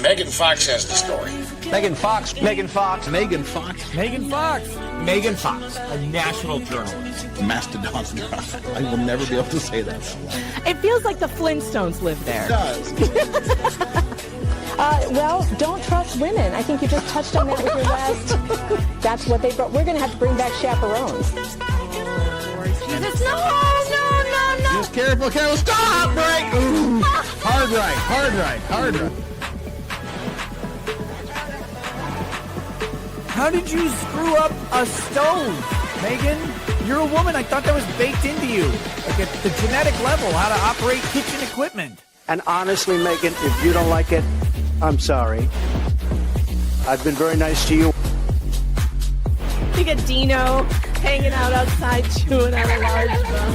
Megan Fox has the story. Megan Fox. Megan Fox. Megan Fox. Megan Fox. Megan Fox, a national journalist. Mastodon. I will never be able to say that. It feels like the Flintstones live there. It does. Well, don't trust women. I think you just touched on that with your last. That's what they brought. We're going to have to bring back chaperones. Jesus, no. Just careful. Stop! Break! Ooh. Hard right. How did you screw up a stove, Megan? You're a woman. I thought that was baked into you, like at the genetic level, how to operate kitchen equipment. And honestly, Megan, if you don't like it, I'm sorry. I've been very nice to you. You got Dino hanging out outside chewing on a large bone.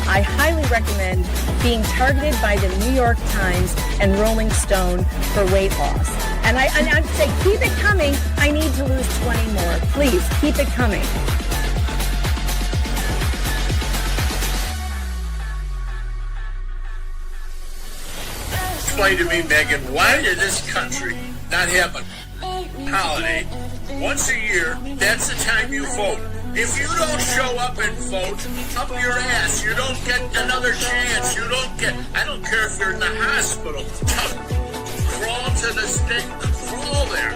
I highly recommend being targeted by the New York Times and Rolling Stone for weight loss. And I'd say, keep it coming. I need to lose 20 more. Please, keep it coming. Explain to me, Megan, why did this country not have a holiday once a year? That's the time you vote. If you don't show up and vote, up your ass. You don't get another chance. You don't get, I don't care if you're in the hospital. Crawl to the stake, crawl there.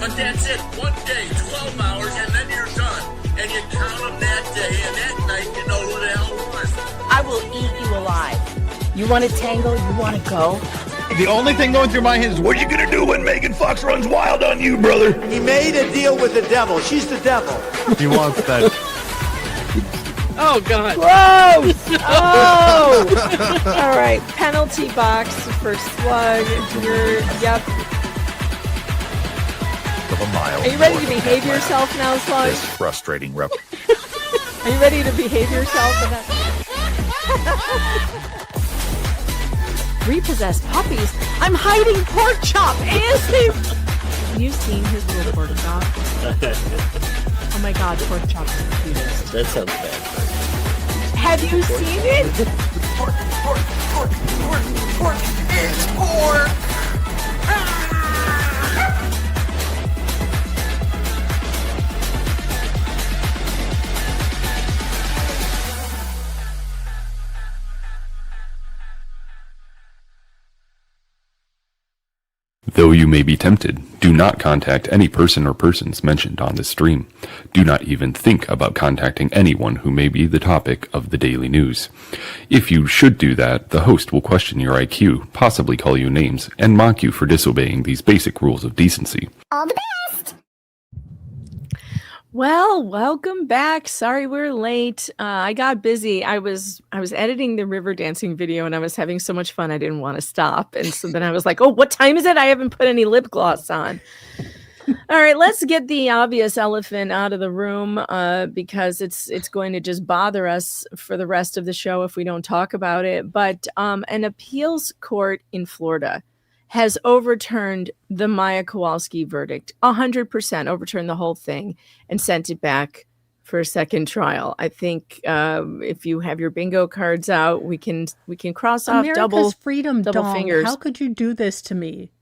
But that's it, 1 day, 12 hours, and then you're done. And you count them that day, and that night you know who the hell won. I will eat you alive. You want to tangle? You want to go? The only thing going through my head is, what are you going to do when Megan Fox runs wild on you, brother? He made a deal with the devil. She's the devil. He wants that. Oh, God. Gross! Oh! All right. Penalty box for slug. Yep. Of a mile. Are you ready to behave yourself now, slug? This frustrating rep. Are you ready to behave yourself? Repossessed puppies. I'm hiding pork chop. ASAP. Have you seen his little pork chop? Oh my God, pork chop is the cutest. That sounds bad. Have you seen it? Pork. It's pork. Though you may be tempted, do not contact any person or persons mentioned on this stream. Do not even think about contacting anyone who may be the topic of the daily news. If you should do that, the host will question your IQ, possibly call you names, and mock you for disobeying these basic rules of decency. All the best. Well, welcome back. Sorry we're late. I got busy. I was editing the river dancing video and I was having so much fun I didn't want to stop. And so then I was like, oh, what time is it? I haven't put any lip gloss on. All right, let's get the obvious elephant out of the room because it's going to just bother us for the rest of the show if we don't talk about it. But an appeals court in Florida has overturned the Maya Kowalski verdict, 100% overturned the whole thing and sent it back for a second trial. I think if you have your bingo cards out, we can cross off America's freedom double fingers. How could you do this to me?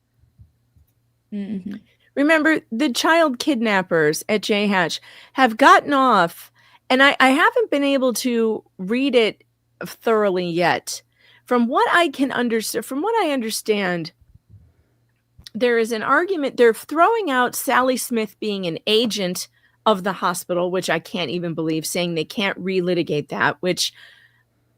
Mm-hmm. Remember, the child kidnappers at J Hatch have gotten off, and I haven't been able to read it thoroughly yet. From what I understand, there is an argument. They're throwing out Sally Smith being an agent of the hospital, which I can't even believe, saying they can't relitigate that, which,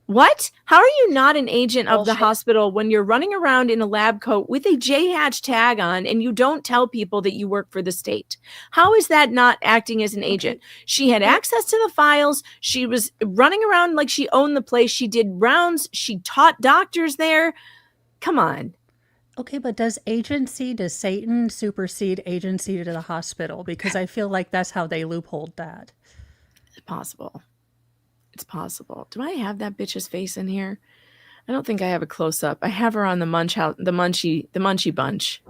what? How are you not an agent of the hospital when you're running around in a lab coat with a J-Hatch tag on and you don't tell people that you work for the state? How is that not acting as an agent? She had access to the files. She was running around like she owned the place. She did rounds. She taught doctors there. Come on. Okay, but does Satan supersede agency to the hospital? Because I feel like that's how they loopholed that. It's possible. It's possible. Do I have that bitch's face in here? I don't think I have a close up. I have her on the Munchie Bunch.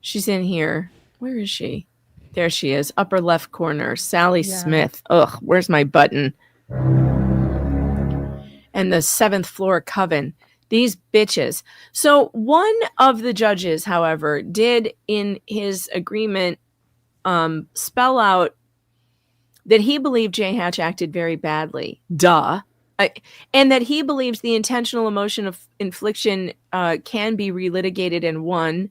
She's in here. Where is she? There she is. Upper left corner. Sally Smith. Ugh, where's my button? and the 7th floor coven. These bitches. So one of the judges, however, did in his agreement spell out that he believed J. Hatch acted very badly. Duh. And that he believes the intentional emotion of infliction can be relitigated and won.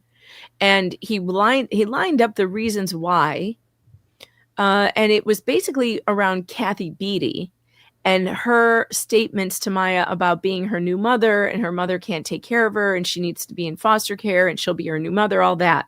And he lined up the reasons why. And it was basically around Kathy Beatty and her statements to Maya about being her new mother, and her mother can't take care of her and she needs to be in foster care and she'll be her new mother, all that.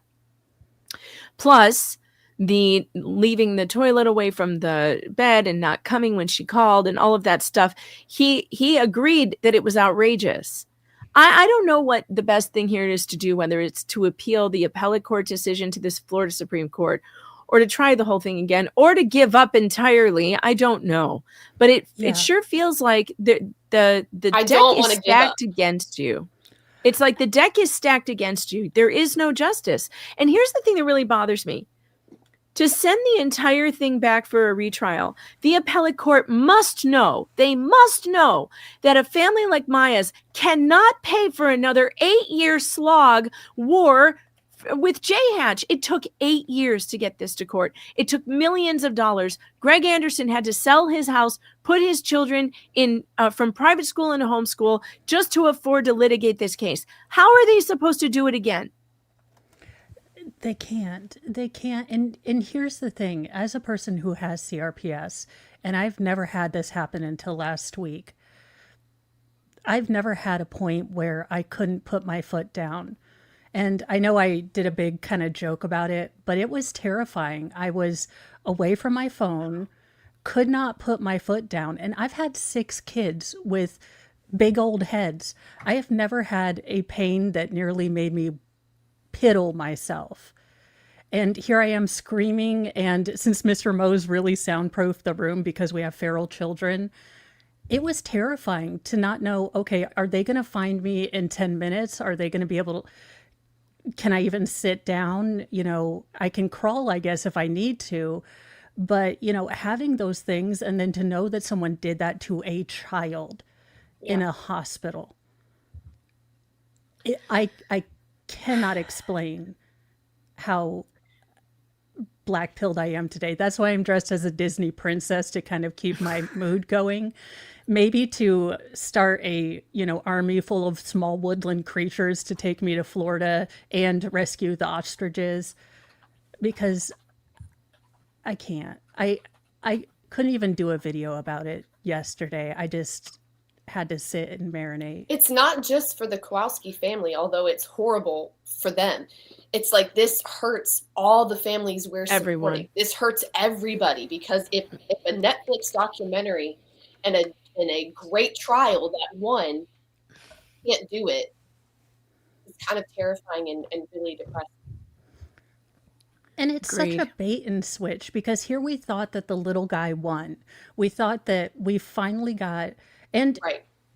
Plus the leaving the toilet away from the bed and not coming when she called and all of that stuff. He agreed that it was outrageous. I don't know what the best thing here is to do, whether it's to appeal the appellate court decision to this Florida Supreme Court, or to try the whole thing again, or to give up entirely. I don't know. But it sure feels like the deck is stacked against you. It's like the deck is stacked against you. There is no justice. And here's the thing that really bothers me. To send the entire thing back for a retrial, the appellate court must know, they must know that a family like Maya's cannot pay for another 8-year slog war with J. Hatch. It took 8 years to get this to court. It took millions of dollars. Greg Anderson had to sell his house, put his children in from private school into homeschool just to afford to litigate this case. How are they supposed to do it again? They can't. And here's the thing. As a person who has CRPS, and I've never had this happen until last week, I've never had a point where I couldn't put my foot down. And I know I did a big kind of joke about it, but it was terrifying. I was away from my phone, could not put my foot down. And I've had 6 kids with big old heads. I have never had a pain that nearly made me piddle myself. And here I am screaming. And since Mr. Moe's really soundproofed the room because we have feral children, it was terrifying to not know, okay, are they going to find me in 10 minutes? Are they going to be able to, can I even sit down? You know, I can crawl, I guess, if I need to. But, you know, having those things and then to know that someone did that to a child in a hospital, I cannot explain how black-pilled I am today. That's why I'm dressed as a Disney princess, to kind of keep my mood going. Maybe to start a, army full of small woodland creatures to take me to Florida and rescue the ostriches, because I can't. I couldn't even do a video about it yesterday. I just had to sit and marinate. It's not just for the Kowalski family, although it's horrible for them. It's like this hurts all the families we're supporting. Everyone. This hurts everybody, because if a Netflix documentary and a great trial that won can't do it, it's kind of terrifying and really depressing. And it's such a bait and switch, because here we thought that the little guy won. We thought that we finally got, and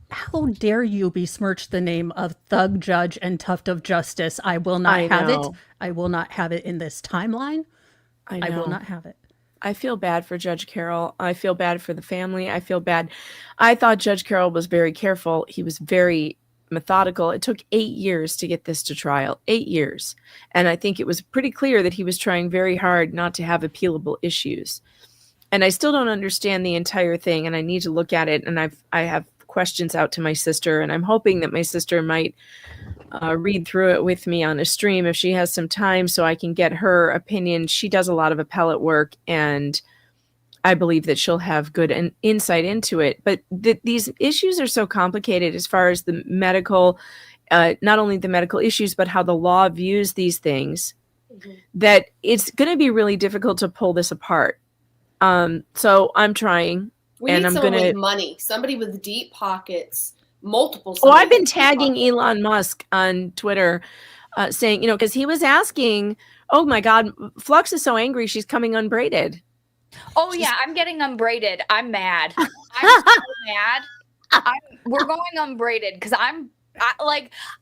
how dare you besmirch the name of Thug Judge and Tuft of Justice? I will not have it. I will not have it in this timeline. I will not have it. I feel bad for Judge Carroll. I feel bad for the family. I feel bad. I thought Judge Carroll was very careful. He was very methodical. It took 8 years to get this to trial. 8 years. And I think it was pretty clear that he was trying very hard not to have appealable issues. And I still don't understand the entire thing, and I need to look at it. And I have questions out to my sister, and I'm hoping that my sister might read through it with me on a stream if she has some time, so I can get her opinion. She does a lot of appellate work, and I believe that she'll have good insight into it. But these issues are so complicated as far as the medical, not only the medical issues, but how the law views these things, that it's going to be really difficult to pull this apart. So I'm trying. We need someone with money, somebody with deep pockets, multiple. I've been tagging Elon Musk on Twitter, saying, because he was asking, oh my God, Flux is so angry she's coming unbraided. Oh yeah, I'm getting unbraided. I'm mad. I'm so mad. We're going unbraided because I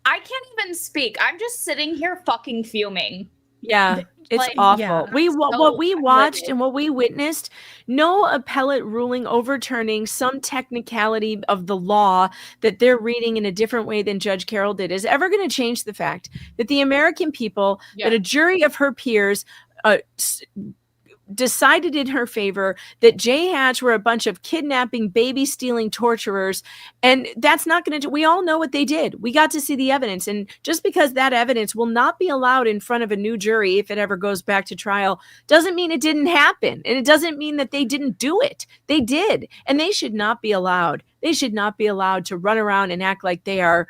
can't even speak. I'm just sitting here fucking fuming. Yeah, it's Like, awful. yeah. What we watched livid. and what we witnessed, no appellate ruling overturning some technicality of the law that they're reading in a different way than Judge Carroll did is ever going to change the fact that the American people, that a jury of her peers decided in her favor that J Hatch were a bunch of kidnapping, baby stealing torturers. And that's not going to, we all know what they did. We got to see the evidence. And just because that evidence will not be allowed in front of a new jury, if it ever goes back to trial, doesn't mean it didn't happen. And it doesn't mean that they didn't do it. They did. And they should not be allowed. They should not be allowed to run around and act like they are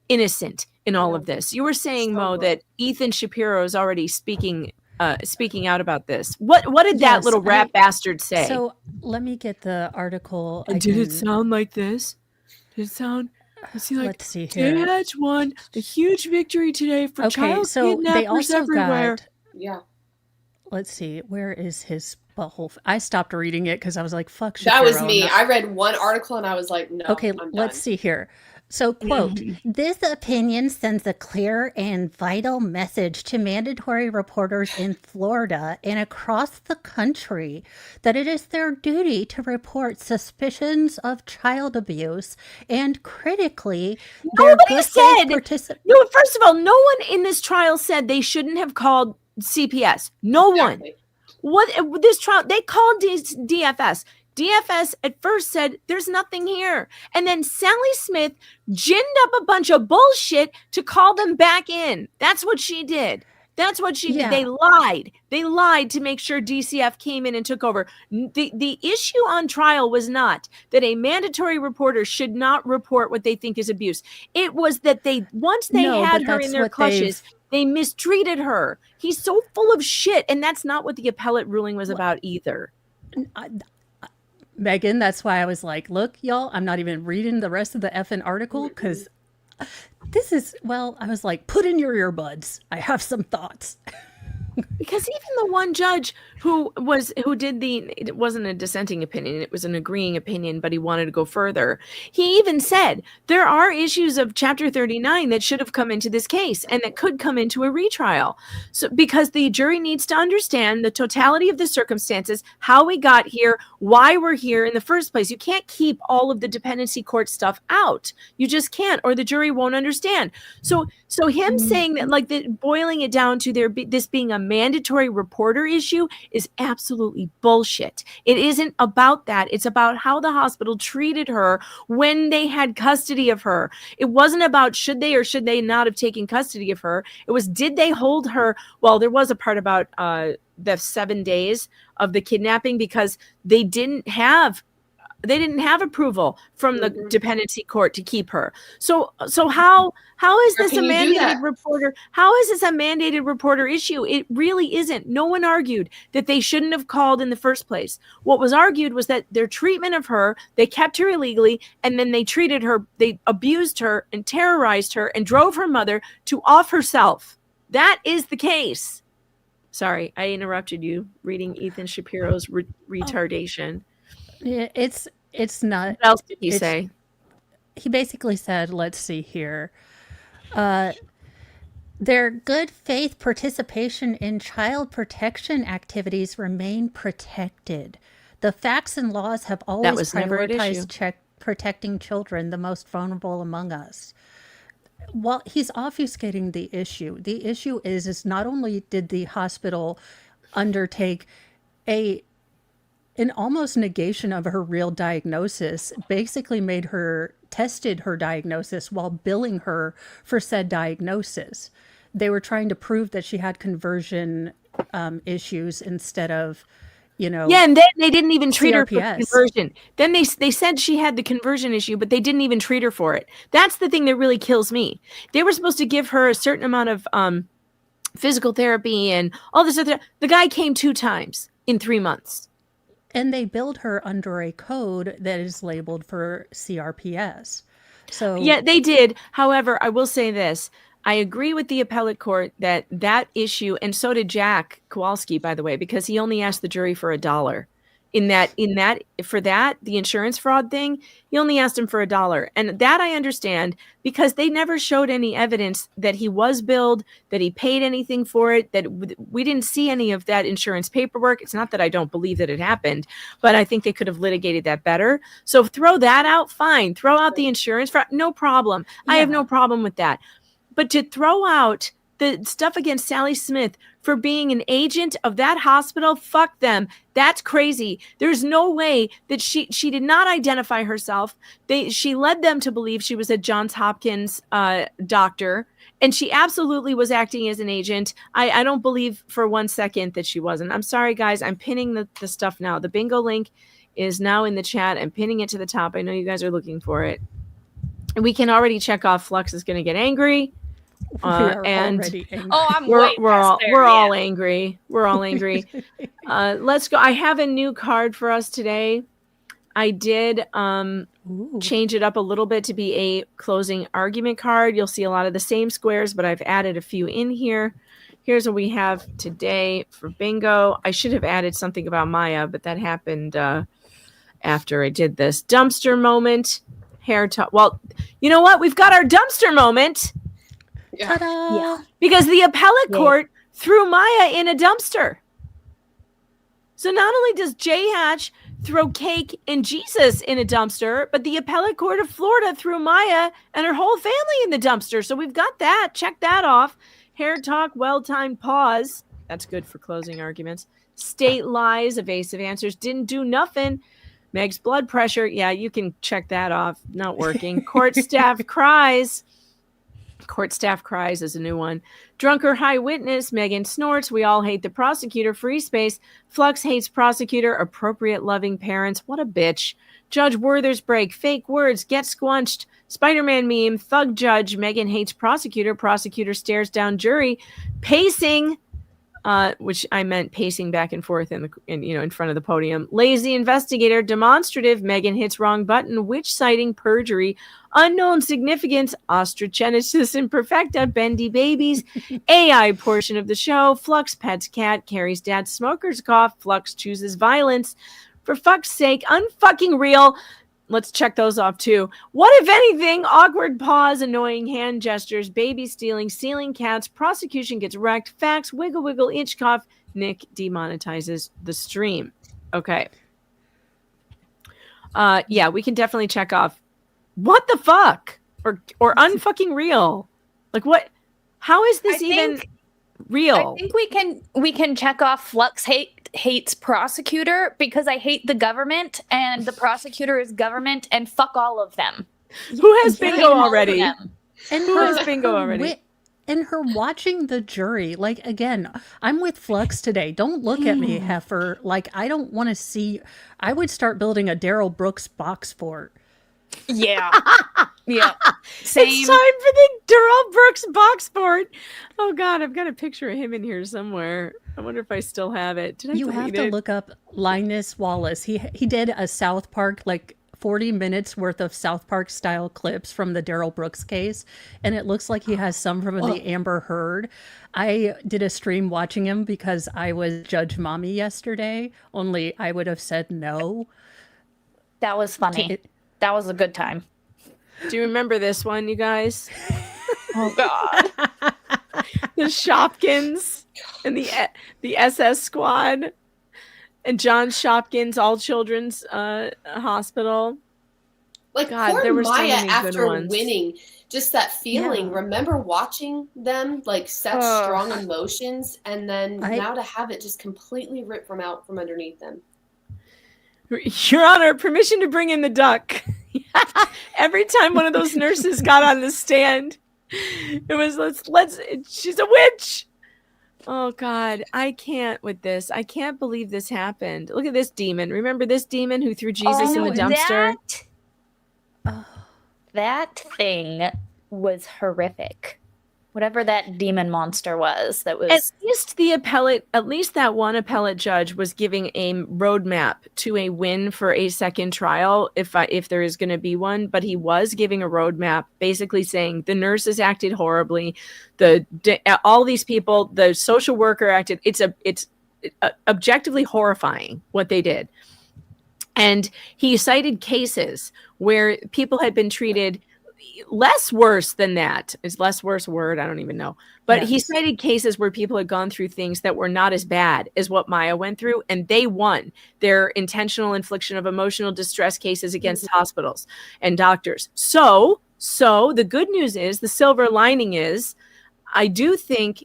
innocent in all of this. You were saying, Mo, that Ethan Shapiro is already speaking out about this. What did that little rat bastard say? So let me get the article. And did it sound like this? Did it sound? Let's see here. JH won a huge victory today for child so they kidnappers also everywhere. Let's see. Where is his butthole? I stopped reading it because I was like, "Fuck." That was Shapiro. me. I read one article and I was like, "No." Okay, I'm let's done. see here. So, quote, this opinion sends a clear and vital message to mandatory reporters in Florida and across the country that it is their duty to report suspicions of child abuse and critically, Nobody said. No, first of all, no one in this trial said they shouldn't have called CPS. No one. What this trial? They called DFS. DFS at first said there's nothing here. And then Sally Smith ginned up a bunch of bullshit to call them back in. That's what she did. That's what she did. They lied. They lied to make sure DCF came in and took over. The issue on trial was not that a mandatory reporter should not report what they think is abuse. It was that once they had her in their clutches, they mistreated her. He's so full of shit. And that's not what the appellate ruling was about either. Megan, that's why I was like, look, y'all, I'm not even reading the rest of the effing article because this is, I was like, put in your earbuds. I have some thoughts. Because even the one judge who did it wasn't a dissenting opinion, it was an agreeing opinion, but he wanted to go further. He even said there are issues of Chapter 39 that should have come into this case and that could come into a retrial. So because the jury needs to understand the totality of the circumstances, how we got here, why we're here in the first place. You can't keep all of the dependency court stuff out. You just can't, or the jury won't understand. So him saying that, boiling it down to this being a mandatory reporter issue is absolutely bullshit. It isn't about that. It's about how the hospital treated her when they had custody of her. It wasn't about should they or should they not have taken custody of her. It was, did they hold her? Well, there was a part about the 7 days of the kidnapping because they didn't have approval from the dependency court to keep her. So how is this a mandated reporter? How is this a mandated reporter issue? It really isn't. No one argued that they shouldn't have called in the first place. What was argued was that their treatment of her, they kept her illegally, and then they treated her, they abused her and terrorized her and drove her mother to off herself. That is the case. Sorry, I interrupted you reading Ethan Shapiro's retardation. Yeah, it's not. What else did he say? He basically said, let's see here. Their good faith participation in child protection activities remain protected. The facts and laws have always prioritized protecting children, the most vulnerable among us. Well, he's obfuscating the issue. The issue is not only did the hospital undertake an almost negation of her real diagnosis, basically tested her diagnosis while billing her for said diagnosis. They were trying to prove that she had conversion issues instead of, Yeah, and then they didn't even treat her for CRPS. conversion. Then they said she had the conversion issue, but they didn't even treat her for it. That's the thing that really kills me. They were supposed to give her a certain amount of physical therapy and all this other. The guy came 2 times in 3 months. And they billed her under a code that is labeled for CRPS. So yeah, they did. However, I will say this. I agree with the appellate court that issue, and so did Jack Kowalski, by the way, because he only asked the jury for $1. for that, the insurance fraud thing, he only asked him for $1. And that I understand because they never showed any evidence that he was billed, that he paid anything for it, that we didn't see any of that insurance paperwork. It's not that I don't believe that it happened, but I think they could have litigated that better. So throw that out, fine. Throw out the insurance fraud, no problem. Yeah. I have no problem with that. But to throw out the stuff against Sally Smith for being an agent of that hospital, fuck them. That's crazy. There's no way that she did not identify herself. She led them to believe she was a Johns Hopkins doctor, and she absolutely was acting as an agent. I don't believe for 1 second that she wasn't. I'm sorry, guys. I'm pinning the stuff now. The bingo link is now in the chat. I'm pinning it to the top. I know you guys are looking for it. And we can already check off Flux is going to get angry. And we're all angry. We're all angry. Let's go. I have a new card for us today. I did change it up a little bit to be a closing argument card. You'll see a lot of the same squares, but I've added a few in here. Here's what we have today for bingo. I should have added something about Maya, but that happened after I did this. Dumpster moment. Hair talk. Well, you know what? We've got our dumpster moment. Yeah. Because the appellate court threw Maya in a dumpster. So not only does J Hatch throw cake and Jesus in a dumpster, but the appellate court of Florida threw Maya and her whole family in the dumpster. So we've got that. Check that off. Hair talk, well-timed pause. That's good for closing arguments. State lies, evasive answers, didn't do nothing. Meg's blood pressure. Yeah, you can check that off. Not working. Court staff cries. Court staff cries is a new one. Drunk or high witness. Megan snorts. We all hate the prosecutor. Free space. Flux hates prosecutor. Appropriate loving parents. What a bitch. Judge Werther's break. Fake words. Get squunched. Spider-Man meme. Thug judge. Megan hates prosecutor. Prosecutor stares down jury. Pacing. Which I meant pacing back and forth in front of the podium. Lazy investigator, demonstrative. Megan hits wrong button. Witch sighting, perjury, unknown significance, ostragenesis imperfecta, bendy babies, AI portion of the show. Flux pets cat, Carrie's dad smoker's cough. Flux chooses violence. For fuck's sake, unfucking real. Let's check those off too. What, if anything? Awkward pause, annoying hand gestures, baby stealing, stealing cats, prosecution gets wrecked, facts, wiggle, wiggle, inch cough. Nick demonetizes the stream. Okay. Yeah, we can definitely check off what the fuck or unfucking real. Like what? How is this even real? I think we can check off Flux hates prosecutor because I hate the government and the prosecutor is government and fuck all of them. Who has bingo already? And who has bingo already? And her watching the jury, like, again, I'm with Flux today. Don't look at me, heifer. Like, I don't want to see. I would start building a Daryl Brooks box fort. Yeah. Yeah. Same. It's time for the Daryl Brooks box fort. Oh, God, I've got a picture of him in here somewhere. I wonder if I still have it. Did I You have to look up Linus Wallace. He did a South Park, like 40 minutes worth of South Park style clips from the Daryl Brooks case. And it looks like he has some from the Amber Heard. I did a stream watching him because I was Judge Mommy yesterday, only I would have said no. That was funny. That was a good time. Do you remember this one, you guys? Oh, God. The Shopkins and the SS Squad and John Shopkins All Children's Hospital. Like, God, poor there were Maya so many after good ones. winning, just that feeling. Yeah. Remember watching them like set strong emotions, and then now to have it just completely ripped from underneath them. Your Honor, permission to bring in the duck. Every time one of those nurses got on the stand, it was let's she's a witch. Oh God, I can't with this. I can't believe this happened. Look at this demon. Remember this demon who threw Jesus in the dumpster? That thing was horrific. Whatever that demon monster was, that was. At least that one appellate judge was giving a roadmap to a win for a second trial, if there is going to be one. But he was giving a roadmap, basically saying the nurses acted horribly, all these people, the social worker acted. It's objectively horrifying what they did. And he cited cases where people had been treated less worse than that. Is less worse word? I don't even know. But he cited cases where people had gone through things that were not as bad as what Maya went through, and they won their intentional infliction of emotional distress cases against hospitals and doctors. So the good news is, the silver lining is, I do think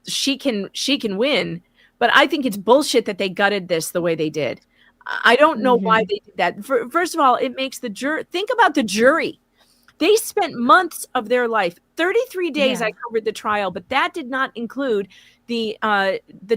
she can win, but I think it's bullshit that they gutted this the way they did. I don't know why they did that. First of all, it makes the jury think about the jury. They spent months of their life, 33 days. I covered the trial, but that did not include the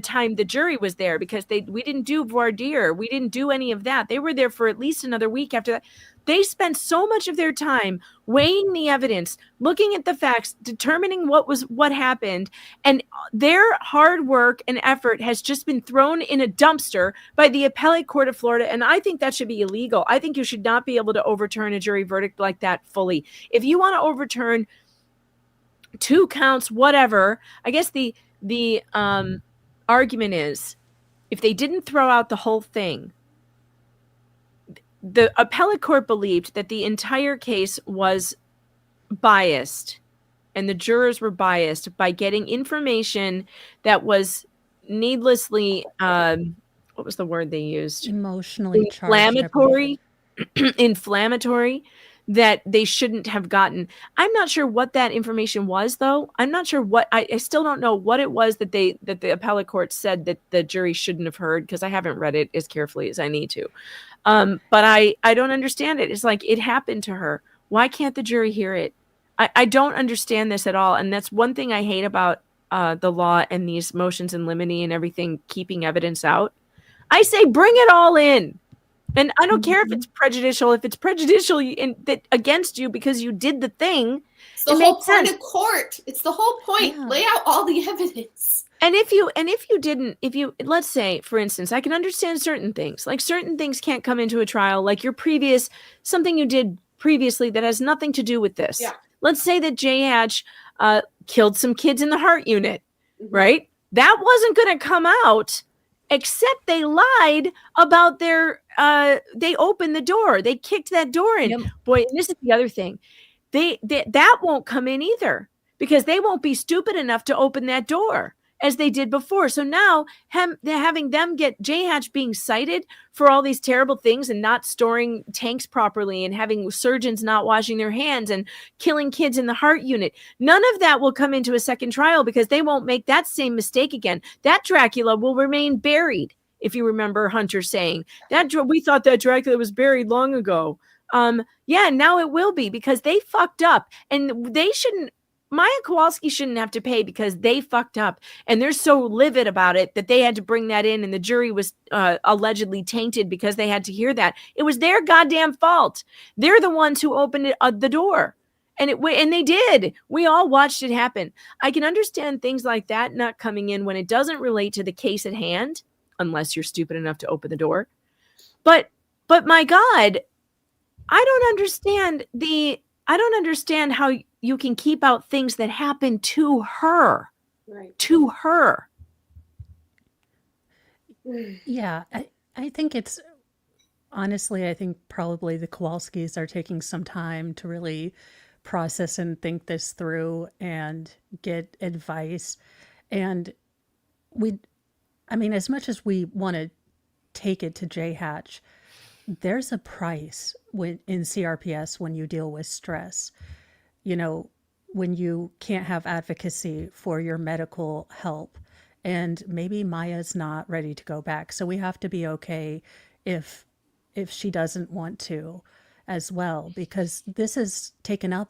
time the jury was there, because we didn't do voir dire. We didn't do any of that. They were there for at least another week after that. They spent so much of their time weighing the evidence, looking at the facts, determining what happened, and their hard work and effort has just been thrown in a dumpster by the appellate court of Florida, and I think that should be illegal. I think you should not be able to overturn a jury verdict like that fully. If you want to overturn 2 counts, whatever, I guess the argument is, if they didn't throw out the whole thing, the appellate court believed that the entire case was biased and the jurors were biased by getting information that was needlessly, what was the word they used? Emotionally Inflammatory, that they shouldn't have gotten. I'm not sure what that information was, though. I'm not sure what, I still don't know what it was that the appellate court said that the jury shouldn't have heard, because I haven't read it as carefully as I need to. But I don't understand it. It's like, it happened to her. Why can't the jury hear it? I don't understand this at all. And that's one thing I hate about the law and these motions in limine and everything, keeping evidence out. I say, bring it all in. And I don't care if it's prejudicial. If it's prejudicial against you because you did the thing, it's the whole point of court. It's the whole point. Yeah. Lay out all the evidence. And if you let's say, for instance, I can understand certain things, like certain things can't come into a trial, like something you did previously that has nothing to do with this. Yeah. Let's say that J. Hatch killed some kids in the heart unit, right? That wasn't going to come out, except they lied about they opened the door. They kicked that door in. Yep. Boy, and this is the other thing. That won't come in either, because they won't be stupid enough to open that door as they did before. So now having them get J. Hatch being cited for all these terrible things and not storing tanks properly and having surgeons not washing their hands and killing kids in the heart unit, none of that will come into a second trial, because they won't make that same mistake again. That Dracula will remain buried. If you remember Hunter saying that we thought that Dracula was buried long ago. Now it will be, because they fucked up, and they shouldn't. Maya Kowalski shouldn't have to pay because they fucked up, and they're so livid about it that they had to bring that in, and the jury was allegedly tainted because they had to hear that. It was their goddamn fault. They're the ones who opened the door, and they did. We all watched it happen. I can understand things like that not coming in when it doesn't relate to the case at hand, unless you're stupid enough to open the door. But my God, I don't understand how you can keep out things that happen to her. Right. To her. Yeah, I think it's, honestly, I think probably the Kowalskis are taking some time to really process and think this through and get advice. And as much as we want to take it to J. Hatch, there's a price in CRPS when you deal with stress. When you can't have advocacy for your medical help, and maybe Maya's not ready to go back. So we have to be okay if she doesn't want to as well, because this has taken up,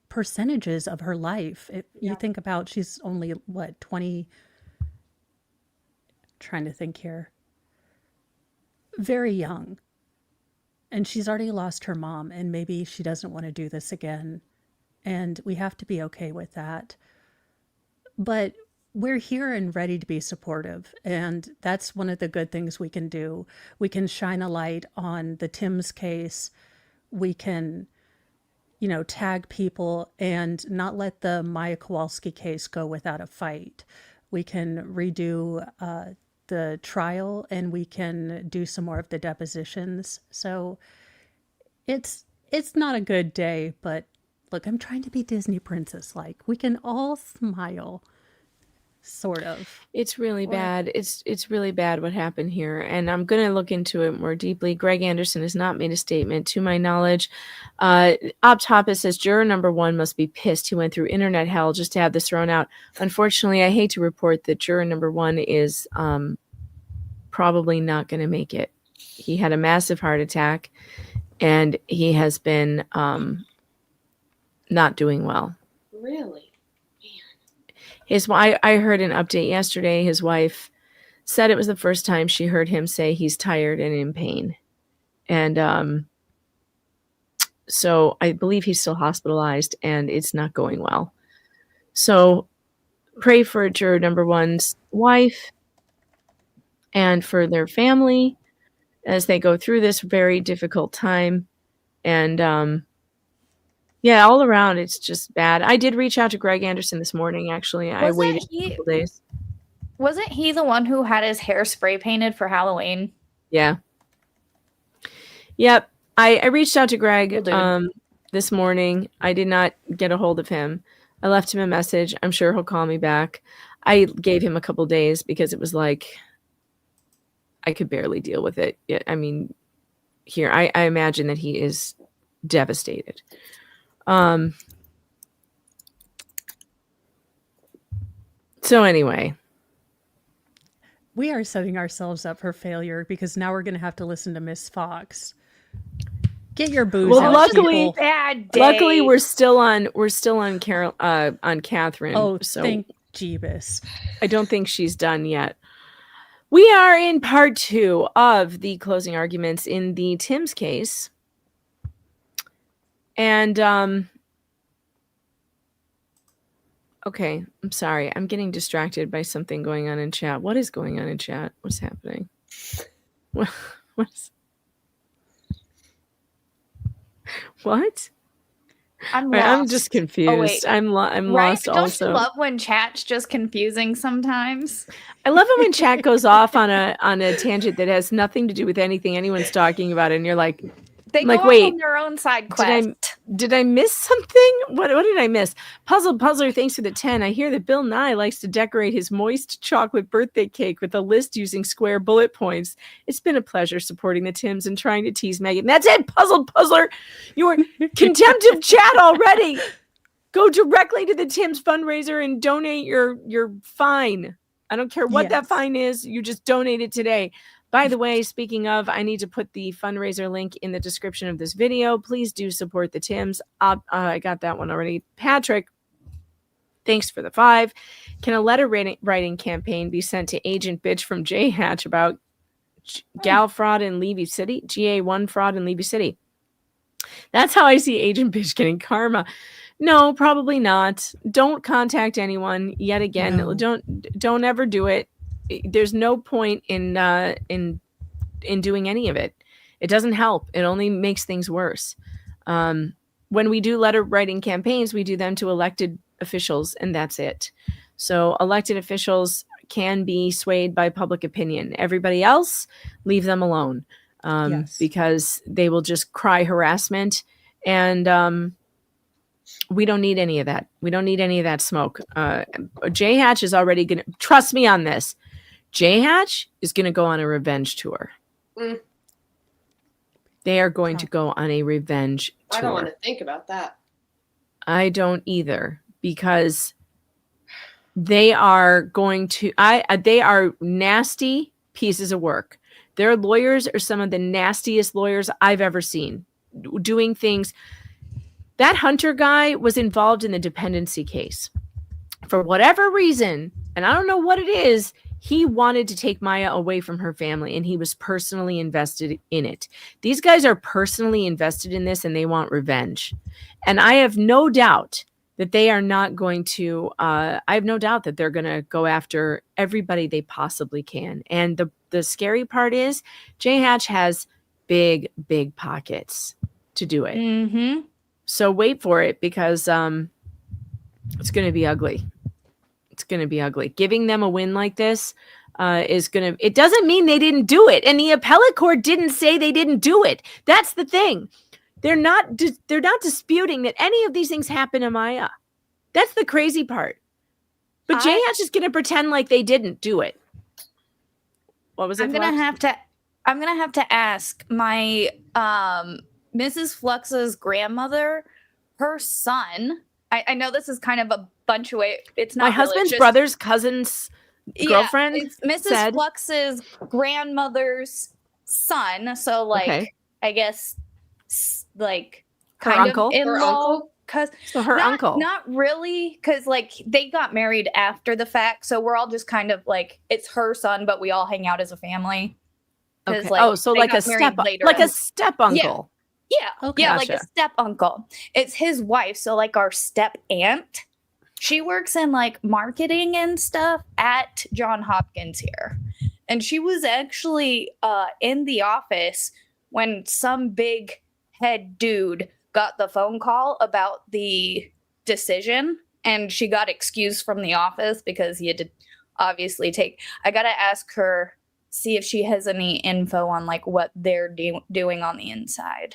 percentages of her life. You think about, she's only 20, trying to think here, very young. And she's already lost her mom, and maybe she doesn't want to do this again. And we have to be okay with that. But we're here and ready to be supportive. And that's one of the good things we can do. We can shine a light on the Timms case. We can, tag people and not let the Maya Kowalski case go without a fight. We can redo the trial and we can do some more of the depositions. So it's not a good day, but look, I'm trying to be Disney princess like. We can all smile. Sort of. It's really bad. It's really bad what happened here, and I'm going to look into it more deeply. Greg Anderson has not made a statement, to my knowledge. Optopus says juror number 1 must be pissed. He went through internet hell just to have this thrown out. Unfortunately, I hate to report that juror number 1 is probably not going to make it. He had a massive heart attack, and he has been not doing well. Really? I heard an update yesterday. His wife said it was the first time she heard him say he's tired and in pain. And so I believe he's still hospitalized and it's not going well. So pray for juror number 1's wife and for their family as they go through this very difficult time. And yeah, all around, it's just bad. I did reach out to Greg Anderson this morning, actually. I waited a couple days. Wasn't he the one who had his hair spray painted for Halloween? Yeah. Yep. I reached out to Greg this morning. I did not get a hold of him. I left him a message. I'm sure he'll call me back. I gave him a couple days because it was like I could barely deal with it. I mean, here, I imagine that he is devastated. So anyway, we are setting ourselves up for failure because now we're going to have to listen to Miss Fox. Get your booze out, luckily, people. Luckily, we're still on Carol on Catherine. Oh, so thank Jeebus. I don't think she's done yet. We are in part 2 of the closing arguments in the Timms case. And, okay, I'm sorry. I'm getting distracted by something going on in chat. What is going on in chat? What's happening? What? I'm just confused. Oh, wait. I'm lost also. Don't you love when chat's just confusing sometimes? I love it when chat goes off on a tangent that has nothing to do with anything anyone's talking about, and you're like, They like, go wait, on their own side quest. Did I miss something? What did I miss? Puzzler, thanks for the 10. I hear that Bill Nye likes to decorate his moist chocolate birthday cake with a list using square bullet points. It's been a pleasure supporting the Timms and trying to tease Megan. That's it, Puzzler. You are contempt of chat already. Go directly to the Timms fundraiser and donate your fine. I don't care what that fine is. You just donate it today. By the way, speaking of, I need to put the fundraiser link in the description of this video. Please do support the Timms. I got that one already. Patrick, thanks for the 5. Can a letter writing campaign be sent to Agent Bitch from J Hatch about gal fraud in Levy City? GA1 fraud in Levy City. That's how I see Agent Bitch getting karma. No, probably not. Don't contact anyone yet again. No. Don't ever do it. There's no point in doing any of it. It doesn't help. It only makes things worse. When we do letter writing campaigns, we do them to elected officials, and that's it. So elected officials can be swayed by public opinion. Everybody else, leave them alone, because they will just cry harassment, and we don't need any of that. We don't need any of that smoke. J Hatch is already going to trust me on this. J Hatch is going to go on a revenge tour. They are going to go on a revenge tour. I don't want to think about that. I don't either, because they are going to. They are nasty pieces of work. Their lawyers are some of the nastiest lawyers I've ever seen, doing things. That Hunter guy was involved in the dependency case. For whatever reason, and I don't know what it is, he wanted to take Maya away from her family, and he was personally invested in it. These guys are personally invested in this, and they want revenge. And I have no doubt that they are not going to, I have no doubt that they're going to go after everybody they possibly can. And the scary part is J Hatch has big, big pockets to do it. Mm-hmm. So wait for it, because it's going to be ugly. It's going to be ugly. Giving them a win like this, it doesn't mean they didn't do it. And the appellate court didn't say they didn't do it. That's the thing. They're not disputing that any of these things happen to Maya. That's the crazy part. But JH is going to pretend like they didn't do it. What was it? I'm gonna have to ask my Mrs. Flux's grandmother, her son. I know this is kind of a bunch of way. It's not my husband's brother's cousin's girlfriend. It's Mrs. Flux's grandmother's son. So like, I guess like her kind uncle, of in-law. So her uncle. Not really, because like they got married after the fact, so we're all just kind of like it's her son, but we all hang out as a family. Okay. Like, so like a step uncle. Yeah. Okay. Yeah, Gotcha. like a step uncle. It's his wife, so like our step aunt. She works in like marketing and stuff at Johns Hopkins here. And she was actually in the office when some big head dude got the phone call about the decision, and she got excused from the office because he had to obviously I got to ask her, see if she has any info on like what they're doing on the inside.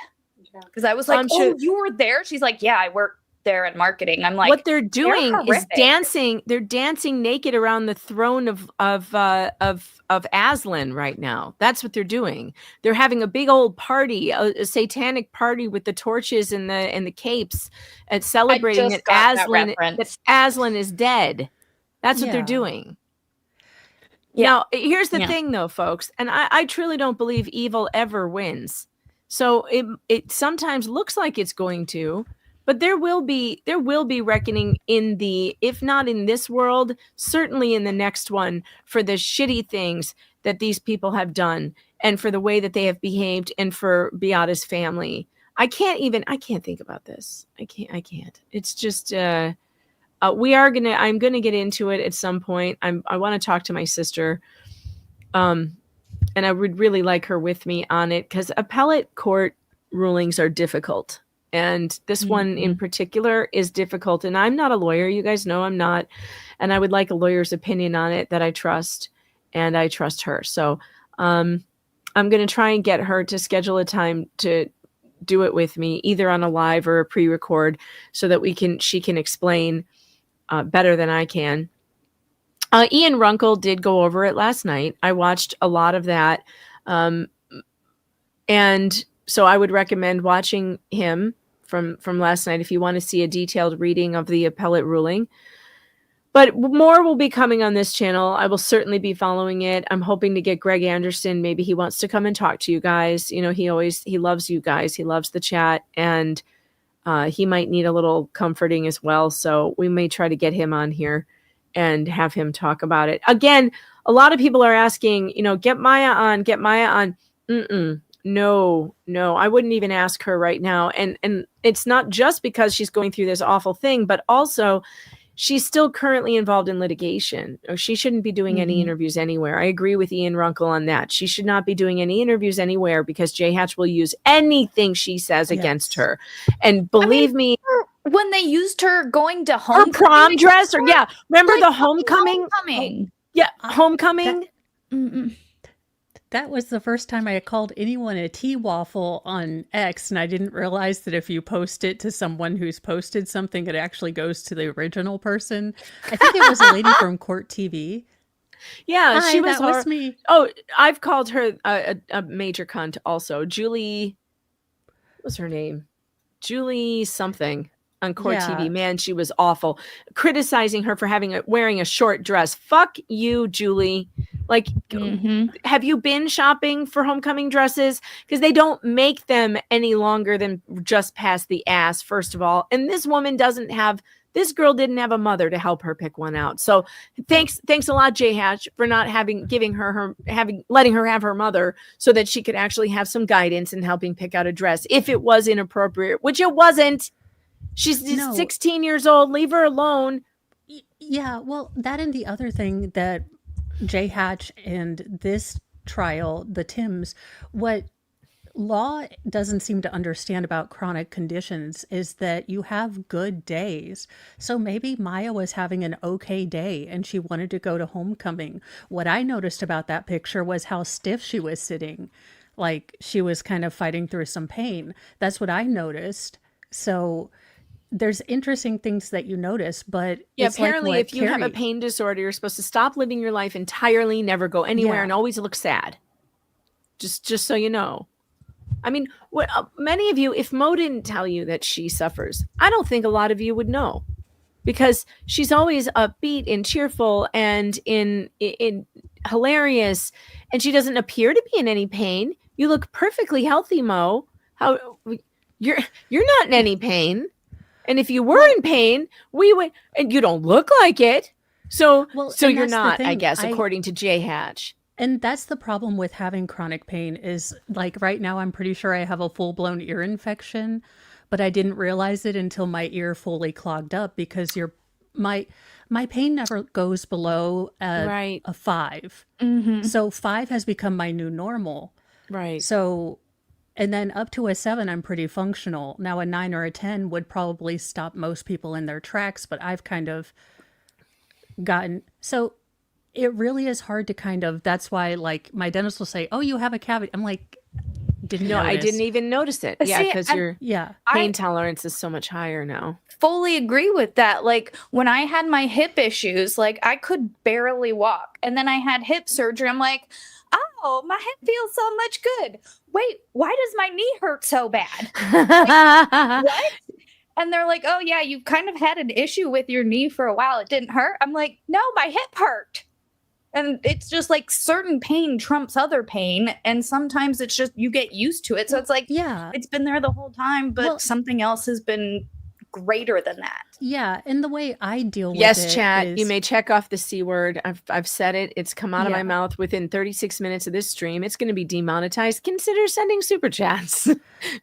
Because I was like, you were there? She's like, yeah, I work there in marketing. I'm like, what they're doing is dancing. They're dancing naked around the throne of Aslan right now. That's what they're doing. They're having a big old party, a satanic party with the torches and the capes, and celebrating that Aslan is dead. That's what they're doing. Yeah. Now, here's the thing, though, folks, and I truly don't believe evil ever wins. So it sometimes looks like it's going to. But there will be reckoning in if not in this world, certainly in the next one, for the shitty things that these people have done and for the way that they have behaved and for Beata's family. I can't think about this. I can't. It's just I'm gonna get into it at some point. I want to talk to my sister. And I would really like her with me on it because appellate court rulings are difficult. And this one in particular is difficult. And I'm not a lawyer. You guys know I'm not. And I would like a lawyer's opinion on it that I trust. And I trust her. So I'm going to try and get her to schedule a time to do it with me, either on a live or a pre-record, so that she can explain better than I can. Ian Runkle did go over it last night. I watched a lot of that. And so I would recommend watching him from last night if you want to see a detailed reading of the appellate ruling. But more will be coming on this channel. I will certainly be following it. I'm hoping to get Greg Anderson. Maybe he wants to come and talk to you guys. You know, he loves you guys. He loves the chat, and he might need a little comforting as well. So we may try to get him on here and have him talk about it. Again, a lot of people are asking, get Maya on. No, I wouldn't even ask her right now. And it's not just because she's going through this awful thing, but also she's still currently involved in litigation. Or she shouldn't be doing any interviews anywhere. I agree with Ian Runkle on that. She should not be doing any interviews anywhere because J Hatch will use anything she says against her. And believe me, when they used her going to homecoming, her prom dress, remember the homecoming? Homecoming. That was the first time I called anyone a T-waffle on X, and I didn't realize that if you post it to someone who's posted something, it actually goes to the original person. I think it was a lady from Court TV. Yeah, Hi, that was me. Oh, I've called her a major cunt also. Julie, what's her name? Julie something on Court TV. Man, she was awful. Criticizing her for wearing a short dress. Fuck you, Julie. Like, have you been shopping for homecoming dresses? Because they don't make them any longer than just past the ass, first of all. And this this girl didn't have a mother to help her pick one out. So thanks a lot, J Hatch, for not letting her have her mother so that she could actually have some guidance in helping pick out a dress if it was inappropriate, which it wasn't. She's 16 years old. Leave her alone. Yeah, well, that and the other thing that J Hatch and this trial, the Timms, what law doesn't seem to understand about chronic conditions is that you have good days. So maybe Maya was having an okay day and she wanted to go to homecoming. What I noticed about that picture was how stiff she was sitting. Like she was kind of fighting through some pain. That's what I noticed. So there's interesting things that you notice, but Yeah, it's like apparently what if you have a Carrie- pain disorder, you're supposed to stop living your life entirely, never go anywhere, Yeah. and always look sad. Just so you know. I mean, what many of you, if Mo didn't tell you that she suffers, I don't think a lot of you would know, because she's always upbeat and cheerful and in hilarious, and she doesn't appear to be in any pain. You look perfectly healthy, Mo. How you're not in any pain, and if you were in pain, we would. And you don't look like it. So and you're that's the not, I thing. guess, according to Jay Hatch. And that's the problem with having chronic pain is like right now, I'm pretty sure I have a full-blown ear infection, but I didn't realize it until my ear fully clogged up because my pain never goes below a 5. Mm-hmm. So 5 has become my new normal. Right. So, and then up to a 7, I'm pretty functional. Now a 9 or a 10 would probably stop most people in their tracks, but I've kind of gotten, so it really is hard to kind of, that's why like my dentist will say, oh, you have a cavity. I'm like, didn't No, I notice. didn't even notice it. Yeah, See, because your pain tolerance is so much higher now. Fully agree with that. Like when I had my hip issues, like I could barely walk. And then I had hip surgery. I'm like, oh, my hip feels so much good. Wait, why does my knee hurt so bad? Like, what? And they're like, oh yeah, you kind of had an issue with your knee for a while. It didn't hurt. I'm like, no, my hip hurt. And it's just like certain pain trumps other pain. And sometimes it's just, you get used to it. So it's like, yeah, it's been there the whole time, but something else has been greater than that. Yeah. And the way I deal with Yes, it chat. is- You may check off the C word. I've said it. It's come out of Yeah. my mouth within 36 minutes of this stream. It's going to be demonetized. Consider sending super chats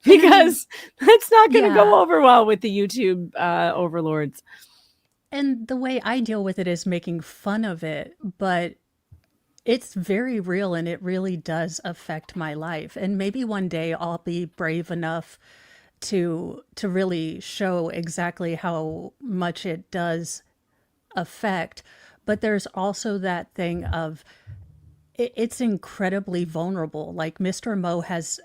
because that's not going to go over well with the YouTube overlords. And the way I deal with it is making fun of it, but it's very real and it really does affect my life. And maybe one day I'll be brave enough to really show exactly how much it does affect. But there's also that thing of it's incredibly vulnerable. Like Mr. Mo has,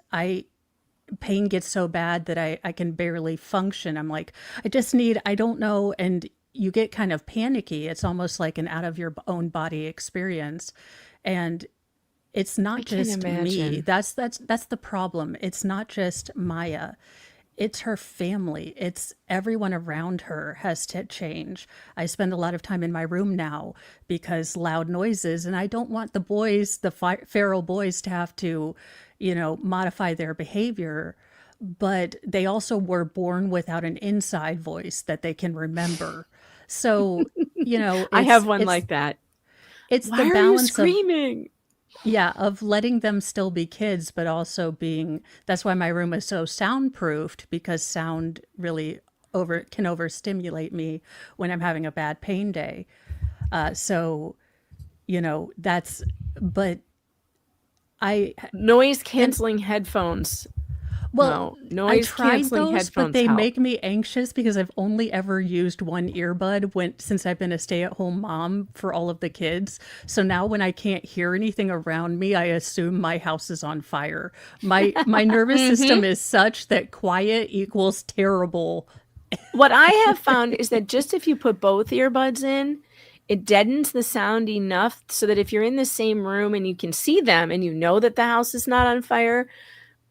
pain gets so bad that I can barely function. I'm like, I don't know. And you get kind of panicky. It's almost like an out of your own body experience. And it's not just me. That's the problem. It's not just Maya. It's her family. It's everyone around her has to change. I spend a lot of time in my room now because loud noises, and I don't want the boys, the feral boys, to have to, modify their behavior. But they also were born without an inside voice that they can remember. So, I have one like that. It's Why the are you balance screaming? of letting them still be kids, but also that's why my room is so soundproofed, because sound really can overstimulate me when I'm having a bad pain day. Noise canceling headphones. Well, no, I noise tried canceling those, but headphones they help. make me anxious because I've only ever used one earbud since I've been a stay-at-home mom for all of the kids. So now when I can't hear anything around me, I assume my house is on fire. My nervous system is such that quiet equals terrible. What I have found is that just if you put both earbuds in, it deadens the sound enough so that if you're in the same room and you can see them and you know that the house is not on fire,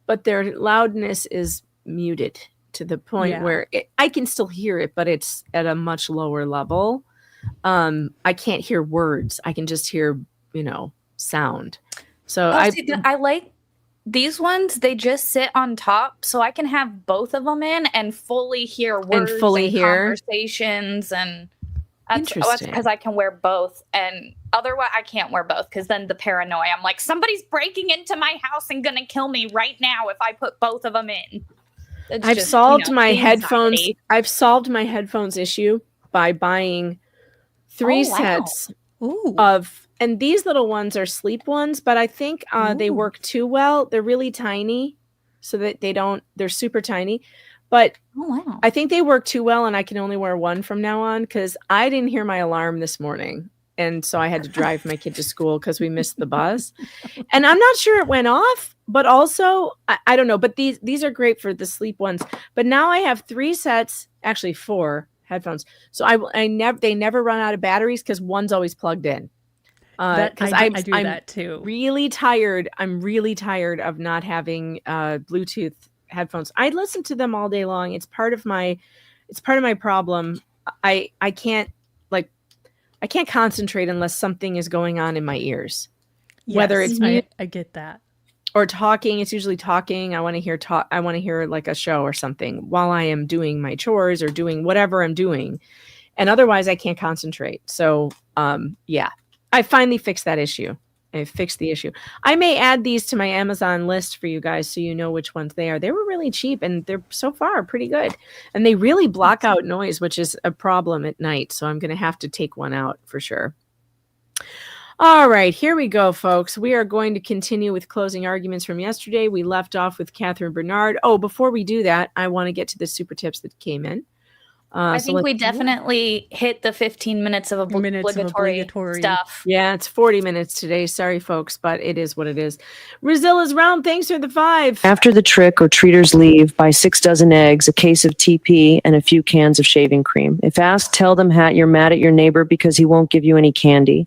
but their loudness is muted to the point where I can still hear it, but it's at a much lower level. I can't hear words. I can just hear, sound. So I like these ones. They just sit on top, so I can have both of them in and fully hear words and conversations and. That's because I can wear both, and otherwise I can't wear both because then the paranoia. I'm like, somebody's breaking into my house and gonna kill me right now if I put both of them in. I've solved my headphones. I've solved my headphones issue by buying 3 sets of, and these little ones are sleep ones, but I think they work too well. They're really tiny. so that they're super tiny. But wow. I think they work too well, and I can only wear one from now on because I didn't hear my alarm this morning. And so I had to drive my kid to school because we missed the bus. And I'm not sure it went off, but also, I don't know. But these are great for the sleep ones. But now I have 3 sets, actually 4 headphones. So they never run out of batteries because one's always plugged in. Because I do that too. Really tired. I'm really tired of not having Bluetooth headphones. I listen to them all day long. It's part of my problem. I can't concentrate unless something is going on in my ears. Yes, Whether it's music I get that. or talking. It's usually talking. I want to hear like a show or something while I am doing my chores or doing whatever I'm doing. And otherwise I can't concentrate. So yeah. I finally fixed that issue. I fixed the issue. I may add these to my Amazon list for you guys so you know which ones they are. They were really cheap and they're so far pretty good. And they really block out noise, which is a problem at night. So I'm going to have to take one out for sure. All right, here we go, folks. We are going to continue with closing arguments from yesterday. We left off with Catherine Bernard. Oh, before we do that, I want to get to the super tips that came in. I think we definitely hit the 15 minutes of obligatory stuff. Yeah, it's 40 minutes today. Sorry, folks, but it is what it is. Rizilla's round. Thanks for the 5. After the trick or treaters leave, buy 6 dozen eggs, a case of TP, and a few cans of shaving cream. If asked, tell them you're mad at your neighbor because he won't give you any candy.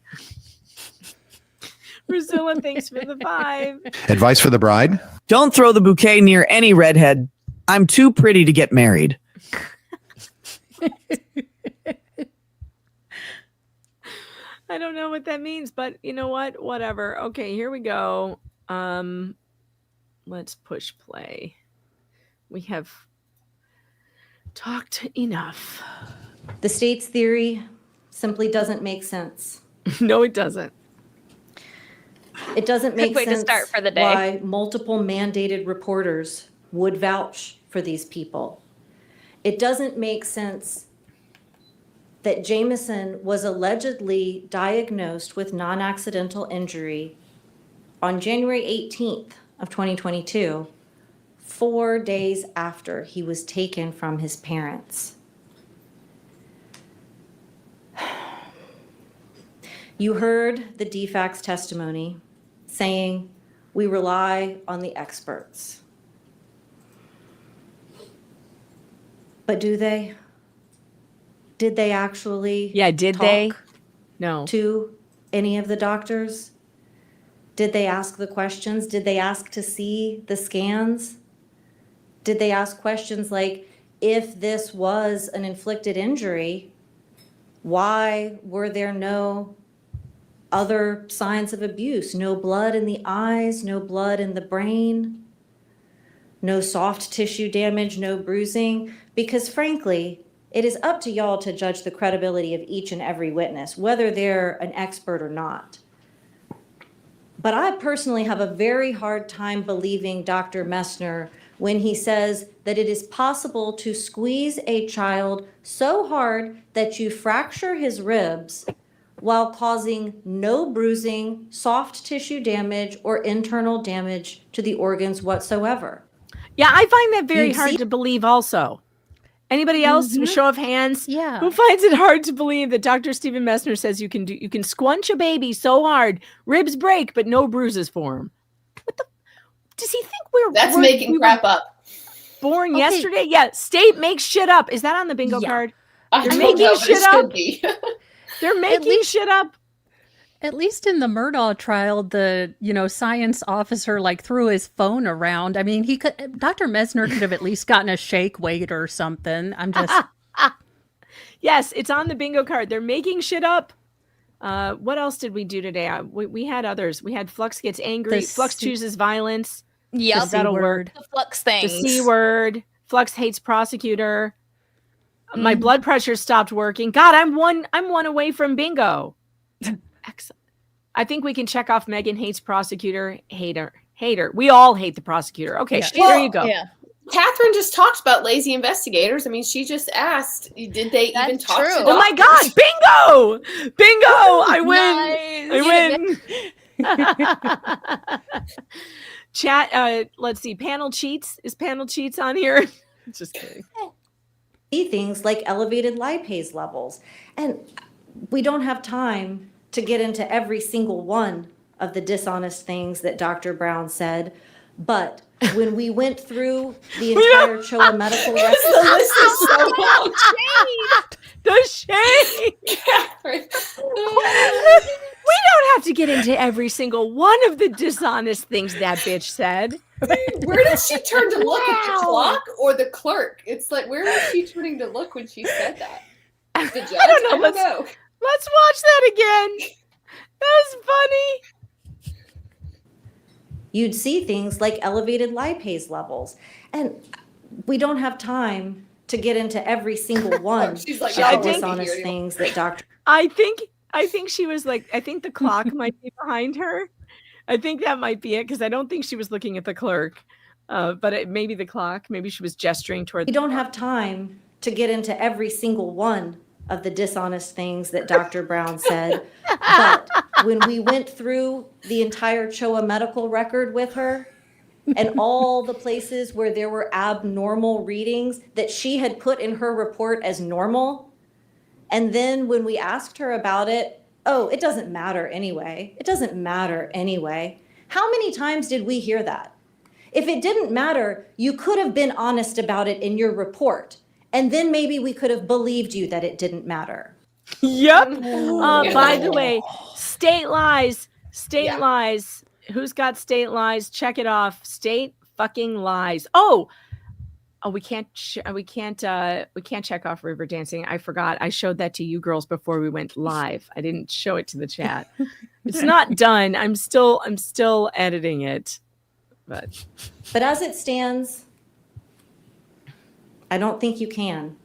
Rizilla, thanks for the 5. Advice for the bride? Don't throw the bouquet near any redhead. I'm too pretty to get married. I don't know what that means, but you know what? Whatever. Okay, here we go. Let's push play. We have talked enough. The state's theory simply doesn't make sense. No, it doesn't. It doesn't make Good way sense to start for the day. why multiple mandated reporters would vouch for these people. It doesn't make sense that Jameson was allegedly diagnosed with non-accidental injury on January 18th of 2022, 4 days after he was taken from his parents. You heard the DFAC's testimony saying, we rely on the experts. But do they? Did they actually did they? No. To any of the doctors? Did they ask the questions? Did they ask to see the scans? Did they ask questions like, if this was an inflicted injury, why were there no other signs of abuse? No blood in the eyes, no blood in the brain, no soft tissue damage, no bruising? Because frankly, it is up to y'all to judge the credibility of each and every witness, whether they're an expert or not. But I personally have a very hard time believing Dr. Messner when he says that it is possible to squeeze a child so hard that you fracture his ribs while causing no bruising, soft tissue damage, or internal damage to the organs whatsoever. Yeah, I find that very hard to believe also. Anybody else? Show of hands. Yeah. Who finds it hard to believe that Dr. Stephen Messner says you can squunch a baby so hard, ribs break, but no bruises form? What the? Does he think That's making crap up. Born yesterday? Yeah. State makes shit up. Is that on the bingo card? They're making shit up. They're making shit up. At least in the Murdaugh trial, the science officer threw his phone around. I mean, Dr. Messner could have at least gotten a shake weight or something. I'm just Yes, it's on the bingo card. They're making shit up. What else did we do today? We had others. We had Flux gets angry. Flux chooses violence. Yep. That'll work. The Flux thing. The C word. Flux hates prosecutor. My blood pressure stopped working. God, I'm one away from bingo. Excellent. I think we can check off Megan hates prosecutor. Hater. We all hate the prosecutor. Okay, there you go. Yeah. Catherine just talked about lazy investigators. I mean, she just asked, did they even talk to doctors? Oh my God, bingo! I win. Nice. I win. Chat. Let's see. Panel cheats. Is panel cheats on here? Just kidding. See things like elevated lipase levels. And we don't have time to get into every single one of the dishonest things that Dr. Brown said, but when we went through the entire CHOA medical record, The list is so long. The shade. Catherine. We don't have to get into every single one of the dishonest things that bitch said. Where did she turn to look at the clock or the clerk? It's like, where was she turning to look when she said that? The judge? I don't know. know. Let's watch that again. That was funny. you'd see things like elevated lipase levels. And we don't have time to get into every single one She's like, of the dishonest things that Dr. I think she was like, I think the clock might be behind her. I think that might be it because I don't think she was looking at the clerk. But it maybe the clock. Maybe she was gesturing toward. We don't have time to get into every single one of the dishonest things that Dr. Brown said. But when we went through the entire CHOA medical record with her and all the places where there were abnormal readings that she had put in her report as normal, and then when we asked her about it, oh, it doesn't matter anyway. It doesn't matter anyway. How many times did we hear that? If it didn't matter, you could have been honest about it in your report. And then maybe we could have believed you that it didn't matter. Yep. By the way, state lies. State lies. Who's got state lies? Check it off. State fucking lies. Oh, we can't check off river dancing. I forgot. I showed that to you girls before we went live. I didn't show it to the chat. It's not done. I'm still editing it. But as it stands, I don't think you can.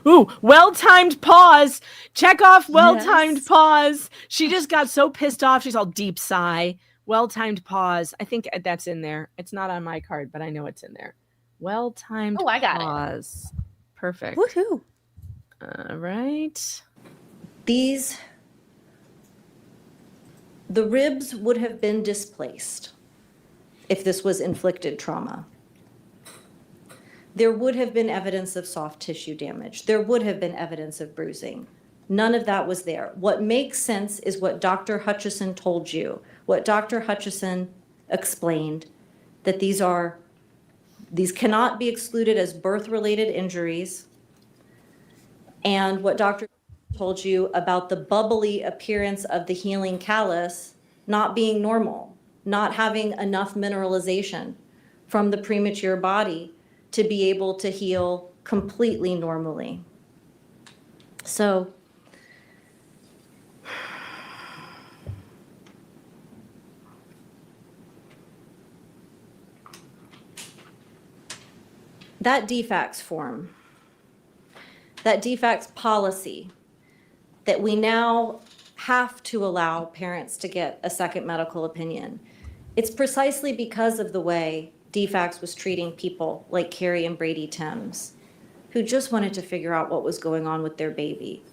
Ooh, well-timed pause. Check off well-timed pause. She just got so pissed off. She's all deep sigh. Well-timed pause. I think that's in there. It's not on my card, but I know it's in there. Well-timed pause. Oh, I got it. Perfect. Woohoo. All right. The ribs would have been displaced if this was inflicted trauma. There would have been evidence of soft tissue damage. There would have been evidence of bruising. None of that was there. What makes sense is what Dr. Hutchison told you, what Dr. Hutchison explained, that these cannot be excluded as birth-related injuries, and what Dr. told you about the bubbly appearance of the healing callus not being normal, not having enough mineralization from the premature body to be able to heal completely normally. So that DFACS form, that DFACS policy that we now have to allow parents to get a second medical opinion. It's precisely because of the way DFACS was treating people like Carrie and Brady Timms, who just wanted to figure out what was going on with their baby,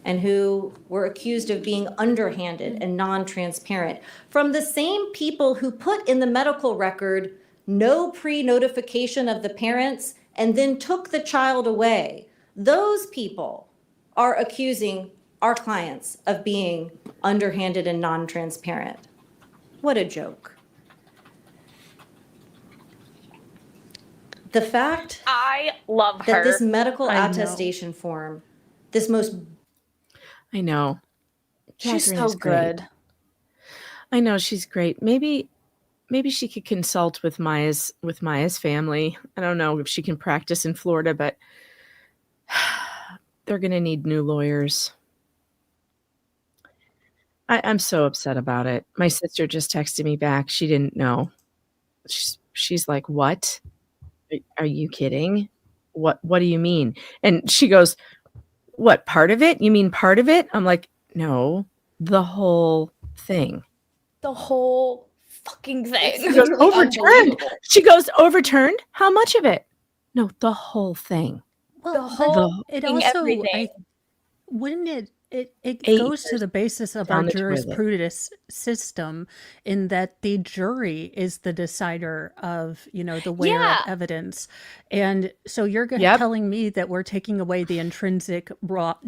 and who were accused of being underhanded and non-transparent from the same people who put in the medical record no pre-notification of the parents and then took the child away. Those people are accusing our clients of being underhanded and non-transparent. What a joke. The fact I love that her. this medical attestation form, this most... I know. She's Catherine so is great. good. I know she's great. Maybe she could consult with Maya's family. I don't know if she can practice in Florida, but they're going to need new lawyers. I'm so upset about it. My sister just texted me back. She didn't know. She's like, "What? Are you kidding? What do you mean?" And she goes, "What, part of it? You mean part of it?" I'm like, "No, the whole thing." The whole fucking thing. She goes, "Overturned." She goes, "Overturned? How much of it?" "No, the whole thing." Well, The whole it thing, also, everything. wouldn't it It 8 goes to years the basis of down our the toilet. jurisprudence system in that the jury is the decider of, the weigher Yeah. of evidence. And so you're Yep. telling me that we're taking away the intrinsic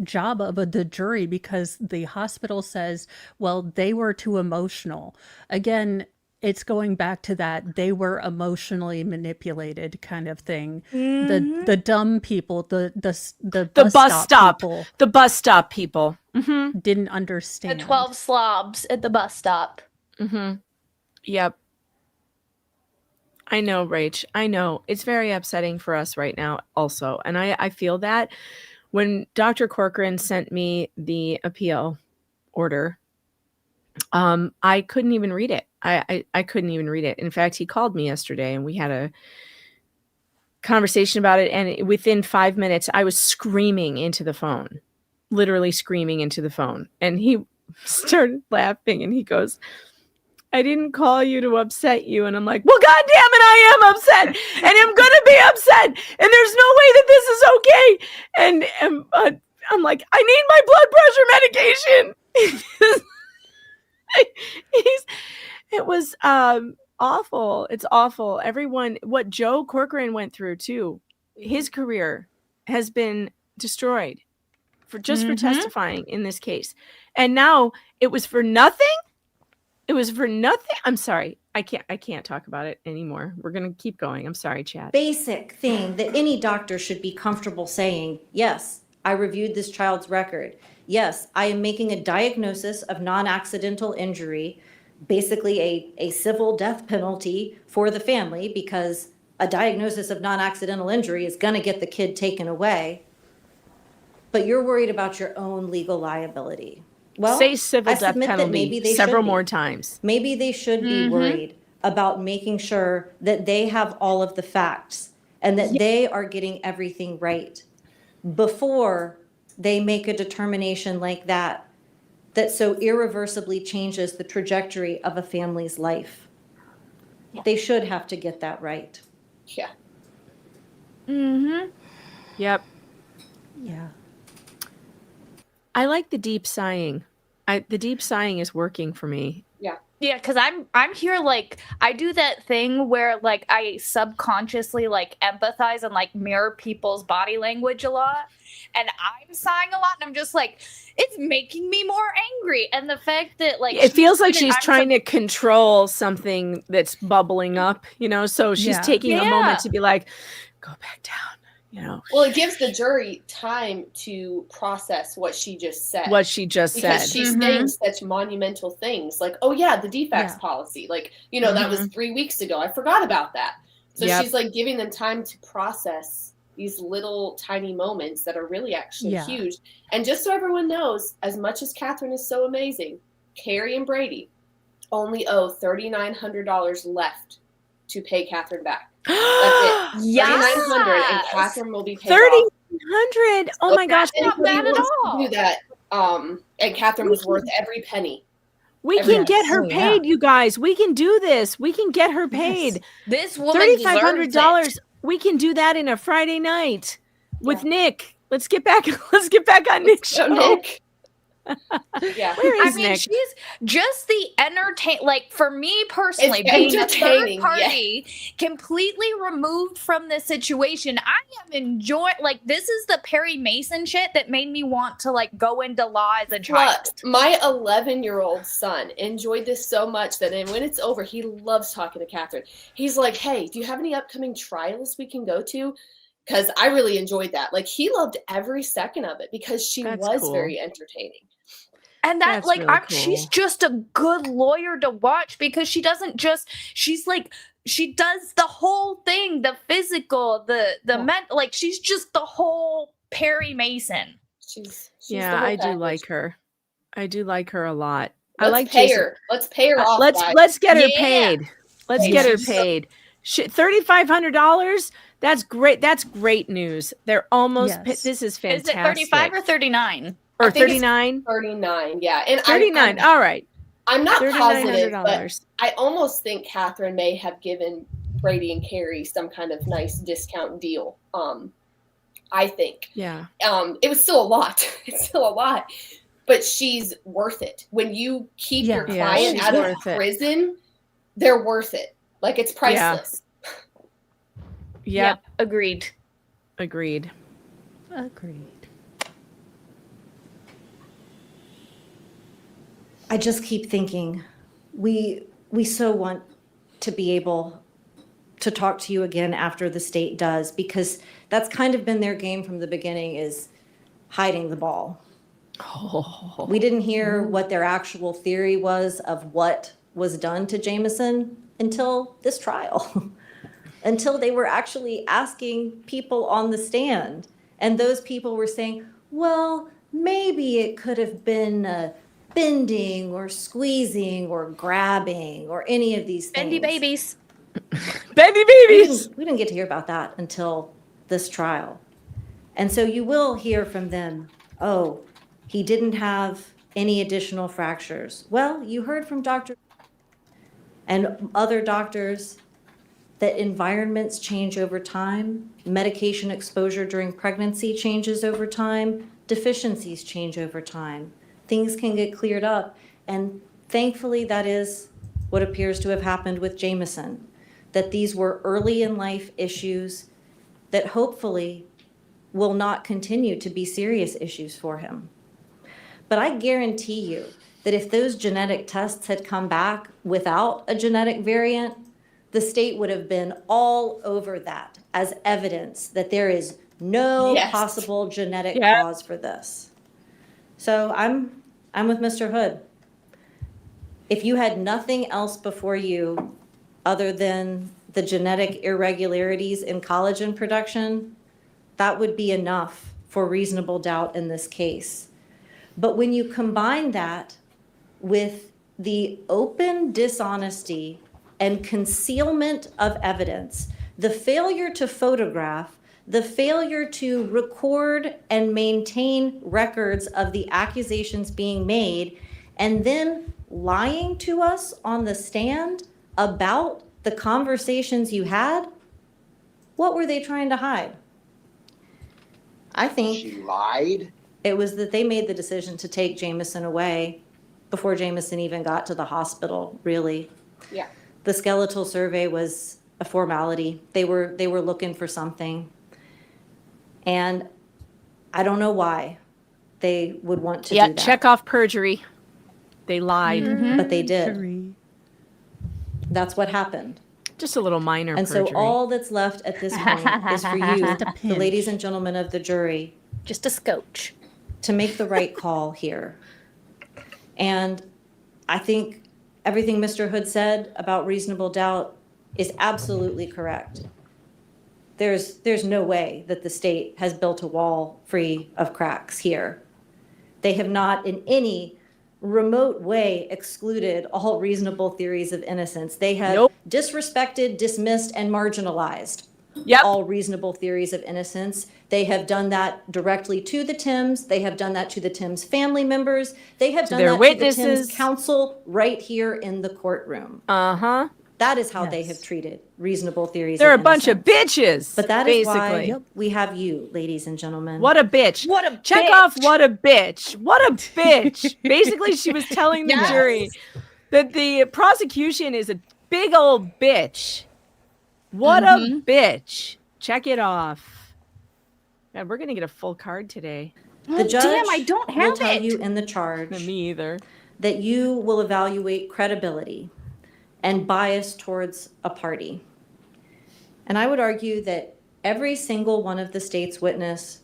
job of the jury because the hospital says, well, they were too emotional. Again, it's going back to that they were emotionally manipulated kind of thing. The dumb people, the bus stop people The bus stop people. didn't The understand. 12 slobs at the bus stop. Yep. I know, Rach. I know. It's very upsetting for us right now also. And I feel that when Dr. Corcoran sent me the appeal order, I couldn't even read it. I couldn't even read it. In fact, he called me yesterday and we had a conversation about it. And within 5 minutes, I was screaming into the phone, literally screaming into the phone. And he started laughing and he goes, I didn't call you to upset you. And I'm like, well, God damn it, I am upset. And I'm going to be upset. And there's no way that this is okay. And I'm like, I need my blood pressure medication. It was awful. It's awful. Everyone, what Joe Corcoran went through too, his career has been destroyed for testifying in this case. And now it was for nothing. It was for nothing. I'm sorry. I can't talk about it anymore. We're going to keep going. I'm sorry, Chad. Basic thing that any doctor should be comfortable saying, yes, I reviewed this child's record. Yes, I am making a diagnosis of non-accidental injury, basically a civil death penalty for the family because a diagnosis of non-accidental injury is going to get the kid taken away. But you're worried about your own legal liability. Well, say civil I death submit that penalty maybe they several should be. more times. Maybe they should be worried about making sure that they have all of the facts and that they are getting everything right before they make a determination like that so irreversibly changes the trajectory of a family's life. They should have to get that right. Yeah. Yep. Yeah. I like the deep sighing. The deep sighing is working for me. Yeah. Yeah, because I'm here like I do that thing where like I subconsciously like empathize and like mirror people's body language a lot. And I'm sighing a lot and I'm just like, it's making me more angry. And the fact that like it feels like she's trying to control something that's bubbling up, so she's taking a moment to be like, go back down. Well, it gives the jury time to process what she just said. Because she's saying such monumental things like, oh yeah, the defects policy. Like, that was 3 weeks ago. I forgot about that. So she's like giving them time to process these little tiny moments that are really actually huge. And just so everyone knows, as much as Catherine is so amazing, Carrie and Brady only owe $3,900 left to pay Catherine back. That's it. Yes. $3,900 and Catherine will be paid $3,900. Oh my gosh, not bad at all. Do that. And Catherine was worth every penny. We can get her paid, you guys. We can do this. We can get her paid. This woman $3,500. We can do that in a Friday night with Nick. Let's get back on Nick's show. Nick. Yeah. Where is I mean, Nick? she's just the like for me personally, It's being a entertaining, third party, completely removed from this situation. I am enjoying like this is the Perry Mason shit that made me want to like go into law as a child. My 11-year-old son enjoyed this so much that when it's over, he loves talking to Catherine. He's like, hey, do you have any upcoming trials we can go to? Because I really enjoyed that. Like, he loved every second of it because she was very entertaining. And that, like, she's just a good lawyer to watch because she doesn't just, she's like, she does the whole thing, the physical, the mental, like, she's just the whole Perry Mason. She's I do like her. I do like her a lot. Let's pay her. Let's pay her off. Let's get her paid. Let's get her paid. $3,500. That's great. That's great news. They're almost. This is fantastic. Is it 35 or 39? Or 39? 39. Yeah, and 39. All right. I'm not positive, but I almost think Catherine may have given Brady and Carrie some kind of nice discount deal. I think. Yeah. It was still a lot. It's still a lot. but she's worth it. When you keep your Yeah, client she's out of worth it. prison, they're worth it. Like, it's priceless. Yep. Agreed. Agreed. I just keep thinking, we so want to be able to talk to you again after the state does, because that's kind of been their game from the beginning, is hiding the ball. We didn't hear what their actual theory was of what was done to Jameson until this trial, until they were actually asking people on the stand. And those people were saying, well, maybe it could have been bending or squeezing or grabbing or any of these things. Bendy babies. Bendy babies. We didn't get to hear about that until this trial. And so you will hear from them, oh, he didn't have any additional fractures. Well, you heard from Dr. and other doctors that environments change over time, medication exposure during pregnancy changes over time, deficiencies change over time. Things can get cleared up, and thankfully that is what appears to have happened with Jameson, that these were early in life issues that hopefully will not continue to be serious issues for him. But I guarantee you that if those genetic tests had come back without a genetic variant, the state would have been all over that as evidence that there is no possible genetic cause for this. So I'm with Mr. Hood. If you had nothing else before you other than the genetic irregularities in collagen production, that would be enough for reasonable doubt in this case. But when you combine that with the open dishonesty and concealment of evidence, the failure to photograph, the failure to record and maintain records of the accusations being made, and then lying to us on the stand about the conversations you had, what were they trying to hide? I think she lied. It was that they made the decision to take Jameson away before Jameson even got to the hospital, really. Yeah. The skeletal survey was a formality. They were looking for something. And I don't know why they would want to do that. Check off perjury. They lied. But they did. That's what happened. Just a little minor And perjury. so all that's left at this point is for you, the ladies and gentlemen of the jury, just a scotch, to make the right call here. And I think everything Mr. Hood said about reasonable doubt is absolutely correct. There's no way that the state has built a wall free of cracks here. They have not in any remote way excluded all reasonable theories of innocence. They have disrespected, dismissed, and marginalized all reasonable theories of innocence. They have done that directly to the Timms. They have done that to the Timms family members. They have done their that witnesses. to the Timms counsel right here in the courtroom. Uh-huh. That is how they have treated reasonable theories They're of a bunch of innocence. bitches. But that is basically why we have you, ladies and gentlemen. What a bitch. What a Check bitch. off what a bitch. What a bitch. Basically, she was telling the Yes. jury that the prosecution is a big old bitch. What a bitch. Check it off. God, we're going to get a full card today. The judge damn, I don't will have tell it. you in the charge Me either. that you will evaluate credibility and bias towards a party. And I would argue that every single one of the state's witness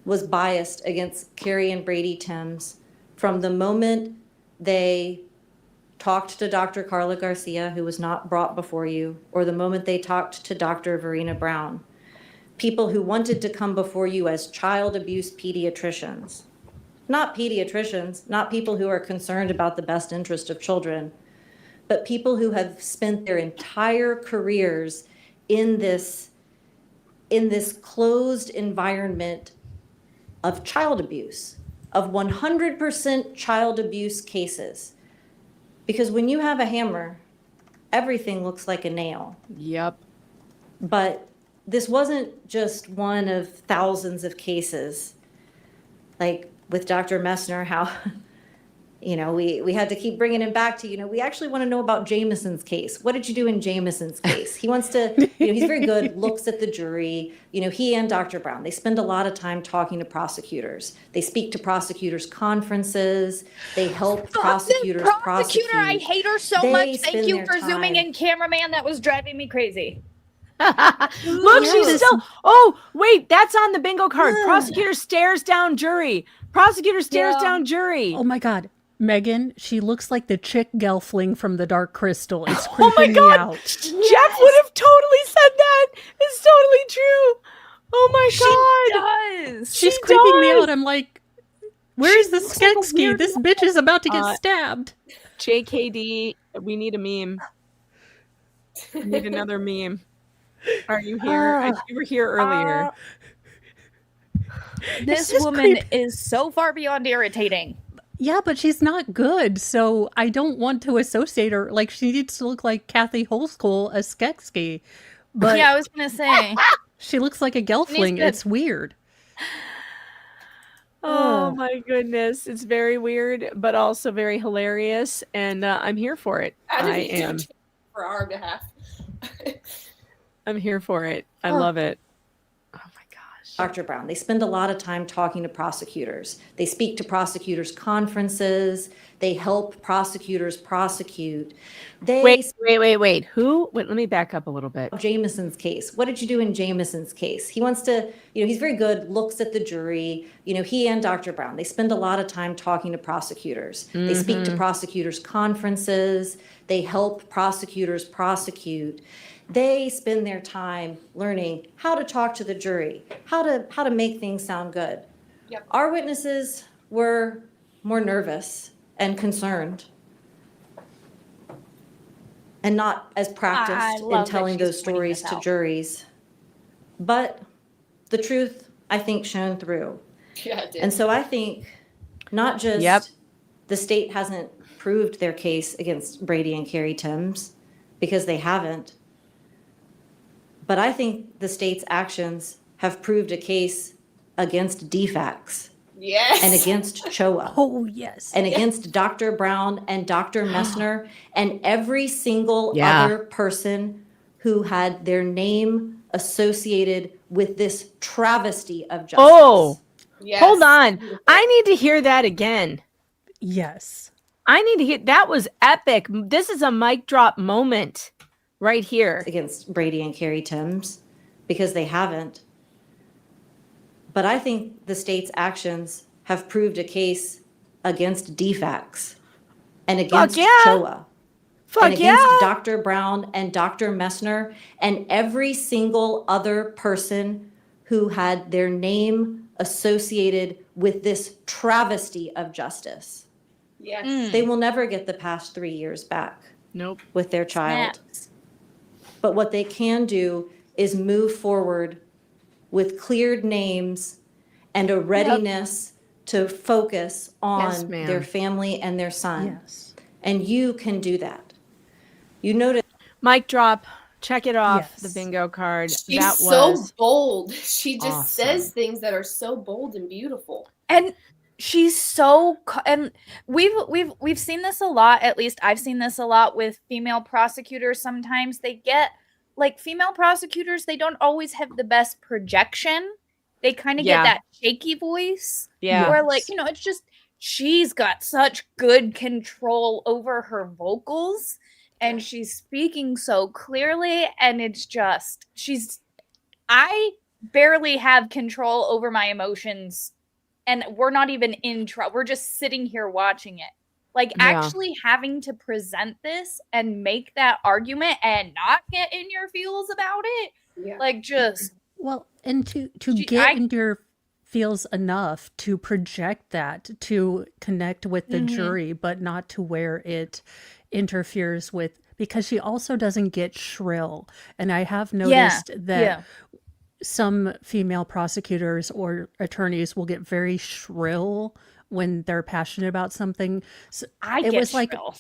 was biased against Carrie and Brady Timms from the moment they talked to Dr. Carla Garcia, who was not brought before you, or the moment they talked to Dr. Verena Brown. People who wanted to come before you as child abuse pediatricians. Not pediatricians, not people who are concerned about the best interest of children, but people who have spent their entire careers in this closed environment of child abuse, of 100% child abuse cases. Because when you have a hammer, everything looks like a nail. Yep. But this wasn't just one of thousands of cases. Like, with Dr. Messner, how, we had to keep bringing him back to, we actually want to know about Jameson's case. What did you do in Jameson's case? He wants to, he's very good, looks at the jury. He and Dr. Brown, they spend a lot of time talking to prosecutors. They speak to prosecutors' conferences. They help prosecutors prosecute. I hate her so They much. spend Thank you their for zooming time- in, cameraman. That was driving me crazy. Look, she's still. Oh, wait, that's on the bingo card. Prosecutor stares down jury. Prosecutor stares down jury. Oh my God. Megan, she looks like the chick Gelfling from the Dark Crystal. It's Oh my creeping me God. out. Jeff would have totally said that. It's totally true. Oh my God. Does. She's creeping me out. I'm like, where's the Skekski? This bitch is about to get stabbed. JKD, we need a meme. We need another meme. Are you here? You were here earlier. This just woman is so far beyond irritating. Yeah, but she's not good, so I don't want to associate her. Like, she needs to look like Kathy Holschool as Skekski. But Yeah, I was going to say. she looks like a Gelfling. It's weird. Oh my goodness. It's very weird, but also very hilarious. And I'm here for it. I am. For our behalf. I'm here for it. I love it. Dr. Brown, they spend a lot of time talking to prosecutors. They speak to prosecutors' conferences. They help prosecutors prosecute. Wait. Who? Wait, let me back up a little bit. Jameson's case. What did you do in Jameson's case? He wants to, he's very good, looks at the jury. He and Dr. Brown, they spend a lot of time talking to prosecutors. They speak to prosecutors' conferences. They help prosecutors prosecute. They spend their time learning how to talk to the jury, how to make things sound good. Yep. Our witnesses were more nervous and concerned and not as practiced in telling those stories to juries. But the truth, I think, shone through. Yeah, it did. And so I think not just the state hasn't proved their case against Brady and Carrie Timms, because they haven't, but I think the state's actions have proved a case against DFACS. Yes. And against CHOA. Oh, yes. And against Dr. Brown and Dr. Messner and every single other person who had their name associated with this travesty of justice. Oh, hold on. I need to hear that again. Yes. I need to hear. That was epic. This is a mic drop moment right here. Against Brady and Carrie Timms, because they haven't. But I think the state's actions have proved a case against DFACS and against CHOA. And against Dr. Brown and Dr. Messner and every single other person who had their name associated with this travesty of justice. Yes. They will never get the past 3 years back. Nope. With their child. But what they can do is move forward with cleared names and a readiness to focus on their family and their son. Yes. And you can do that. You notice. Mic drop. Check it off the bingo card. She's that so was bold. She just awesome. says things that are so bold and beautiful. And she's so and we've seen this a lot. At least I've seen this a lot with female prosecutors. Sometimes they get like female prosecutors, they don't always have the best projection. They kind of get that shaky voice. Yeah. Or like, it's just she's got such good control over her vocals and she's speaking so clearly, and it's just I barely have control over my emotions. And we're not even in trouble. We're just sitting here watching it. Like actually having to present this and make that argument and not get in your feels about it. Yeah. Like just and to get in your feels enough to project that, to connect with the jury, but not to where it interferes with, because she also doesn't get shrill. And I have noticed that some female prosecutors or attorneys will get very shrill when they're passionate about something. So I it get was like shrill.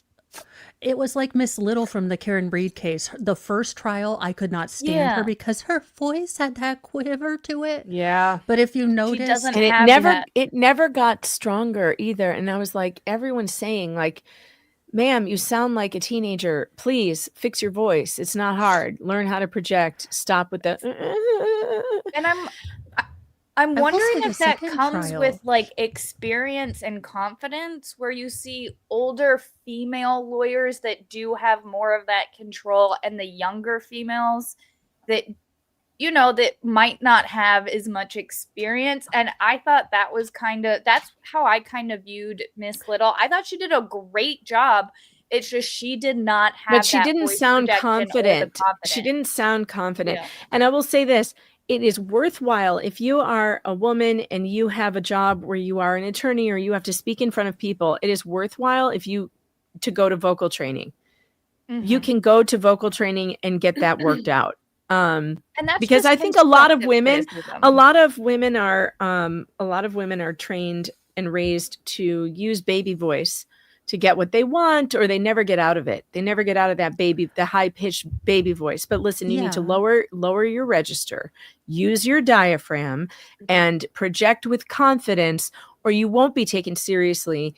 It was like Miss Little from the Karen Breed case. The first trial, I could not stand her because her voice had that quiver to it. Yeah. But if you notice, And it never got stronger either. And I was like, everyone's saying like, ma'am, you sound like a teenager. Please fix your voice. It's not hard. Learn how to project. Stop with the. And I'm wondering if that comes with like experience and confidence, where you see older female lawyers that do have more of that control and the younger females that, you know, that might not have as much experience. And I thought that was that's how I kind of viewed Miss Little. I thought she did a great job. It's just she did not have. But she didn't sound confident. She didn't sound confident. Yeah. And I will say this. It is worthwhile if you are a woman and you have a job where you are an attorney or you have to speak in front of people. It is worthwhile to go to vocal training. Mm-hmm. You can go to vocal training and get that worked out. And that's because I think a lot of women are trained and raised to use baby voice to get what they want, or they never get out of it. They never get out of that the high-pitched baby voice. But listen, you need to lower your register, use your diaphragm, and project with confidence, or you won't be taken seriously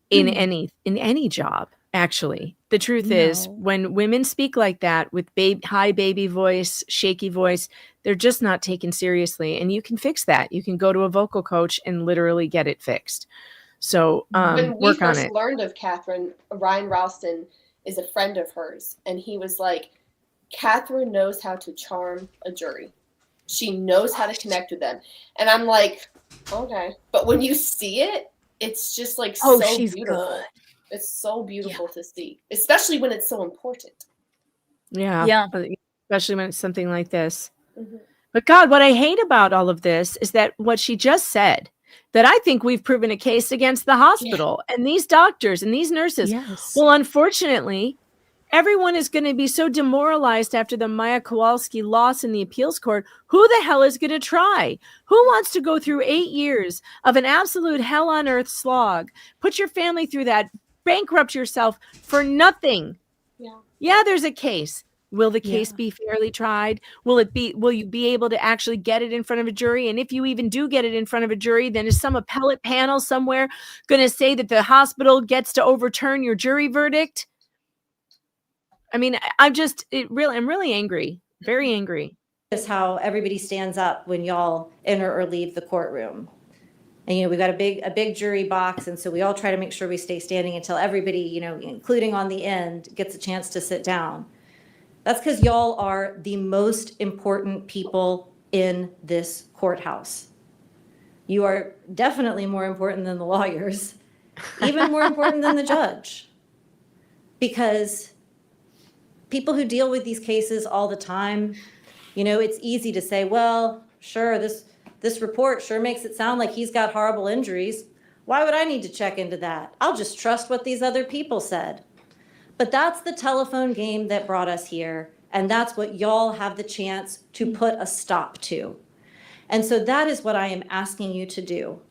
in any job. Actually, the truth is, when women speak like that with high baby voice, shaky voice, they're just not taken seriously. And you can fix that. You can go to a vocal coach and literally get it fixed. So when we work on first it. learned of Catherine, Ryan Ralston is a friend of hers, and he was like, Catherine knows how to charm a jury. She knows how to connect with them. And I'm like, okay. But when you see it, it's just like she's beautiful. Good. It's so beautiful to see, especially when it's so important. Yeah. Especially when it's something like this. Mm-hmm. But God, what I hate about all of this is that what she just said, that I think we've proven a case against the hospital and these doctors and these nurses. Yes. Well, unfortunately, everyone is going to be so demoralized after the Maya Kowalski loss in the appeals court. Who the hell is going to try? Who wants to go through 8 years of an absolute hell on earth slog? Put your family through that, bankrupt yourself for nothing. Yeah, there's a case. Will the case be fairly tried? Will you be able to actually get it in front of a jury? And if you even do get it in front of a jury, then is some appellate panel somewhere going to say that the hospital gets to overturn your jury verdict? I mean, I'm really angry, very angry. Is how everybody stands up when y'all enter or leave the courtroom. And, we've got a big jury box. And so we all try to make sure we stay standing until everybody, including on the end, gets a chance to sit down. That's because y'all are the most important people in this courthouse. You are definitely more important than the lawyers, even more important than the judge. Because people who deal with these cases all the time, it's easy to say, well, sure, this report sure makes it sound like he's got horrible injuries. Why would I need to check into that? I'll just trust what these other people said. But that's the telephone game that brought us here, and that's what y'all have the chance to put a stop to. And so that is what I am asking you to do.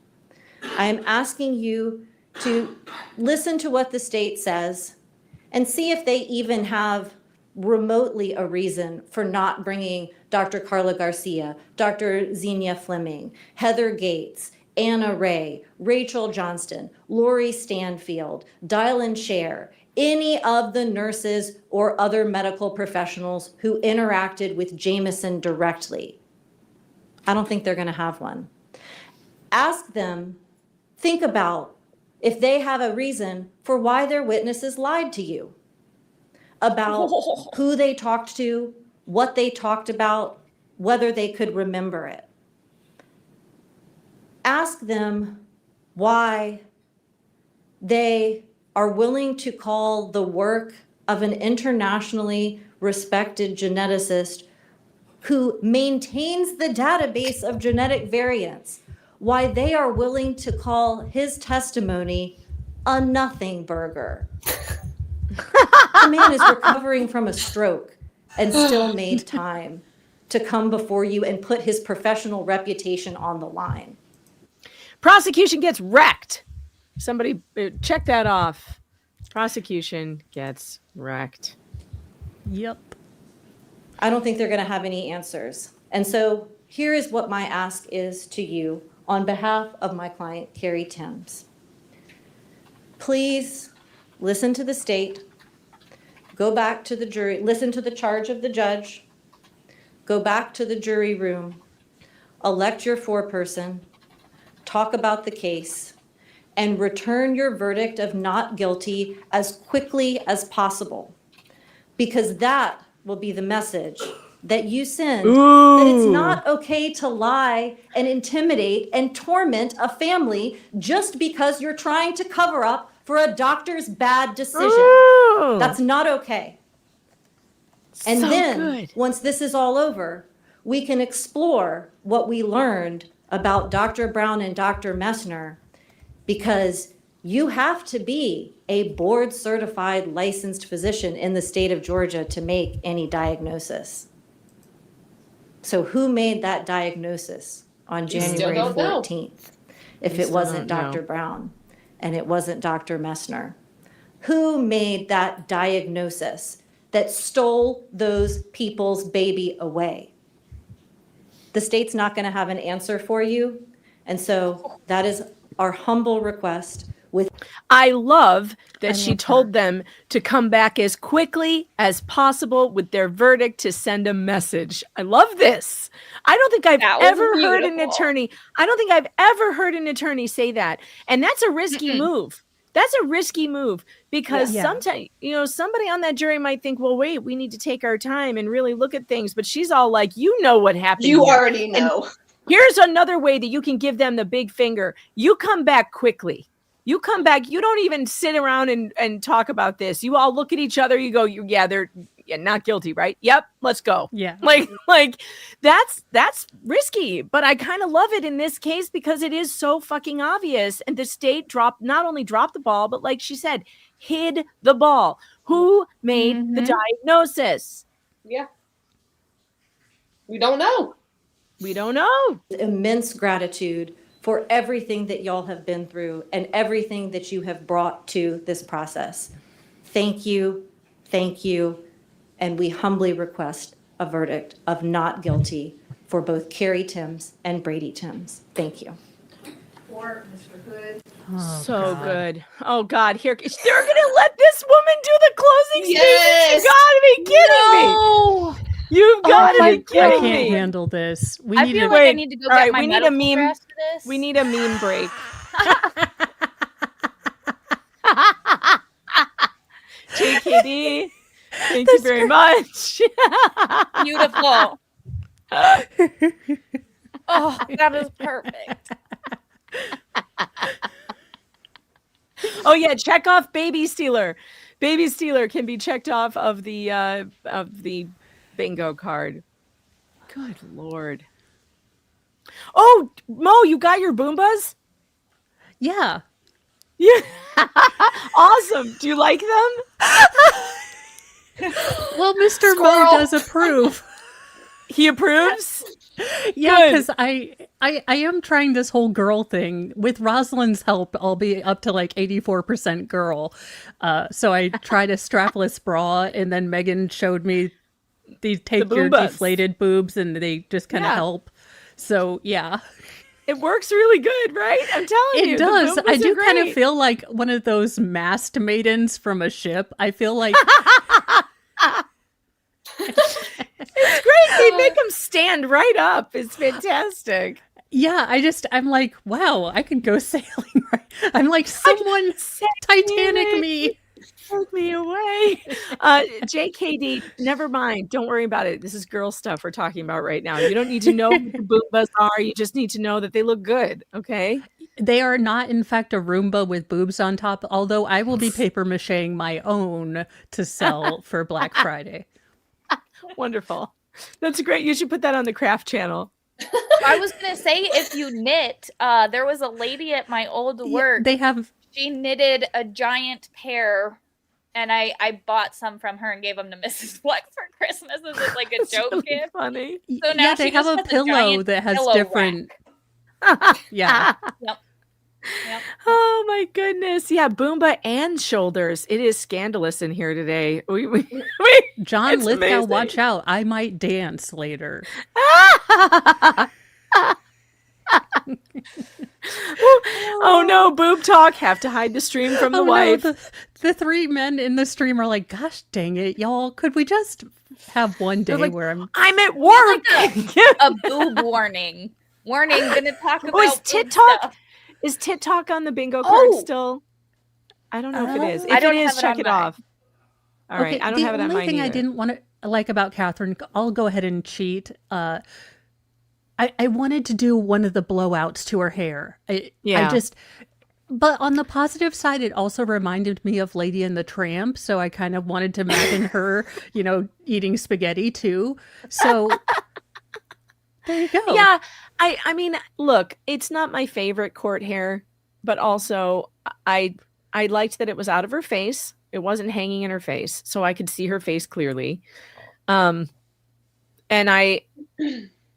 I am asking you to listen to what the state says and see if they even have remotely a reason for not bringing Dr. Carla Garcia, Dr. Xenia Fleming, Heather Gates, Anna Ray, Rachel Johnston, Lori Stanfield, Dylan Scher, any of the nurses or other medical professionals who interacted with Jameson directly. I don't think they're going to have one. Ask them, think about if they have a reason for why their witnesses lied to you about who they talked to, what they talked about, whether they could remember it. Ask them why they are willing to call the work of an internationally respected geneticist who maintains the database of genetic variants, why they are willing to call his testimony a nothing burger. The man is recovering from a stroke and still made time to come before you and put his professional reputation on the line. Prosecution gets wrecked. Somebody check that off. Prosecution gets wrecked. Yep. I don't think they're going to have any answers. And so here is what my ask is to you on behalf of my client, Carrie Timms. Please listen to the state, go back to the jury, listen to the charge of the judge, go back to the jury room, elect your foreperson, talk about the case, and return your verdict of not guilty as quickly as possible. Because that will be the message that you send, that it's not okay to lie and intimidate and torment a family just because you're trying to cover up for a doctor's bad decision. That's not okay. And So then, good. once this is all over, we can explore what we learned about Dr. Brown and Dr. Messner, because you have to be a board certified licensed physician in the state of Georgia to make any diagnosis. So who made that diagnosis on January 14th? If it wasn't Dr. Brown and it wasn't Dr. Messner, who made that diagnosis that stole those people's baby away? The state's not going to have an answer for you. And so that is our humble request. I love that she told them to come back as quickly as possible with their verdict to send a message. I love this. I don't think I've ever heard an attorney. I don't think I've ever heard an attorney say that. And that's a risky move. That's a risky move because sometimes, somebody on that jury might think, well, wait, we need to take our time and really look at things. But she's all like, you know what happened. You here. already know. And here's another way that you can give them the big finger. You come back quickly. You come back. You don't even sit around and talk about this. You all look at each other. You go, they're not guilty, right? Yep, let's go. Yeah. Like that's risky, but I kind of love it in this case because it is so fucking obvious. And the state not only dropped the ball, but like she said, hid the ball. Who made the diagnosis? Yeah. We don't know. We don't know. Immense gratitude for everything that y'all have been through and everything that you have brought to this process. Thank you, and we humbly request a verdict of not guilty for both Carrie Timms and Brady Timms. Thank you. For Mr. Hood. So good. Oh God, here they're gonna let this woman do the closing statement. You gotta be kidding me. You've got to be kidding me. I can't handle this. I feel like I need to go get my medical meme. after this. We need a meme break. JKD, thank you very much. Beautiful. Oh, that is perfect. Oh yeah, check off Baby Stealer. Baby Stealer can be checked off of the bingo card. Good Lord. Oh, Mo, you got your Boombas? Yeah. Yeah. Awesome. Do you like them? Well, Mr. Mo does approve. He approves? Yeah, because I am trying this whole girl thing. With Rosalind's help, I'll be up to like 84% girl. So I tried a strapless bra, and then Megan showed me they take your deflated boobs and they just kind of help. So yeah. It works really good, right? I'm telling you. It does. I do kind of feel like one of those masked maidens from a ship. I feel like it's great. They make them stand right up. It's fantastic. Yeah, I'm like, wow, I can go sailing. Right? I'm like, someone Titanic me. Take me away. JKD, never mind. Don't worry about it. This is girl stuff we're talking about right now. You don't need to know what the Boombas are. You just need to know that they look good. Okay. They are not, in fact, a Roomba with boobs on top, although I will be paper macheing my own to sell for Black Friday. Wonderful. That's great. You should put that on the craft channel. I was going to say, if you knit, there was a lady at my old work. She knitted a giant pair, and I bought some from her and gave them to Mrs. Flex for Christmas as like a joke really gift. Funny. So now they have a pillow that has different. Yeah. Yep. Oh my goodness. Yeah, Boomba and shoulders. It is scandalous in here today. John it's Lithgow, amazing. watch out. I might dance later. Oh no, boob talk. Have to hide the stream from the wife. No, the three men in the stream are like, gosh dang it, y'all. Could we just have one day like, where I'm at work? A boob warning. Warning, gonna talk about is tit boob talk? stuff. Is tit talk on the bingo card still? I don't know if it is. If I don't it is, have it check on it mine. off. All right, I don't have it on mine The only thing I either. didn't want to like about Catherine, I'll go ahead and cheat. I wanted to do one of the blowouts to her hair. But on the positive side, it also reminded me of Lady and the Tramp. So I kind of wanted to imagine her, eating spaghetti too. So there you go. Yeah, I mean, look, it's not my favorite court hair, but also I liked that it was out of her face. It wasn't hanging in her face, so I could see her face clearly. And I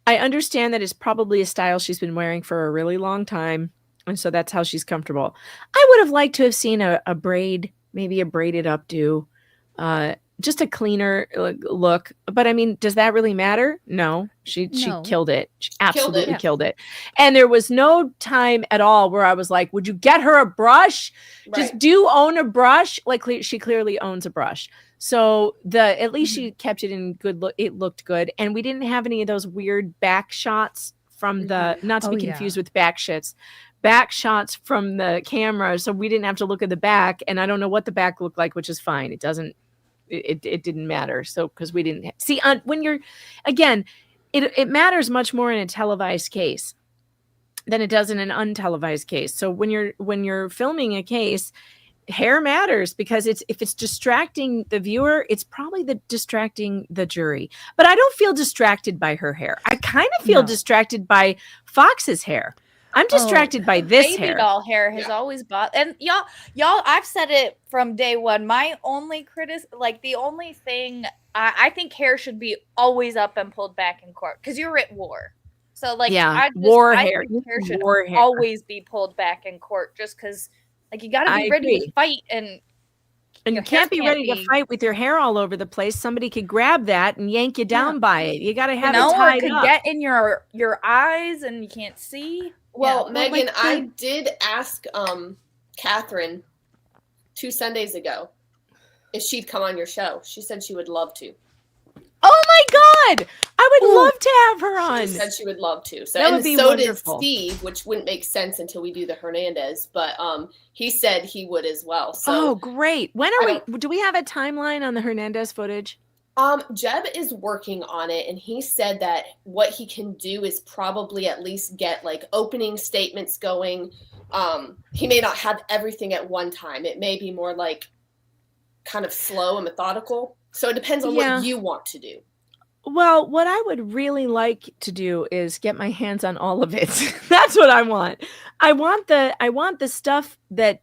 understand that it's probably a style she's been wearing for a really long time, and so that's how she's comfortable. I would have liked to have seen a braid, maybe a braided updo, just a cleaner look. But I mean, does that really matter? No, she killed it. She absolutely killed it. And there was no time at all where I was like, would you get her a brush? Right. Just do own a brush. Like she clearly owns a brush. So at least she kept it in good look. It looked good. And we didn't have any of those weird back shots from not to be confused with back shots from the camera. So we didn't have to look at the back, and I don't know what the back looked like, which is fine. It didn't matter. So, cause we didn't see when you're, again, it matters much more in a televised case than it does in an untelevised case. So when you're filming a case, hair matters because if it's distracting the viewer, it's probably distracting the jury. But I don't feel distracted by her hair. I kind of feel distracted by Fox's hair. I'm distracted by this baby hair. doll hair has always bothered, and y'all, I've said it from day one. My only the only thing I think hair should be always up and pulled back in court because you're at war. So I think hair should always be pulled back in court just because you got to be ready to fight and you can't be ready to fight with your hair all over the place. Somebody could grab that and yank you down by it. You got to have it tied or could up. get in your eyes and you can't see. Well, Megan, I did ask Catherine 2 Sundays ago if she'd come on your show. She said she would love to. Oh my God! I would love to have her on. She said she would love to. So that would be wonderful. Did Steve, which wouldn't make sense until we do the Hernandez, but he said he would as well. So great! When do we have a timeline on the Hernandez footage? Jeb is working on it, and he said that what he can do is probably at least get opening statements going. He may not have everything at one time. It may be more kind of slow and methodical. So it depends on what you want to do. Well, what I would really like to do is get my hands on all of it. That's what I want. I want the stuff that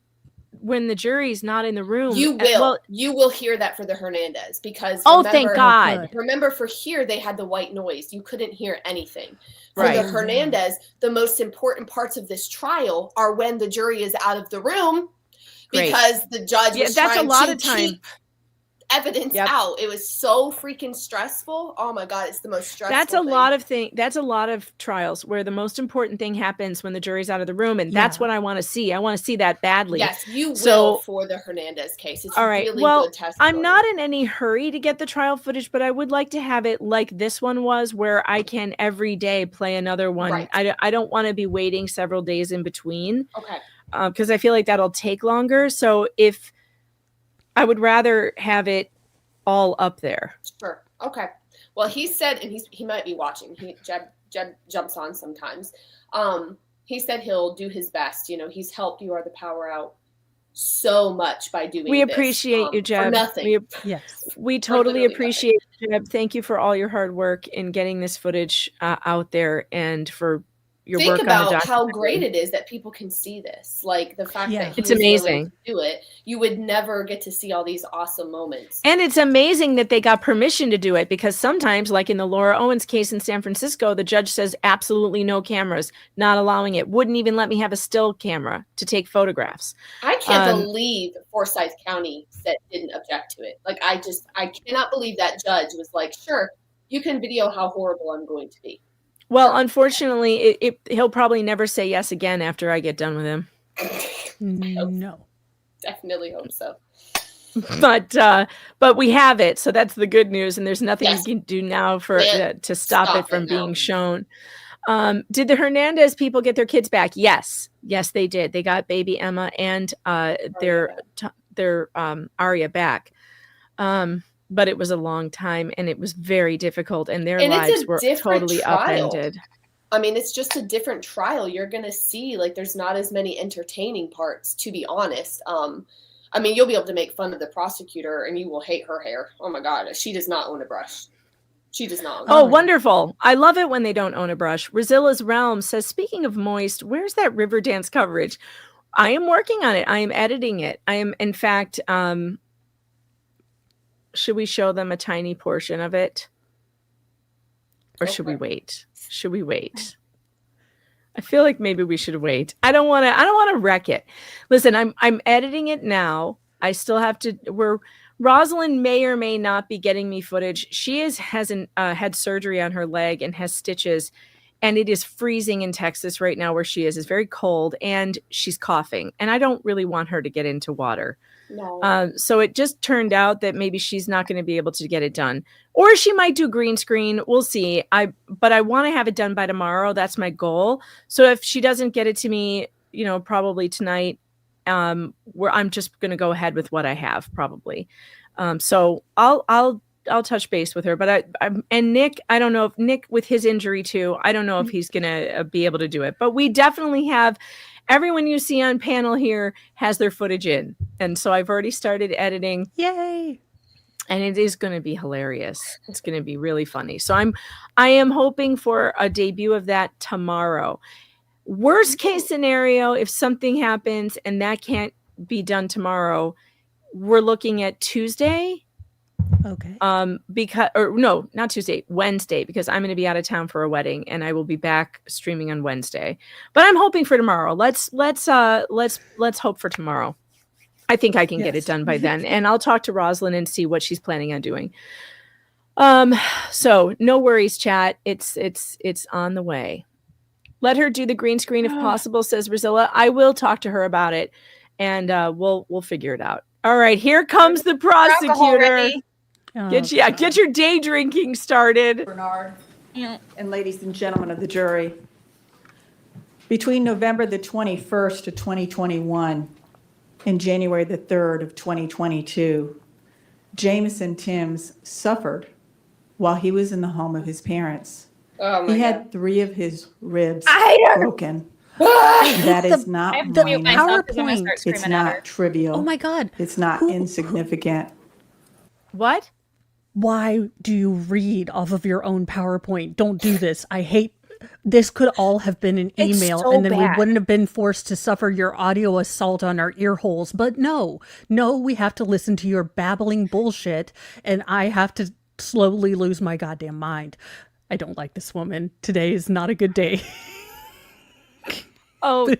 when the jury's not in the room. You will hear that for the Hernandez because thank God. Remember for here they had the white noise. You couldn't hear anything. For the Hernandez, the most important parts of this trial are when the jury is out of the room because the judge was trying to keep evidence out. It was so freaking stressful. Oh my God, it's the most stressful That's a lot of trials where the most important thing happens when the jury's out of the room, and that's what I want to see. I want to see that badly. Yes, you will for the Hernandez case. It's all right. Really good testimony. I'm not in any hurry to get the trial footage, but I would like to have it like this one was, where I can every day play another one. Right. I don't want to be waiting several days in between. Okay. Because I feel like that'll take longer. So if I would rather have it all up there. Sure. Okay. Well, he said, and he might be watching. Jeb jumps on sometimes. He said he'll do his best. He's helped You Are the Power out so much by doing. We appreciate you, Jeb. For nothing. We totally appreciate you, Jeb. Thank you for all your hard work in getting this footage out there and for your Think work on about the how documentary. great it is that people can see this. Like the fact that It's he was willing amazing. to do it, you would never get to see all these awesome moments. And it's amazing that they got permission to do it, because sometimes, like in the Laura Owens case in San Francisco, the judge says absolutely no cameras, not allowing it, wouldn't even let me have a still camera to take photographs. I can't believe Forsyth County didn't object to it. Like I cannot believe that judge was like, sure, you can video how horrible I'm going to be. Well, unfortunately, he'll probably never say yes again after I get done with him. No. Definitely hope so. But we have it, so that's the good news, and there's nothing you can do now to stop it from being shown. Did the Hernandez people get their kids back? Yes, they did. They got baby Emma and their Aria back. But it was a long time, and it was very difficult, and their lives were totally upended. I mean, it's just a different trial. You're going to see, like, there's not as many entertaining parts, to be honest. I mean, you'll be able to make fun of the prosecutor, and you will hate her hair. Oh, my God. She does not own a brush. She does not own a brush. Oh, wonderful. I love it when they don't own a brush. Rosilla's Realm says, speaking of moist, where's that Riverdance coverage? I am working on it. I am editing it. I am, in fact... should we show them a tiny portion of it? Or should we wait? Should we wait? I feel like maybe we should wait. I don't want to wreck it. Listen, I'm editing it now. I still have to Rosalind may or may not be getting me footage. She hasn't had surgery on her leg and has stitches, and it is freezing in Texas right now where she is. It's very cold, and she's coughing, and I don't really want her to get into water. No. So it just turned out that maybe she's not going to be able to get it done, or she might do green screen. We'll see. But I want to have it done by tomorrow. That's my goal. So if she doesn't get it to me, probably tonight, where I'm just going to go ahead with what I have probably. So I'll touch base with her, but and Nick, I don't know if Nick with his injury too, I don't know if he's going to be able to do it, but we definitely have. Everyone you see on panel here has their footage in. And so I've already started editing. Yay. And it is going to be hilarious. It's going to be really funny. So I am hoping for a debut of that tomorrow. Worst case scenario, if something happens and that can't be done tomorrow, we're looking at Tuesday. Okay. Not Tuesday, Wednesday, because I'm going to be out of town for a wedding, and I will be back streaming on Wednesday. But I'm hoping for tomorrow. Let's hope for tomorrow. I think I can get it done by then, and I'll talk to Rosalind and see what she's planning on doing. So no worries, chat. It's on the way. Let her do the green screen if possible, says Rosilla. I will talk to her about it, and we'll figure it out. All right, here comes the prosecutor. Get your day drinking started. Bernard, and ladies and gentlemen of the jury, between November the 21st of 2021 and January the 3rd of 2022, Jameson Timms suffered while he was in the home of his parents. Oh he had 3 of his ribs broken. I That is not minor. PowerPoint. It's not trivial. Oh my God. It's not insignificant. What? Why do you read off of your own PowerPoint? Don't do this. I hate this. Could all have been an email, so and then we bad. wouldn't have been forced to suffer your audio assault on our ear holes. But no, we have to listen to your babbling bullshit, and I have to slowly lose my goddamn mind. I don't like this woman. Today is not a good day. Oh,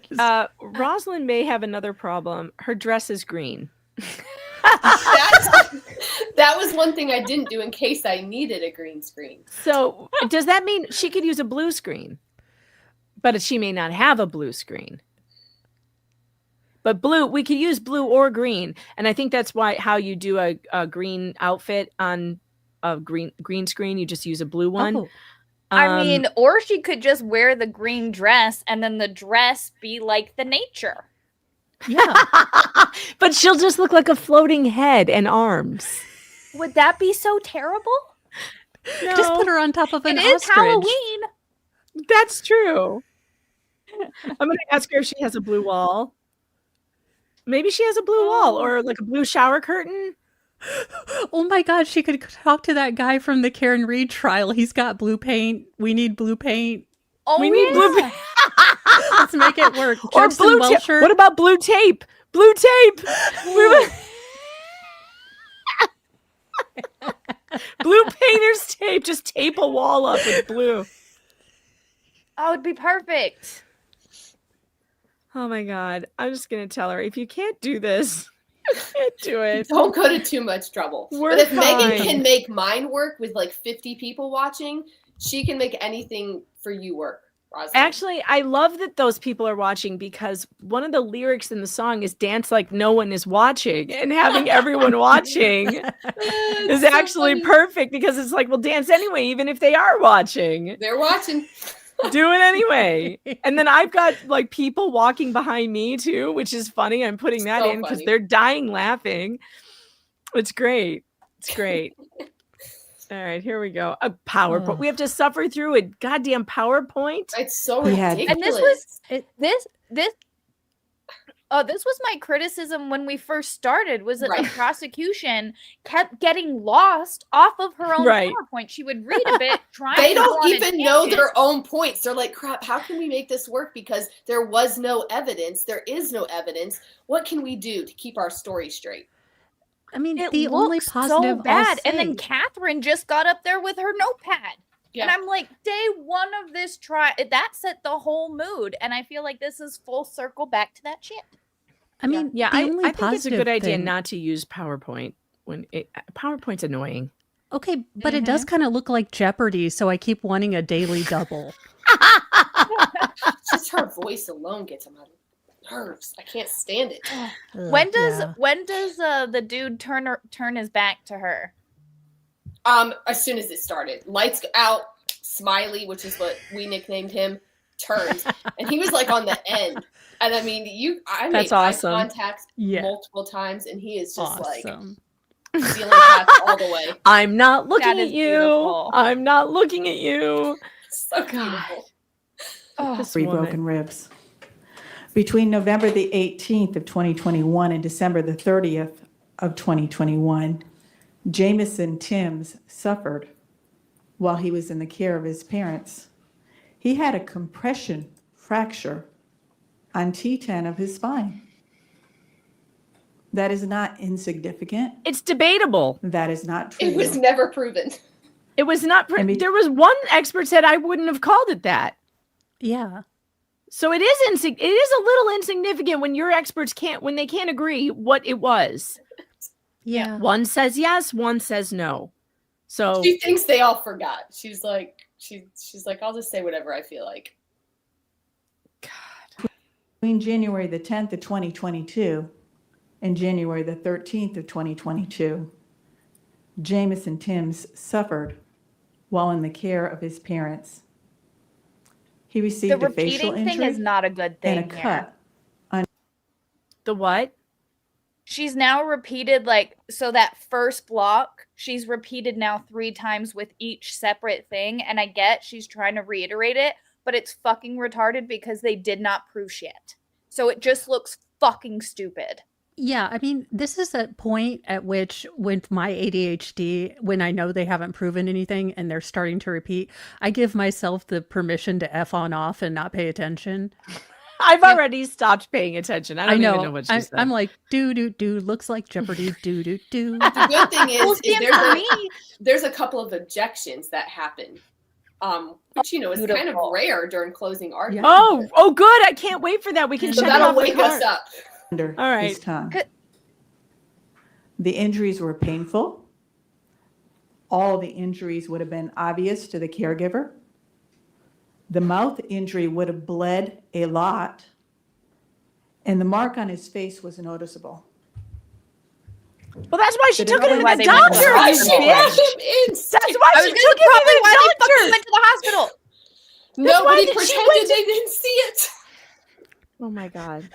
Rosalind may have another problem. Her dress is green. That was one thing I didn't do in case I needed a green screen. So does that mean she could use a blue screen? But she may not have a blue screen. But blue, we could use blue or green. And I think that's how you do a green outfit on a green screen. You just use a blue one. Oh. I mean, or she could just wear the green dress and then the dress be like the nature. Yeah. But she'll just look like a floating head and arms. Would that be so terrible? No. Just put her on top of an It is ostrich. Halloween. That's true. I'm going to ask her if she has a blue wall. Maybe she has a blue wall or like a blue shower curtain. Oh my God, she could talk to that guy from the Karen Reed trial. He's got blue paint. We need blue paint. Oh, we need blue paint. Let's make it work. Or Judson blue tape. Welcher. What about blue tape? Blue tape. Blue painter's tape. Just tape a wall up with blue. Oh, it'd be perfect. Oh my God. I'm just going to tell her, if you can't do this, you can't do it. Don't go to too much trouble. We're but if fine. Megan can make mine work with like 50 people watching, she can make anything for you work. Roslyn. Actually, I love that those people are watching, because one of the lyrics in the song is dance like no one is watching, and having everyone watching is actually perfect, because it's like, well, dance anyway, even if they are watching. They're watching. Do it anyway. And then I've got like people walking behind me too, which is funny. I'm putting that in because they're dying laughing. It's great. It's great. All right, here we go. A PowerPoint. We have to suffer through a goddamn PowerPoint. It's so ridiculous. And this was my criticism when we first started, was that the prosecution kept getting lost off of her own PowerPoint. She would read a bit, try. They don't even know their own points. They're like, crap, how can we make this work? Because there was no evidence. There is no evidence. What can we do to keep our story straight? I mean, It the only looks positive so bad. I'll And then say- Catherine just got up there with her notepad. Yeah. And I'm like, day one of this that set the whole mood. And I feel like this is full circle back to that shit. I mean, Yeah, the I only think it's a positive good idea thing- not to use PowerPoint when PowerPoint's annoying. Okay, but it does kind of look like Jeopardy, so I keep wanting a daily double. Just her voice alone gets on my nerves. I can't stand it. When does the dude turn his back to her? As soon as it started, lights out. Smiley, which is what we nicknamed him, turned, and he was like on the end. And I mean, I made That's awesome. eye contact multiple times, and he is just like Awesome. feeling cats all the way. I'm not looking That at is you. beautiful. I'm not looking at you. So beautiful. This 3 woman. broken ribs. Between November the 18th of 2021 and December the 30th of 2021, Jameson Timms suffered while he was in the care of his parents. He had a compression fracture on T10 of his spine. That is not insignificant. It's debatable. That is not true. It was never proven. It was not. There was one expert said I wouldn't have called it that. Yeah. So it is it is a little insignificant when your experts can't agree what it was. Yeah. One says yes, one says no. So She thinks they all forgot. She's like, I'll just say whatever I feel like. Between January the 10th of 2022 and January the 13th of 2022, Jameson Timms suffered while in the care of his parents. He The received a facial repeating injury thing is not a good thing. and a here. cut on the what? She's now repeated, like, so that first block, she's repeated now 3 times with each separate thing. And I get she's trying to reiterate it, but it's fucking retarded because they did not prove shit. So it just looks fucking stupid. Yeah, I mean, this is a point at which, with my ADHD, when I know they haven't proven anything and they're starting to repeat, I give myself the permission to F on off and not pay attention. I've already stopped paying attention. I don't know. even know what she said. I'm like, do, looks like Jeopardy, do. The good thing is, there's a couple of objections that happen. Which, is kind of rare during closing arguments. Oh, good. I can't wait for that. We can So check that'll off the wake us card. up. under All right. his tongue. The injuries were painful. All the injuries would have been obvious to the caregiver. The mouth injury would have bled a lot, and the mark on his face was noticeable. Well, that's why she But took it it to always the makes doctor. sense. Why You she bitch. brought him in? That's why I was she gonna took say, probably him why to they the fucking doctor. went to the hospital. Nobody did she pretended went they didn't see it. Oh my God.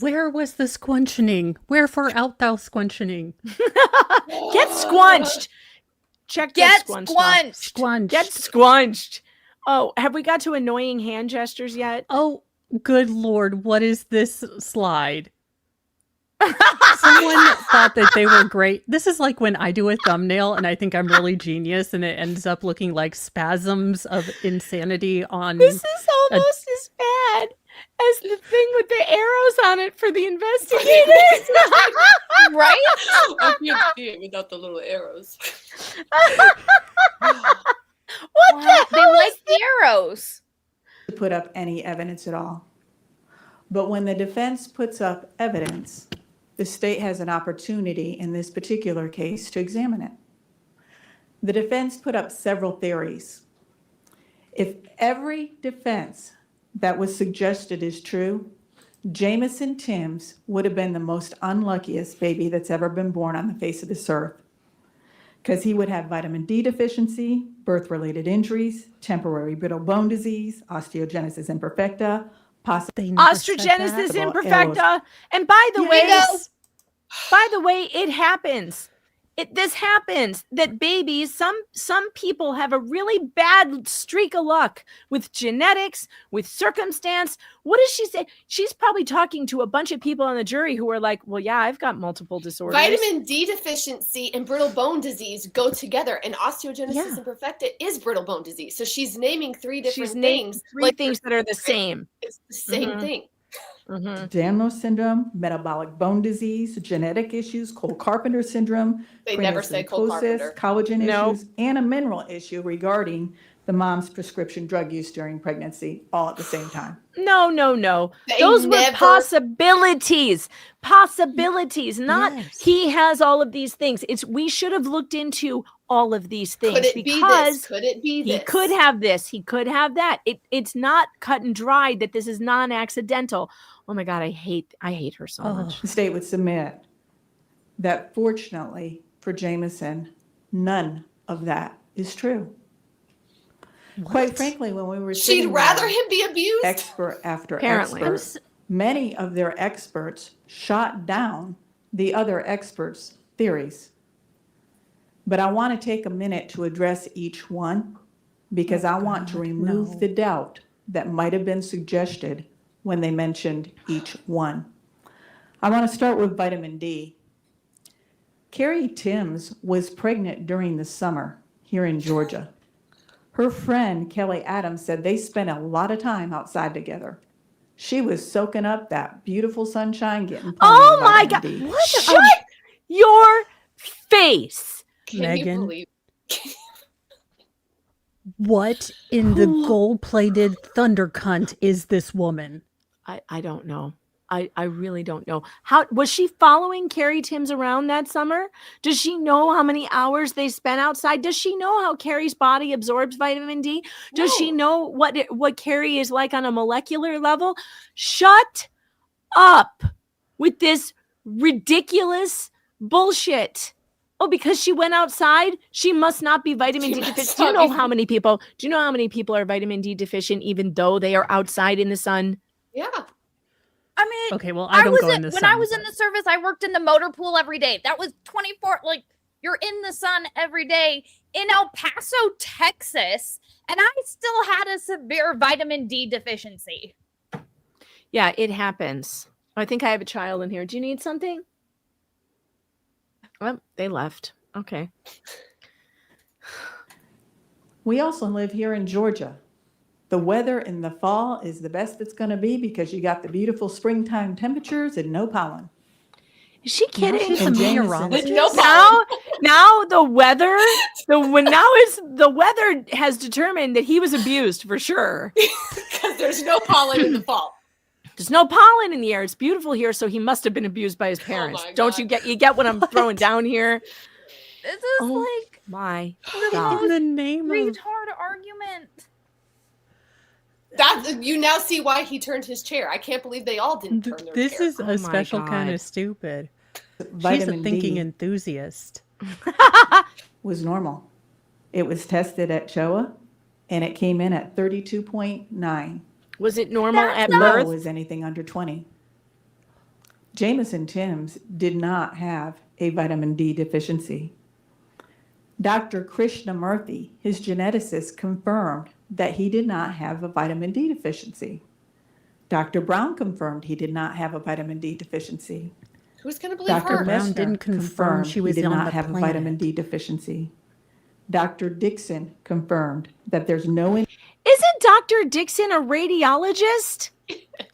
Where was the squunching? Wherefore art thou squunching? Get squunched. Check Get squunched. squunched. Squunched. Get squunched. Oh, have we got to annoying hand gestures yet? Oh, good Lord, what is this slide? Someone thought that they were great. This is like when I do a thumbnail and I think I'm really genius and it ends up looking like spasms of insanity on This is almost as as bad as the thing with the arrows on it for the investigators. Right? I can't see it without the little arrows. What the They hell like is the arrows. To put up any evidence at all. But when the defense puts up evidence, the state has an opportunity in this particular case to examine it. The defense put up several theories. If every defense that was suggested is true, Jameson Timms would have been the most unluckiest baby that's ever been born on the face of this earth. Because he would have vitamin D deficiency, birth-related injuries, temporary brittle bone disease, osteogenesis imperfecta, osteogenesis imperfecta. And by the way, it happens. This happens that babies, some people have a really bad streak of luck with genetics, with circumstance. What does she say? She's probably talking to a bunch of people on the jury who are like, well, yeah, I've got multiple disorders. Vitamin D deficiency and brittle bone disease go together, and osteogenesis imperfecta is brittle bone disease. So she's naming three different things. Three things that are the same. It's the same thing. Ehlers-Danlos Syndrome, metabolic bone disease, genetic issues, Cole-Carpenter syndrome, They never say Cole-Carpenter. collagen issues, and a mineral issue regarding the mom's prescription drug use during pregnancy, all at the same time. No. Those were possibilities. Not he has all of these things. We should have looked into all of these things. Could it be this? Could it be this? He could have this. He could have that. It's not cut and dried that this is non-accidental. Oh my God, I hate her so much. The state would submit that fortunately for Jameson, none of that is true. Quite frankly, when we were she'd rather him be abused. Expert after Apparently. expert, many of their experts shot down the other experts' theories. But I want to take a minute to address each one because I want to remove the doubt that might have been suggested when they mentioned each one. I want to start with vitamin D. Carrie Timms was pregnant during the summer here in Georgia. Her friend, Kelly Adams, said they spent a lot of time outside together. She was soaking up that beautiful sunshine, getting oh my God. Shut your face. Megan. What in the gold-plated thunder cunt is this woman? I don't know. I really don't know. How was she following Carrie Timms around that summer? Does she know how many hours they spent outside? Does she know how Carrie's body absorbs vitamin D? Does she know what Carrie is like on a molecular level? Shut up with this ridiculous bullshit. Oh, because she went outside, she must not be vitamin D deficient. Do you know how many people are vitamin D deficient even though they are outside in the sun? Yeah. I mean, okay, well, I don't go in the sun. When I was in the service, I worked in the motor pool every day. That was 24, you're in the sun every day in El Paso, Texas, and I still had a severe vitamin D deficiency. Yeah, it happens. I think I have a child in here. Do you need something? Well, they left. Okay. We also live here in Georgia. The weather in the fall is the best it's going to be because you got the beautiful springtime temperatures and no pollen. Is she kidding? She's a meteorologist. Now the weather has determined that he was abused for sure. Because there's no pollen in the fall. There's no pollen in the air. It's beautiful here, so he must have been abused by his parents. Don't you get what I'm throwing down here? This is my God. In the name of retard argument. That you now see why he turned his chair. I can't believe they all didn't turn their This chair. is a special kind of stupid. Vitamin She's a thinking D enthusiast. was normal. It was tested at CHOA, and it came in at 32.9. Was it normal at Low birth? was anything under 20. Jameson Timms did not have a vitamin D deficiency. Dr. Krishnamurthy, his geneticist, confirmed that he did not have a vitamin D deficiency. Dr. Brown confirmed he did not have a vitamin D deficiency. Who's going to believe Dr. her? Brown Messner didn't confirm she was he did on not the have planet. a vitamin D deficiency. Dr. Dixon confirmed that there's no Isn't Dr. Dixon a radiologist?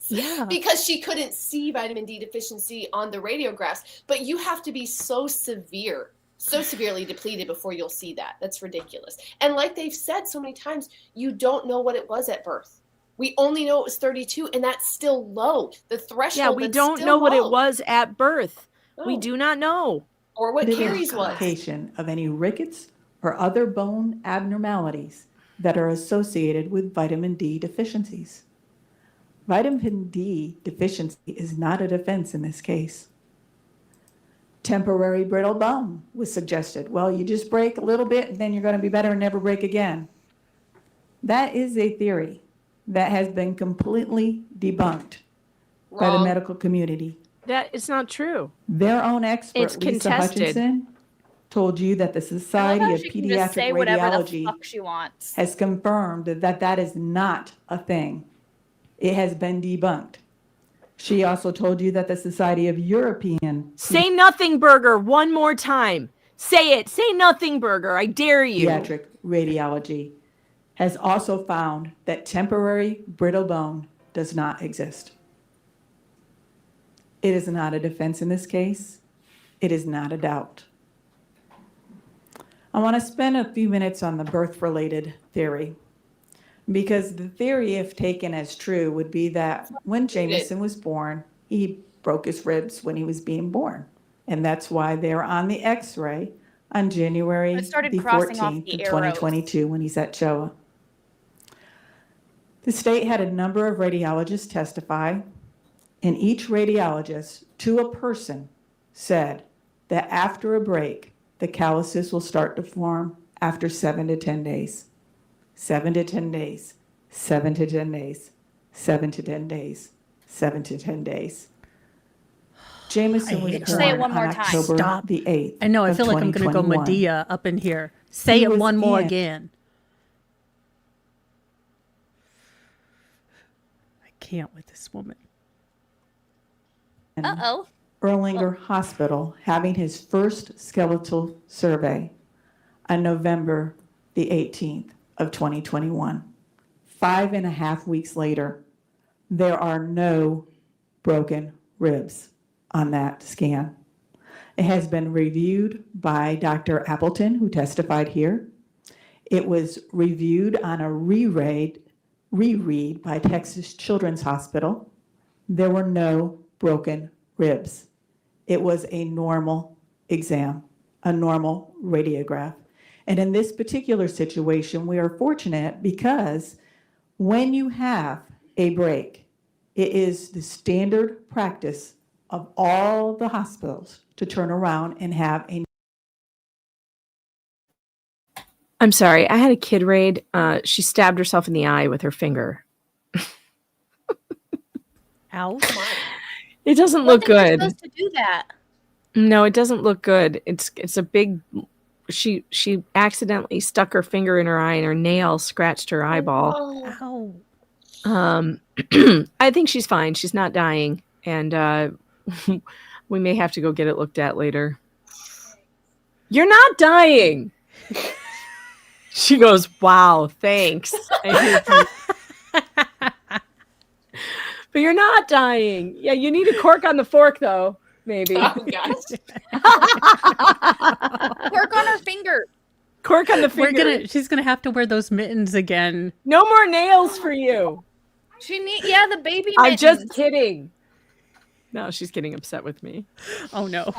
Yeah. Because she couldn't see vitamin D deficiency on the radiographs. But you have to be so severely depleted before you'll see that. That's ridiculous. And like they've said so many times, you don't know what it was at birth. We only know it was 32, and that's still low. The threshold. Yeah, we don't know what it was at birth. No. We do not know. Or what Carrie's was. Indication of any rickets or other bone abnormalities that are associated with vitamin D deficiencies. Vitamin D deficiency is not a defense in this case. Temporary brittle bone was suggested. Well, you just break a little bit and then you're going to be better and never break again. That is a theory that has been completely debunked by the medical community. That is not true. Their own expert, It's Lisa contested. Hutchinson, told you that the Society of Pediatric say whatever the Radiology fuck she wants. has confirmed that that is not a thing. It has been debunked. She also told you that the Society of European Say nothing burger one more time. Say it. Say nothing burger. I dare you. Pediatric Radiology has also found that temporary brittle bone does not exist. It is not a defense in this case. It is not a doubt. I want to spend a few minutes on the birth-related theory, because the theory, if taken as true, would be that when Jameson was born, he broke his ribs when he was being born. And that's why they're on the x-ray on January It started the crossing off 14th the of 2022 when he's at CHOA. The state had a number of radiologists testify, and each radiologist to a person said that after a break, the calluses will start to form after 7 to 10 days. 7 to 10 days, 7 to 10 days, 7 to 10 days, 7 to 10 days. Jameson was born Say it one more on time. October Stop. the 8th. I know, I of feel like I'm going to go 2021. Medea up in here. Say He it was one more in- again. I can't with this woman. Uh-oh. Erlanger Hospital having his first skeletal survey on November the 18th of 2021. 5.5 weeks later, there are no broken ribs on that scan. It has been reviewed by Dr. Appleton, who testified here. It was reviewed on a reread by Texas Children's Hospital. There were no broken ribs. It was a normal exam, a normal radiograph. And in this particular situation, we are fortunate because when you have a break, it is the standard practice of all the hospitals to turn around and have a. I'm sorry. I had a kid raid. She stabbed herself in the eye with her finger. Ow. It doesn't look good. Supposed to do that. No, it doesn't look good. It's a big. She accidentally stuck her finger in her eye and her nail scratched her eyeball. Ow. I think she's fine. She's not dying, and we may have to go get it looked at later. You're not dying. She goes, "Wow, thanks." But you're not dying. Yeah, you need a cork on the fork, though. Maybe. Oh, gosh. Cork on her finger. Cork on the finger. She's gonna have to wear those mittens again. No more nails for you. The baby. I'm just mittens. kidding. No, she's getting upset with me. Oh no.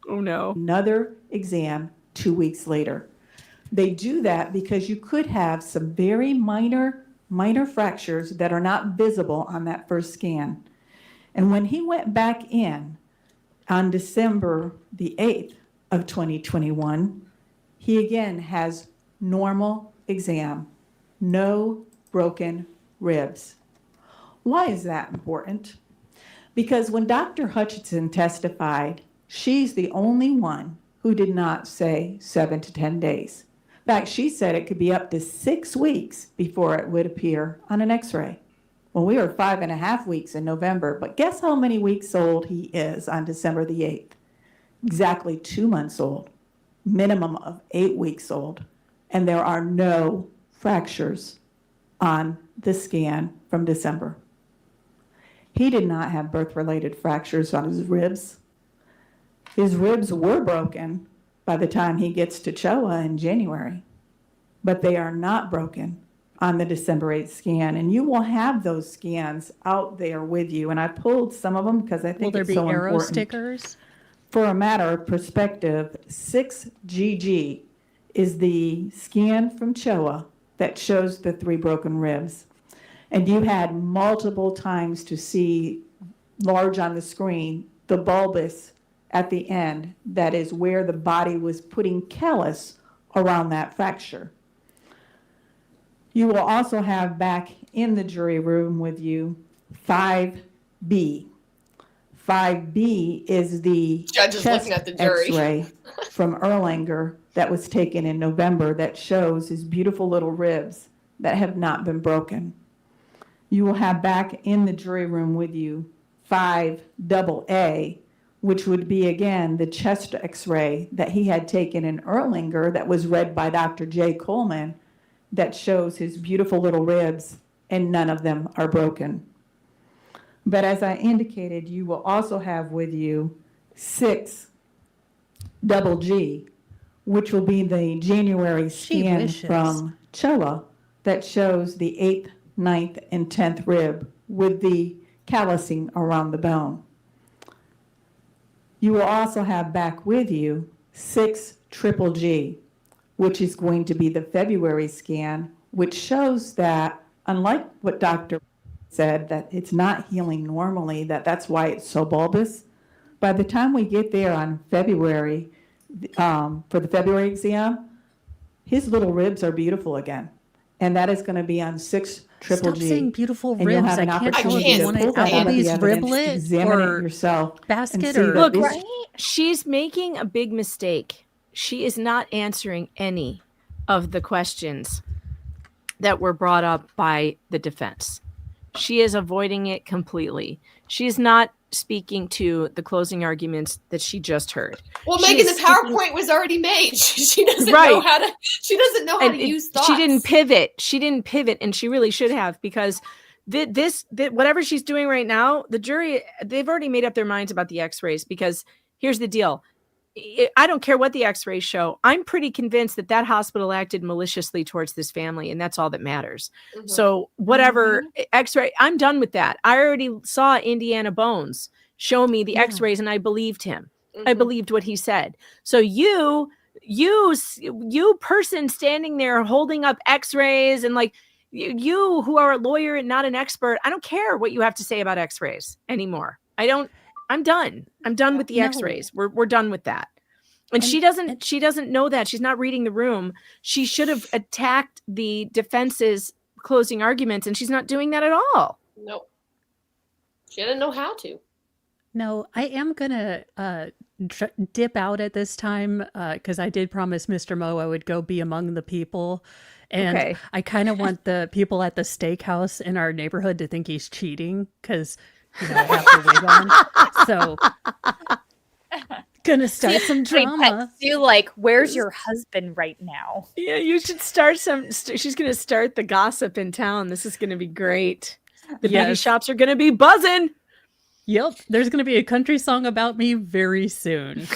Oh no. Another exam 2 weeks later. They do that because you could have some very minor fractures that are not visible on that first scan. And when he went back in on December the 8th of 2021, he again has normal exam, no broken ribs. Why is that important? Because when Dr. Hutchinson testified, she's the only one who did not say 7 to 10 days. In fact, she said it could be up to 6 weeks before it would appear on an x-ray. Well, we were 5.5 weeks in November, but guess how many weeks old he is on December the 8th? Exactly 2 months old, minimum of 8 weeks old, and there are no fractures on the scan from December. He did not have birth-related fractures on his ribs. His ribs were broken by the time he gets to CHOA in January, but they are not broken on the December 8th scan. And you will have those scans out there with you. And I pulled some of them because I think it's so important. Will there be arrow stickers? For a matter of perspective, 6GG is the scan from CHOA that shows the 3 broken ribs. And you had multiple times to see large on the screen, the bulbous at the end, that is where the body was putting callus around that fracture. You will also have back in the jury room with you 5B. 5B is the Judge is chest looking at the jury. X-ray from Erlanger that was taken in November that shows his beautiful little ribs that have not been broken. You will have back in the jury room with you 5AA, which would be, again, the chest X-ray that he had taken in Erlanger that was read by Dr. J. Coleman that shows his beautiful little ribs, and none of them are broken. But as I indicated, you will also have with you 6GG, which will be the January scan from CHOA that shows the 8th, 9th, and 10th rib with the callousing around the bone. You will also have back with you 6GGG, which is going to be the February scan, which shows that, unlike what Dr. said, that it's not healing normally, that's why it's so bulbous. By the time we get there on February, for the February exam, his little ribs are beautiful again. And that is going to be on 6GGG. Stop saying beautiful and ribs. You'll have an I can't tell opportunity if you to want pull it that out of the Applebee's evidence, riblet examine or it yourself, basket and see or that Look, this- she's making a big mistake. She is not answering any of the questions that were brought up by the defense. She is avoiding it completely. She's not speaking to the closing arguments that she just heard. Well, She Megan, is the PowerPoint was already made. She doesn't Right. know how to. She doesn't know how to use thoughts. She didn't pivot. She didn't pivot, and she really should have, because this whatever she's doing right now, the jury, they've already made up their minds about the X-rays. Because here's the deal: I don't care what the X-rays show. I'm pretty convinced that hospital acted maliciously towards this family, and that's all that matters. Mm-hmm. So whatever X-ray, I'm done with that. I already saw Indiana Bones show me the X-rays, and I believed him. I believed what he said. So you person standing there holding up X-rays, and like you who are a lawyer and not an expert, I don't care what you have to say about X-rays anymore. I'm done. I'm done with the X-rays. We're done with that. And she doesn't know that. She's not reading the room. She should have attacked the defense's closing arguments, and she's not doing that at all. Nope. She didn't know how to. No, I am going to dip out at this time because I did promise Mr. Moe I would go be among the people. And Okay. I kind of want the people at the steakhouse in our neighborhood to think he's cheating because, I have the wig on. So, gonna start some drama. You like, where's your husband right now? Yeah, you should start she's going to start the gossip in town. This is going to be great. The beauty shops are going to be buzzing. Yep, there's going to be a country song about me very soon.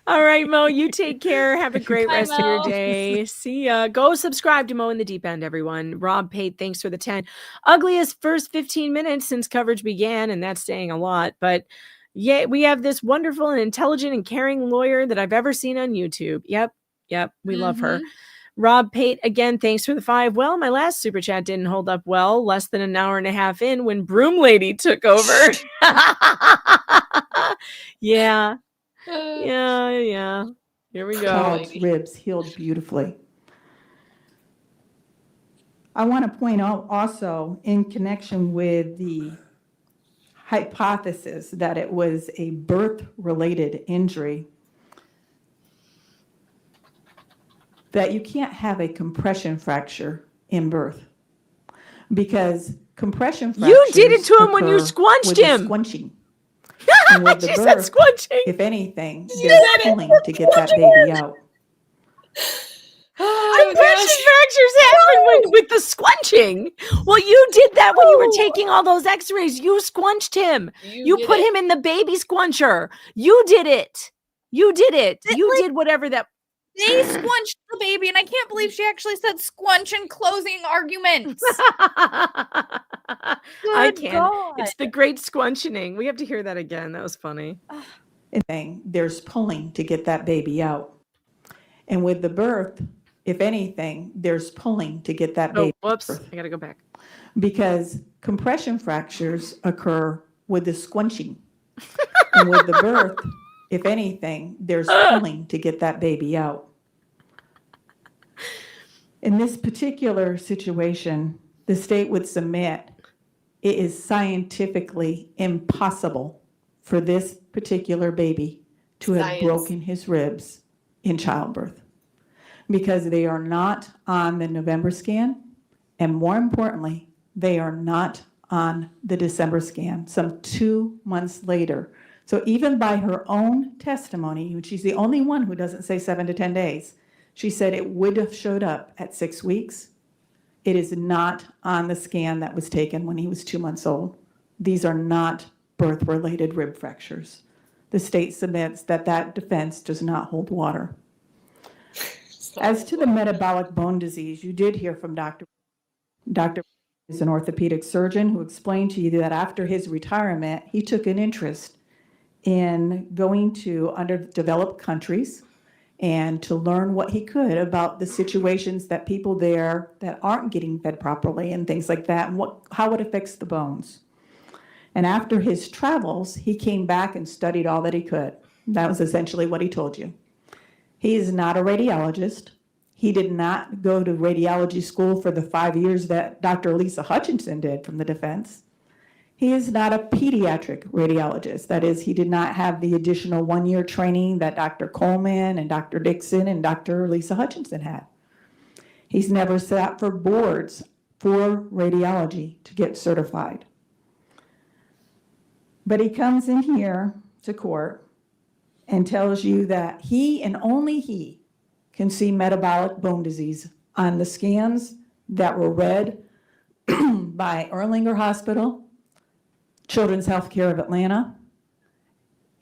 All right, Mo, you take care. Have a great Bye, rest of your Mo. day. See ya. Go subscribe to Mo in the Deep End, everyone. Rob Pate, thanks for the 10. Ugliest first 15 minutes since coverage began, and that's saying a lot. But yeah, we have this wonderful and intelligent and caring lawyer that I've ever seen on YouTube. Yep, we love her. Rob Pate, again, thanks for the 5. Well, my last super chat didn't hold up well, less than an hour and a half in when Broom Lady took over. Yeah. Here we go. Child's ribs healed beautifully. I want to point out also, in connection with the hypothesis that it was a birth-related injury, that you can't have a compression fracture in birth, because compression fractures You did it to him when you occur squunched with the him. Squunching. And with the She said birth, squunching. if anything, they're pulling to get that baby out. Compression fractures happen with the squunching. Well, you did that when you were taking all those x-rays. You squunched him. You put him in the baby squuncher. You did it. You did it. You did whatever that. They squunched the baby, and I can't believe she actually said squunch in closing arguments. I can't. It's the great squunching. We have to hear that again. That was funny. There's pulling to get that baby out. And with the birth, if anything, there's pulling to get that baby. Whoops. I got to go back. Because compression fractures occur with the squunching. And with the birth, if anything, there's pulling to get that baby out. In this particular situation, the state would submit it is scientifically impossible for this particular baby to have broken his ribs in childbirth because they are not on the November scan, and more importantly, they are not on the December scan, some 2 months later. So even by her own testimony, which she's the only one who doesn't say 7 to 10 days, she said it would have showed up at 6 weeks. It is not on the scan that was taken when he was 2 months old. These are not birth-related rib fractures. The state submits that that defense does not hold water. As to the metabolic bone disease, you did hear from Dr. is an orthopedic surgeon who explained to you that after his retirement, he took an interest in going to underdeveloped countries and to learn what he could about the situations that people there that aren't getting fed properly and things like that, and how it affects the bones. And after his travels, he came back and studied all that he could. That was essentially what he told you. He is not a radiologist. He did not go to radiology school for the 5 years that Dr. Lisa Hutchinson did from the defense. He is not a pediatric radiologist. That is, he did not have the additional 1-year training that Dr. Coleman and Dr. Dixon and Dr. Lisa Hutchinson had. He's never sat for boards for radiology to get certified. But he comes in here to court and tells you that he and only he can see metabolic bone disease on the scans that were read by Erlanger Hospital, Children's Healthcare of Atlanta,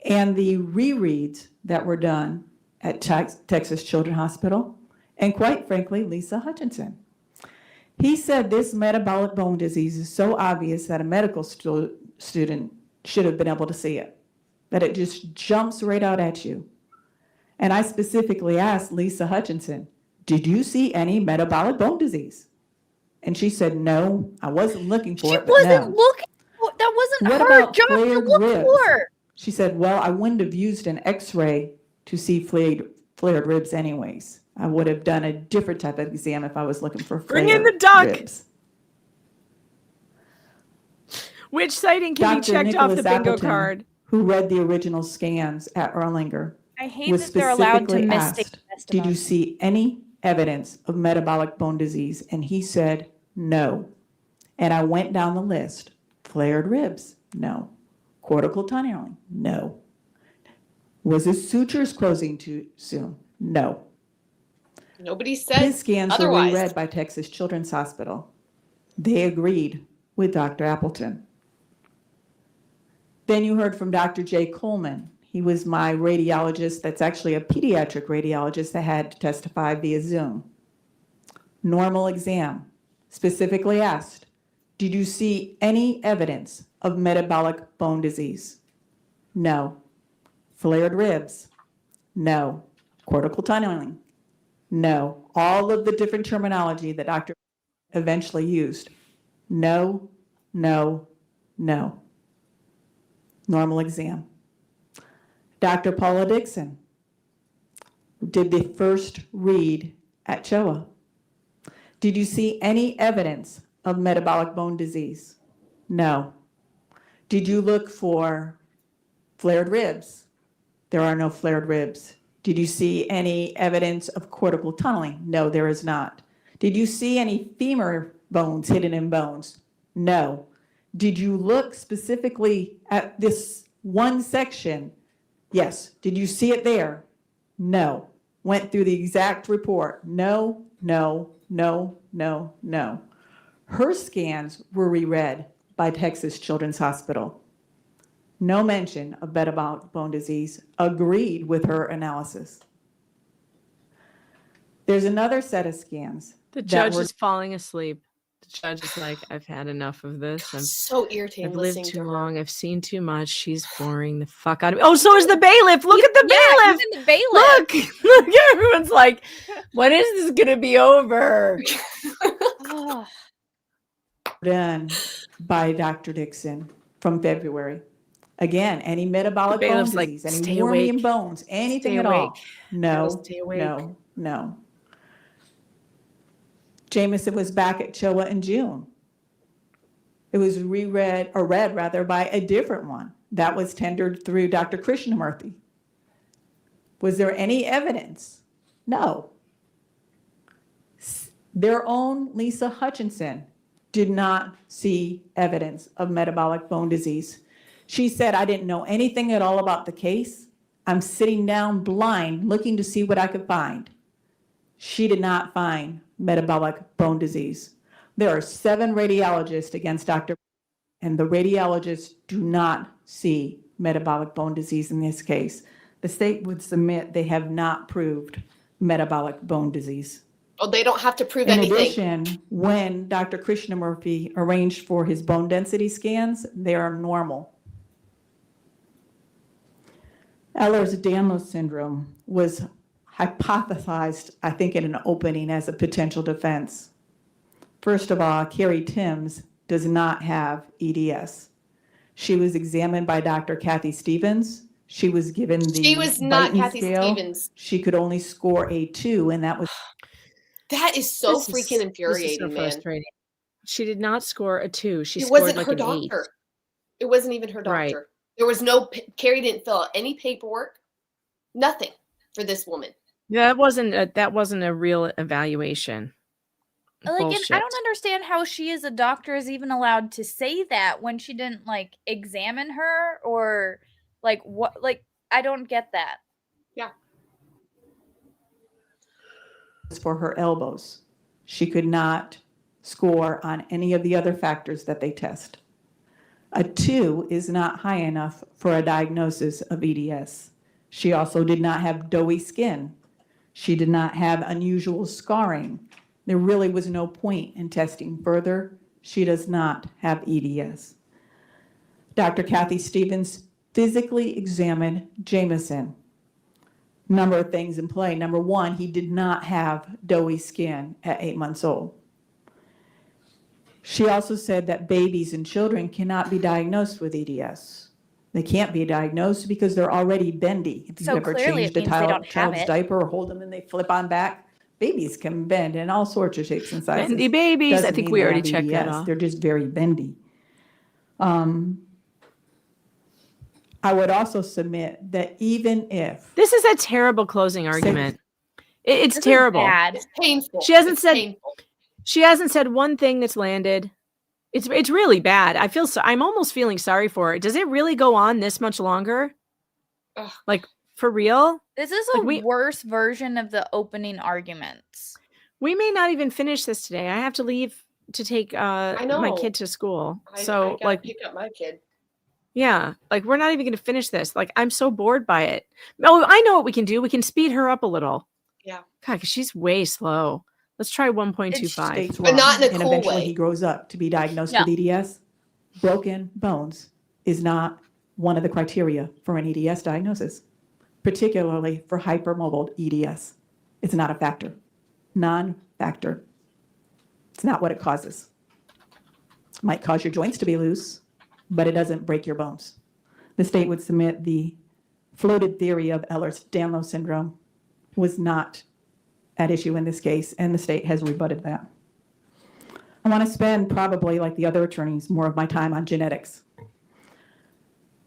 and the rereads that were done at Texas Children's Hospital, and quite frankly, Lisa Hutchinson. He said this metabolic bone disease is so obvious that a medical student should have been able to see it, that it just jumps right out at you. And I specifically asked Lisa Hutchinson, did you see any metabolic bone disease? And she said, no, I wasn't looking for it. She wasn't looking. That wasn't her job to look for. She said, well, I wouldn't have used an x-ray to see flared ribs anyways. I would have done a different type of exam if I was looking for flared ribs. Bring in the duck. Which sighting can be checked off the bingo Appleton, card? Who read the original scans at Erlanger, I hate that they're allowed to mistake testimony. Did you see any evidence of metabolic bone disease? And he said, no. And I went down the list. Flared ribs? No. Cortical tunneling? No. Was his sutures closing too soon? No. Nobody said his scans otherwise. were reread by Texas Children's Hospital. They agreed with Dr. Appleton. Then you heard from Dr. J. Coleman. He was my radiologist that's actually a pediatric radiologist that had to testify via Zoom. Normal exam. Specifically asked, did you see any evidence of metabolic bone disease? No. Flared ribs? No. Cortical tunneling? No. All of the different terminology that Dr. eventually used. No, no, no. Normal exam. Dr. Paula Dixon did the first read at CHOA. Did you see any evidence of metabolic bone disease? No. Did you look for flared ribs? There are no flared ribs. Did you see any evidence of cortical tunneling? No, there is not. Did you see any femur bones hidden in bones? No. Did you look specifically at this one section? Yes. Did you see it there? No. went through the exact report. No, no, no, no, no. Her scans were reread by Texas Children's Hospital. No mention of metabolic bone disease, agreed with her analysis. There's another set of scans. The judge is falling asleep. The judge is like, I've had enough of this. I'm so irritating. I've lived listening too to her. long. I've seen too much. She's boring the fuck out of me. Oh, so is the bailiff. Look at the bailiff. Even the bailiff. Look, everyone's like, when is this gonna be over? Done by Dr. Dixon from February. Again, any metabolic bone bailiff's like, disease, any "Stay warming in awake. bones, anything Stay at all. awake. No, Stay awake." no, no. Jameson was back at CHOA in June. It was read rather by a different one that was tendered through Dr. Krishnamurthy. Was there any evidence? No. Their own Lisa Hutchinson did not see evidence of metabolic bone disease. She said, I didn't know anything at all about the case. I'm sitting down blind looking to see what I could find. She did not find metabolic bone disease. There are 7 radiologists against Dr. and the radiologists do not see metabolic bone disease in this case. The state would submit they have not proved metabolic bone disease. Oh, they don't have to prove In anything. addition, when Dr. Krishnamurthy arranged for his bone density scans, they are normal. Ehlers-Danlos Syndrome was hypothesized, I think, in an opening as a potential defense. First of all, Carrie Timms does not have EDS. She was examined by Dr. Kathy Stevens. She was given the She was not Beighton Kathy scale. Stevens. She could only score a 2, and that was That is so This is- freaking infuriating, this is so man. frustrating. She did not score a 2. She It scored wasn't like her an 8. doctor. It wasn't even her doctor. Right. There was no, Carrie didn't fill out any paperwork, nothing for this woman. That wasn't a real evaluation. Like, and Bullshit. I don't understand how she as a doctor is even allowed to say that when she didn't like examine her or like what, like, I don't get that. Yeah. for her elbows. She could not score on any of the other factors that they test. A 2 is not high enough for a diagnosis of EDS. She also did not have doughy skin. She did not have unusual scarring. There really was no point in testing further. She does not have EDS. Dr. Kathy Stevens physically examined Jameson. Number of things in play. Number one, he did not have doughy skin at 8 months old. She also said that babies and children cannot be diagnosed with EDS. They can't be diagnosed because they're already bendy. If So you've ever clearly changed it a means they don't have child's it. diaper or hold them and they flip on back, babies can bend in all sorts of shapes and sizes. Bendy babies. I Doesn't think mean we they already have checked that EDS. off. They're just very bendy. I would also submit that even if This is a terrible closing argument. It's This is terrible. bad. It's painful. She hasn't It's said painful. she hasn't said one thing that's landed. It's really bad. I feel so. I'm almost feeling sorry for her. Does it really go on this much longer? Ugh. Like for real? This is Like, a we- worse version of the opening arguments. We may not even finish this today. I have to leave to take my know. kid to school. I So gotta like pick up my kid. yeah, like we're not even going to finish this. Like I'm so bored by it. Oh, I know what we can do. We can speed her up a little. Yeah. God, 'cause she's way slow. Let's try 1.25. states But not in a and cool eventually way. he grows up to be diagnosed Yeah. with EDS, broken bones is not one of the criteria for an EDS diagnosis, particularly for hypermobile EDS. It's not a factor, non-factor. It's not what it causes. It might cause your joints to be loose, but it doesn't break your bones. The state would submit the floated theory of Ehlers-Danlos Syndrome was not at issue in this case, and the state has rebutted that. I want to spend probably, like the other attorneys, more of my time on genetics.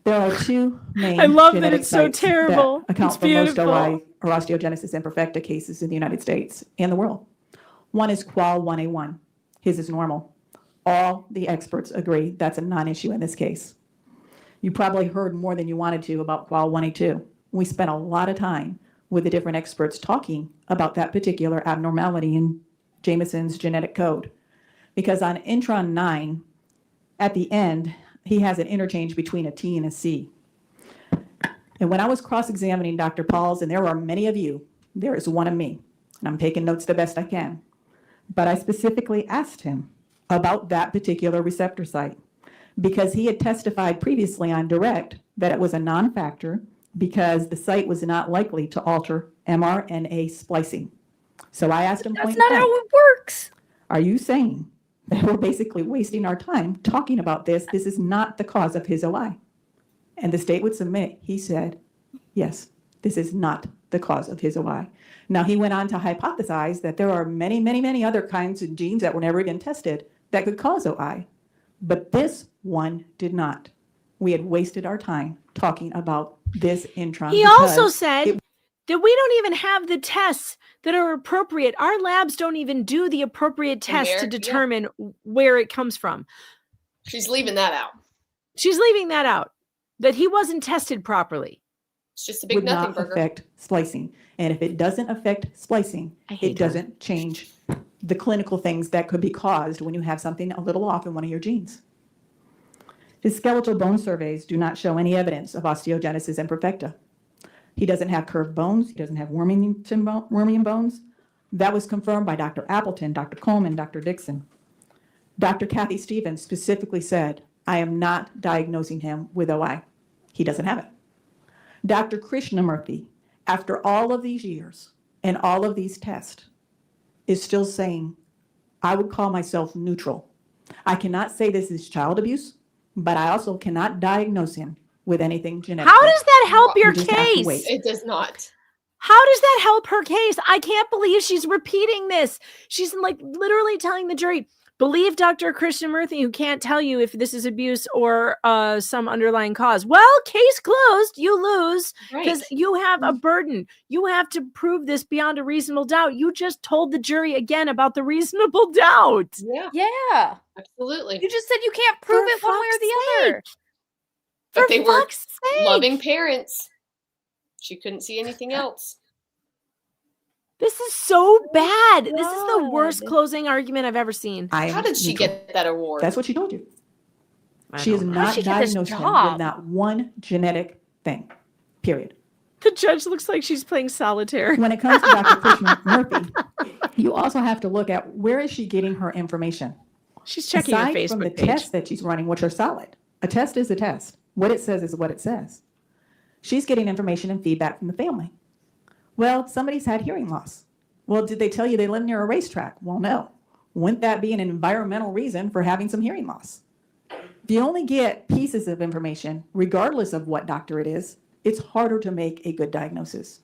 There are two main I love that genetic it's so sites terrible. that account It's for most beautiful. OI or osteogenesis imperfecta cases in the United States and the world. One is QAL1A1. His is normal. All the experts agree that's a non-issue in this case. You probably heard more than you wanted to about QAL1A2. We spent a lot of time with the different experts talking about that particular abnormality in Jameson's genetic code. Because on intron 9, at the end, he has an interchange between a T and a C. And when I was cross-examining Dr. Pauls, and there are many of you, there is one of me, and I'm taking notes the best I can, but I specifically asked him about that particular receptor site because he had testified previously on direct that it was a non-factor because the site was not likely to alter mRNA splicing. So I asked him point blank, That's not how it works. are you saying that we're basically wasting our time talking about this? This is not the cause of his OI. And the state would submit, he said, yes, this is not the cause of his OI. Now, he went on to hypothesize that there are many, many, many other kinds of genes that were never even tested that could cause OI, but this one did not. We had wasted our time talking about this intron. He also said that we don't even have the tests that are appropriate. Our labs don't even do the appropriate tests to determine where it comes from. She's leaving that out. She's leaving that out, that he wasn't tested properly. It's just a big would nothing not burger. affect splicing. And if it doesn't affect splicing, it doesn't change the clinical things that could be caused when you have something a little off in one of your genes. His skeletal bone surveys do not show any evidence of osteogenesis imperfecta. He doesn't have curved bones. He doesn't have wormian bones. That was confirmed by Dr. Appleton, Dr. Coleman, Dr. Dixon. Dr. Kathy Stevens specifically said, I am not diagnosing him with OI. He doesn't have it. Dr. Krishnamurthy, after all of these years and all of these tests, is still saying, I would call myself neutral. I cannot say this is child abuse, but I also cannot diagnose him with anything genetic. How does that help your case? It does not. How does that help her case? I can't believe she's repeating this. She's like literally telling the jury, believe Dr. Krishnamurthy, who can't tell you if this is abuse or some underlying cause. Well, case closed. You lose because you have a burden. You have to prove this beyond a reasonable doubt. You just told the jury again about the reasonable doubt. Yeah. Absolutely. You just said you can't prove it one way or the other. But they were loving parents. She couldn't see anything else. This is so bad. This is the worst closing argument I've ever seen. How did she get that award? That's what she told you. She is not diagnosed him with not one genetic thing, period. The judge looks like she's playing solitaire. When it comes to Dr. Krishnamurthy, you also have to look at where is she getting her information. She's checking her Facebook from the page. tests that she's running, which are solid. A test is a test. What it says is what it says. She's getting information and feedback from the family. Well, somebody's had hearing loss. Well, did they tell you they live near a racetrack? Well, no. Wouldn't that be an environmental reason for having some hearing loss? If you only get pieces of information, regardless of what doctor it is, it's harder to make a good diagnosis.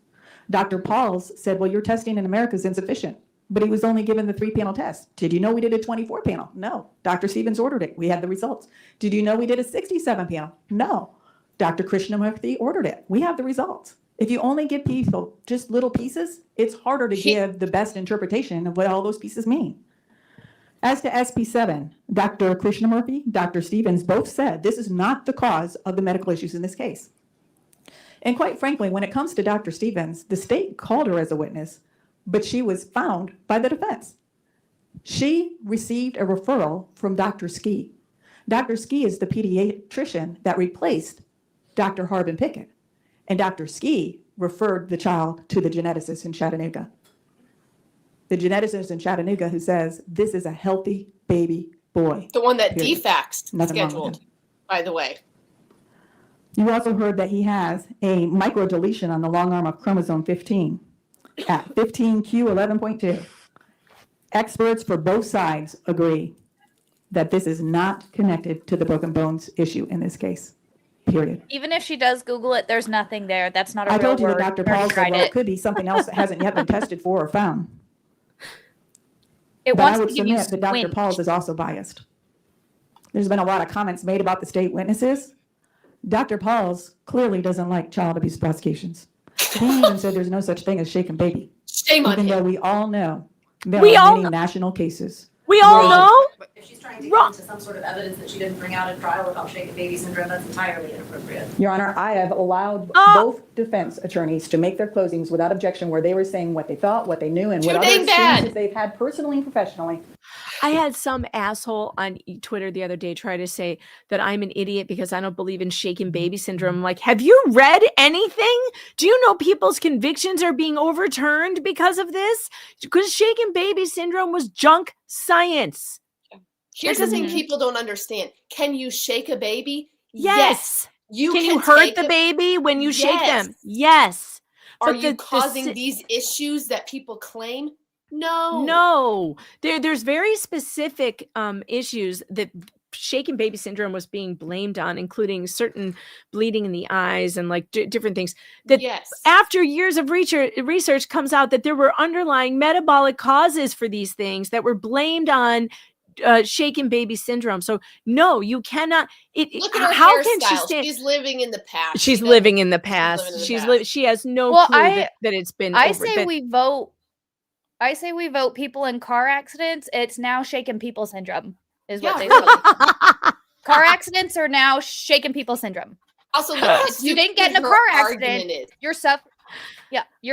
Dr. Pauls said, well, your testing in America is insufficient, but he was only given the 3-panel test. Did you know we did a 24-panel? No. Dr. Stevens ordered it. We had the results. Did you know we did a 67-panel? No. Dr. Krishnamurthy ordered it. We have the results. If you only give people just little pieces, it's harder to give the best interpretation of what all those pieces mean. As to SP7, Dr. Krishnamurthy, Dr. Stevens both said this is not the cause of the medical issues in this case. And quite frankly, when it comes to Dr. Stevens, the state called her as a witness, but she was found by the defense. She received a referral from Dr. Ski. Dr. Ski is the pediatrician that replaced Dr. Harbin Pickett. And Dr. Ski referred the child to the geneticist in Chattanooga. The geneticist in Chattanooga who says, this is a healthy baby boy. The one that period. DFACS Nothing wrong with scheduled, him. by the way. You also heard that he has a microdeletion on the long arm of chromosome 15 at 15q11.2. Experts for both sides agree that this is not connected to the broken bones issue in this case, period. Even if she does Google it, there's nothing there. That's not a I real told you word. that Dr. I already Paul said, tried well, it. it could be something else that hasn't yet been tested for or found. It But I wants would to give you submit that Dr. squint. Pauls is also biased. There's been a lot of comments made about the state witnesses. Dr. Pauls clearly doesn't like child abuse prosecutions. He even said there's no such thing as shaken baby. Shame on even him. though we all know there We are all many know. national cases We all know. If she's trying to get into some sort of evidence that she didn't bring out at trial about shaken baby syndrome, that's entirely inappropriate. Your Honor, I have allowed both defense attorneys to make their closings without objection, where they were saying what they thought, what they knew, and what other experiences they've had personally and professionally. I had some asshole on Twitter the other day try to say that I'm an idiot because I don't believe in shaken baby syndrome. I'm like, have you read anything? Do you know people's convictions are being overturned because of this? Because shaken baby syndrome was junk science. Here's the thing people don't understand. Can you shake a baby? Yes. You can you hurt the baby when you shake them? Yes. Are you causing these issues that people claim? No. There's very specific issues that shaken baby syndrome was being blamed on, including certain bleeding in the eyes and like different things. That after years of research comes out that there were underlying metabolic causes for these things that were blamed on shaken baby syndrome. So no, you cannot. Look at her how hairstyle. can she stand? She's living in the past. She's living in the past. She has no clue that it's been. I say we vote people in car accidents. It's now shaken people syndrome is what they say. Car accidents are now shaken people syndrome. Also, if you didn't get in a car accident, you're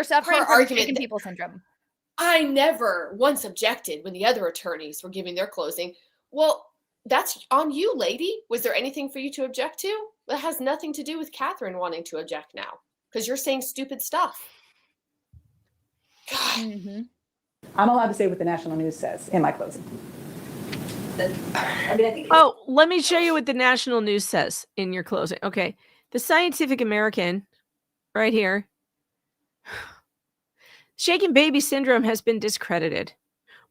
suffering from shaken people syndrome. I never once objected when the other attorneys were giving their closing. Well, that's on you, lady. Was there anything for you to object to? That has nothing to do with Catherine wanting to object now because you're saying stupid stuff. I'm allowed to say what the national news says in my closing. Let me show you what the national news says in your closing. Okay. The Scientific American right here. Shaken baby syndrome has been discredited.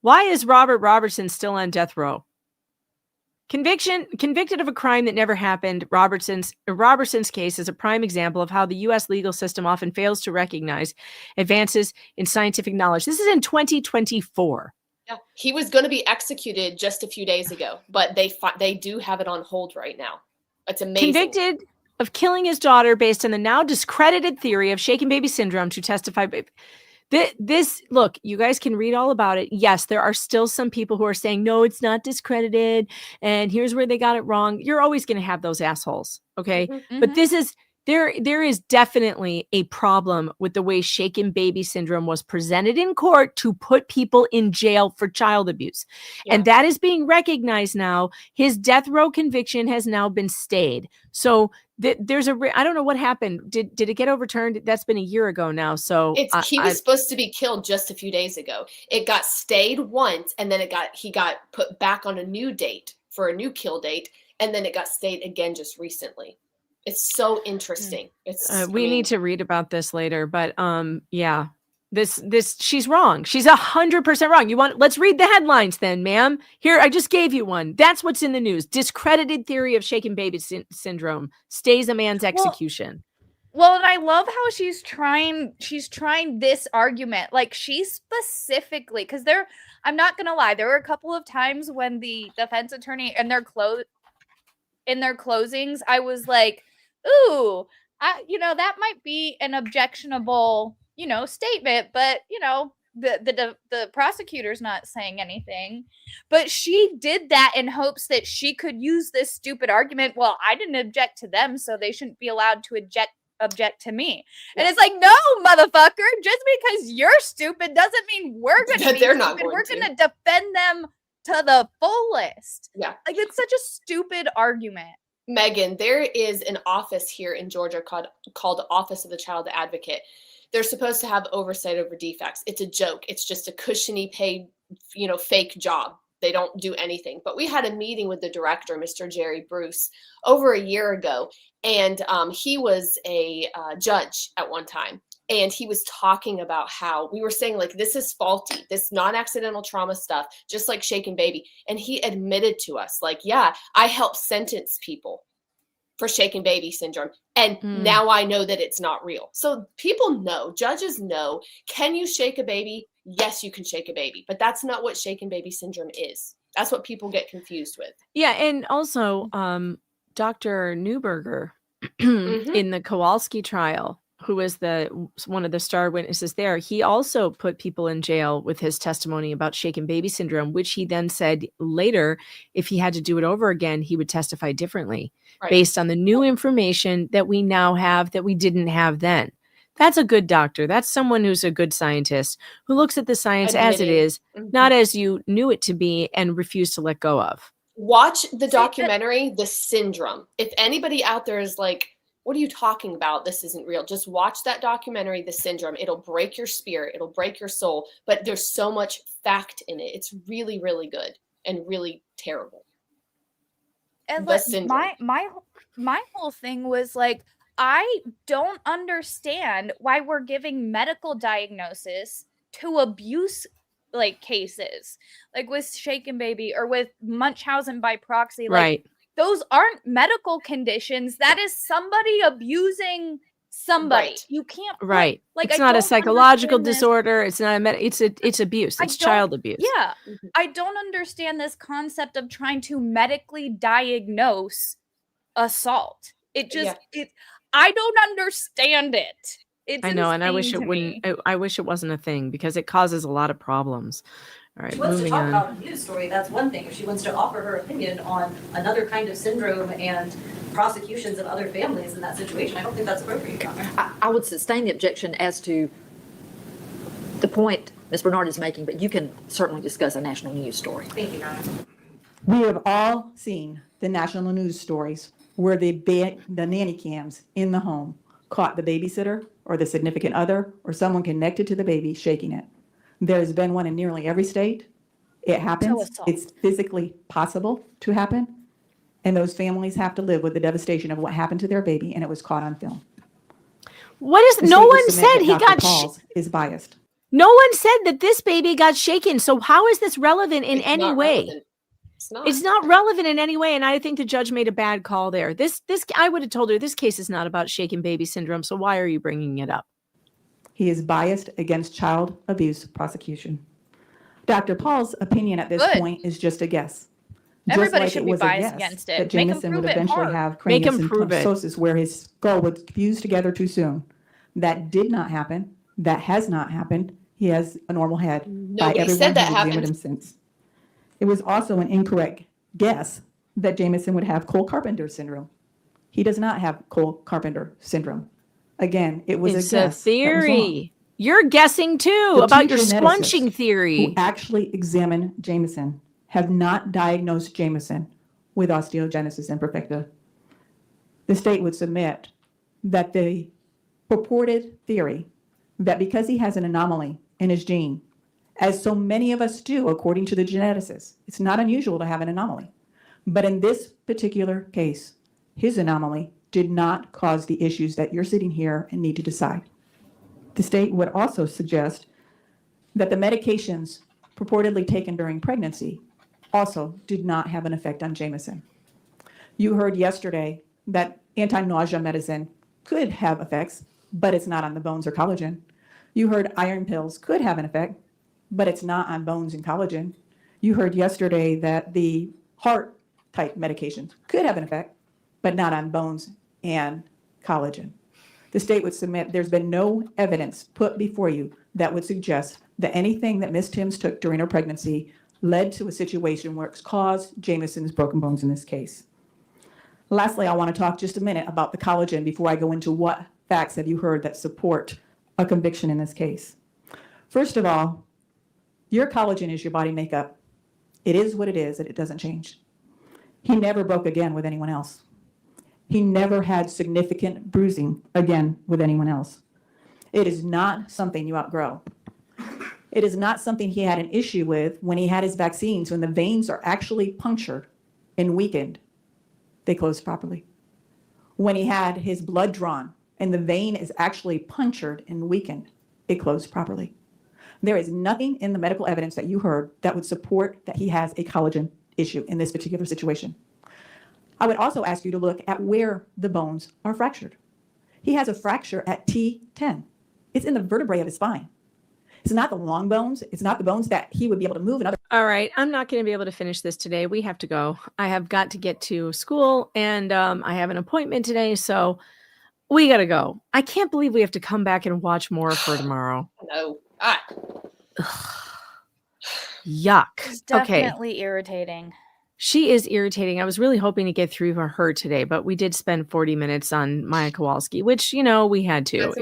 Why is Robert Robertson still on death row? Convicted of a crime that never happened, Robertson's case is a prime example of how the U.S. legal system often fails to recognize advances in scientific knowledge. This is in 2024. Yeah, he was going to be executed just a few days ago, but they do have it on hold right now. It's amazing. Convicted of killing his daughter based on the now discredited theory of shaken baby syndrome to testify. This look, you guys can read all about it. Yes, there are still some people who are saying, no, it's not discredited. And here's where they got it wrong. You're always going to have those assholes. Okay. But this is, there is definitely a problem with the way shaken baby syndrome was presented in court to put people in jail for child abuse. And that is being recognized now. His death row conviction has now been stayed. So there's I don't know what happened. Did it get overturned? That's been a year ago now. So he was supposed to be killed just a few days ago. It got stayed once, and then he got put back on a new date for a new kill date, and then it got stayed again just recently. It's so interesting. We need to read about this later, but yeah. This she's wrong. She's 100% wrong. Let's read the headlines then, ma'am. Here, I just gave you one. That's what's in the news. Discredited theory of shaken baby syndrome stays a man's execution. Well, and I love how she's trying this argument. Like she specifically, because I'm not gonna lie, there were a couple of times when the defense attorney in their closings, I was like, ooh, that might be an objectionable statement, but the prosecutor's not saying anything. But she did that in hopes that she could use this stupid argument. Well, I didn't object to them, so they shouldn't be allowed to object to me. And it's like, no, motherfucker, just because you're stupid doesn't mean we're gonna be stupid. We're gonna defend them to the fullest. Yeah. Like it's such a stupid argument. Megan, there is an office here in Georgia called Office of the Child Advocate. They're supposed to have oversight over defects. It's a joke. It's just a cushiony paid, fake job. They don't do anything. But we had a meeting with the director, Mr. Jerry Bruce, over a year ago. And he was a judge at one time. And he was talking about how we were saying, like, this is faulty, this non-accidental trauma stuff, just like shaken baby. And he admitted to us, like, yeah, I help sentence people for shaken baby syndrome. And now I know that it's not real. So people know, judges know, can you shake a baby? Yes, you can shake a baby. But that's not what shaken baby syndrome is. That's what people get confused with. Yeah. And also, Dr. Neuberger in the Kowalski trial, who was one of the star witnesses there, he also put people in jail with his testimony about shaken baby syndrome, which he then said later, if he had to do it over again, he would testify differently based on the new information that we now have that we didn't have then. That's a good doctor. That's someone who's a good scientist who looks at the science as it is, not as you knew it to be and refused to let go of. Watch the documentary, The Syndrome. If anybody out there is like, what are you talking about? This isn't real. Just watch that documentary, The Syndrome. It'll break your spirit. It'll break your soul. But there's so much fact in it. It's really, really good and really terrible. And like, my whole thing was like, I don't understand why we're giving medical diagnosis to abuse like cases, like with shaken baby or with Munchausen by proxy. Like, those aren't medical conditions. That is somebody abusing somebody. You can't like it's not a psychological disorder. It's not it's abuse. It's child abuse. Yeah. I don't understand this concept of trying to medically diagnose assault. It just I don't understand it. It's I know, and I wish insane it to wouldn't. me. I wish it wasn't a thing because it causes a lot of problems. All right, She wants to moving talk on. about a news story, that's one thing. If she wants to offer her opinion on another kind of syndrome and prosecutions of other families in that situation, I don't think that's appropriate, Your Honor. I would sustain the objection as to the point Ms. Bernard is making, but you can certainly discuss a national news story. Thank you, Your Honor. We have all seen the national news stories where the nanny cams in the home caught the babysitter or the significant other or someone connected to the baby shaking it. There's been one in nearly every state. It happens. It's physically possible to happen. And those families have to live with the devastation of what happened to their baby, and it was caught on film. What is? No one said he got. Is biased. No one said that this baby got shaken. So how is this relevant in any way? It's not relevant in any way, and I think the judge made a bad call there. This I would have told her this case is not about shaken baby syndrome. So why are you bringing it up? He is biased against child abuse prosecution. Dr. Paul's opinion at this point is just a guess. Everybody should be biased against it. That Jameson would eventually have craniosyntopsosis where his skull would fuse together too soon. That did not happen. That has not happened. He has a normal head. Nobody said that happened. Him since. It was also an incorrect guess that Jameson would have Cole-Carpenter syndrome. He does not have Cole-Carpenter syndrome. Again, it was It's a guess. a theory. You're guessing too about your squunching theory. Who actually examined Jameson have not diagnosed Jameson with osteogenesis imperfecta. The state would submit that the purported theory that because he has an anomaly in his gene, as so many of us do according to the geneticists, it's not unusual to have an anomaly. But in this particular case, his anomaly did not cause the issues that you're sitting here and need to decide. The state would also suggest that the medications purportedly taken during pregnancy also did not have an effect on Jameson. You heard yesterday that anti-nausea medicine could have effects, but it's not on the bones or collagen. You heard iron pills could have an effect, but it's not on bones and collagen. You heard yesterday that the heart type medications could have an effect, but not on bones and collagen. The state would submit there's been no evidence put before you that would suggest that anything that Ms. Timms took during her pregnancy led to a situation where it's caused Jameson's broken bones in this case. Lastly, I want to talk just a minute about the collagen before I go into what facts have you heard that support a conviction in this case. First of all, your collagen is your body makeup. It is what it is, and it doesn't change. He never broke again with anyone else. He never had significant bruising again with anyone else. It is not something you outgrow. It is not something he had an issue with when he had his vaccines, when the veins are actually punctured and weakened, they closed properly. When he had his blood drawn and the vein is actually punctured and weakened, it closed properly. There is nothing in the medical evidence that you heard that would support that he has a collagen issue in this particular situation. I would also ask you to look at where the bones are fractured. He has a fracture at T10. It's in the vertebrae of his spine. It's not the long bones. It's not the bones that he would be able to move. All right. I'm not going to be able to finish this today. We have to go. I have got to get to school and I have an appointment today. So We gotta go. I can't believe we have to come back and watch more of her tomorrow. No. Yuck. It's Okay. definitely irritating. She is irritating. I was really hoping to get through for her today, but we did spend 40 minutes on Maya Kowalski, which, we had to.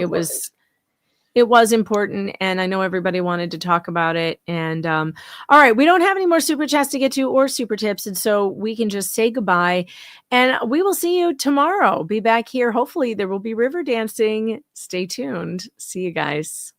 It was important, and I know everybody wanted to talk about it. And all right, we don't have any more super chats to get to or super tips, and so we can just say goodbye. And we will see you tomorrow. Be back here. Hopefully, there will be river dancing. Stay tuned. See you guys.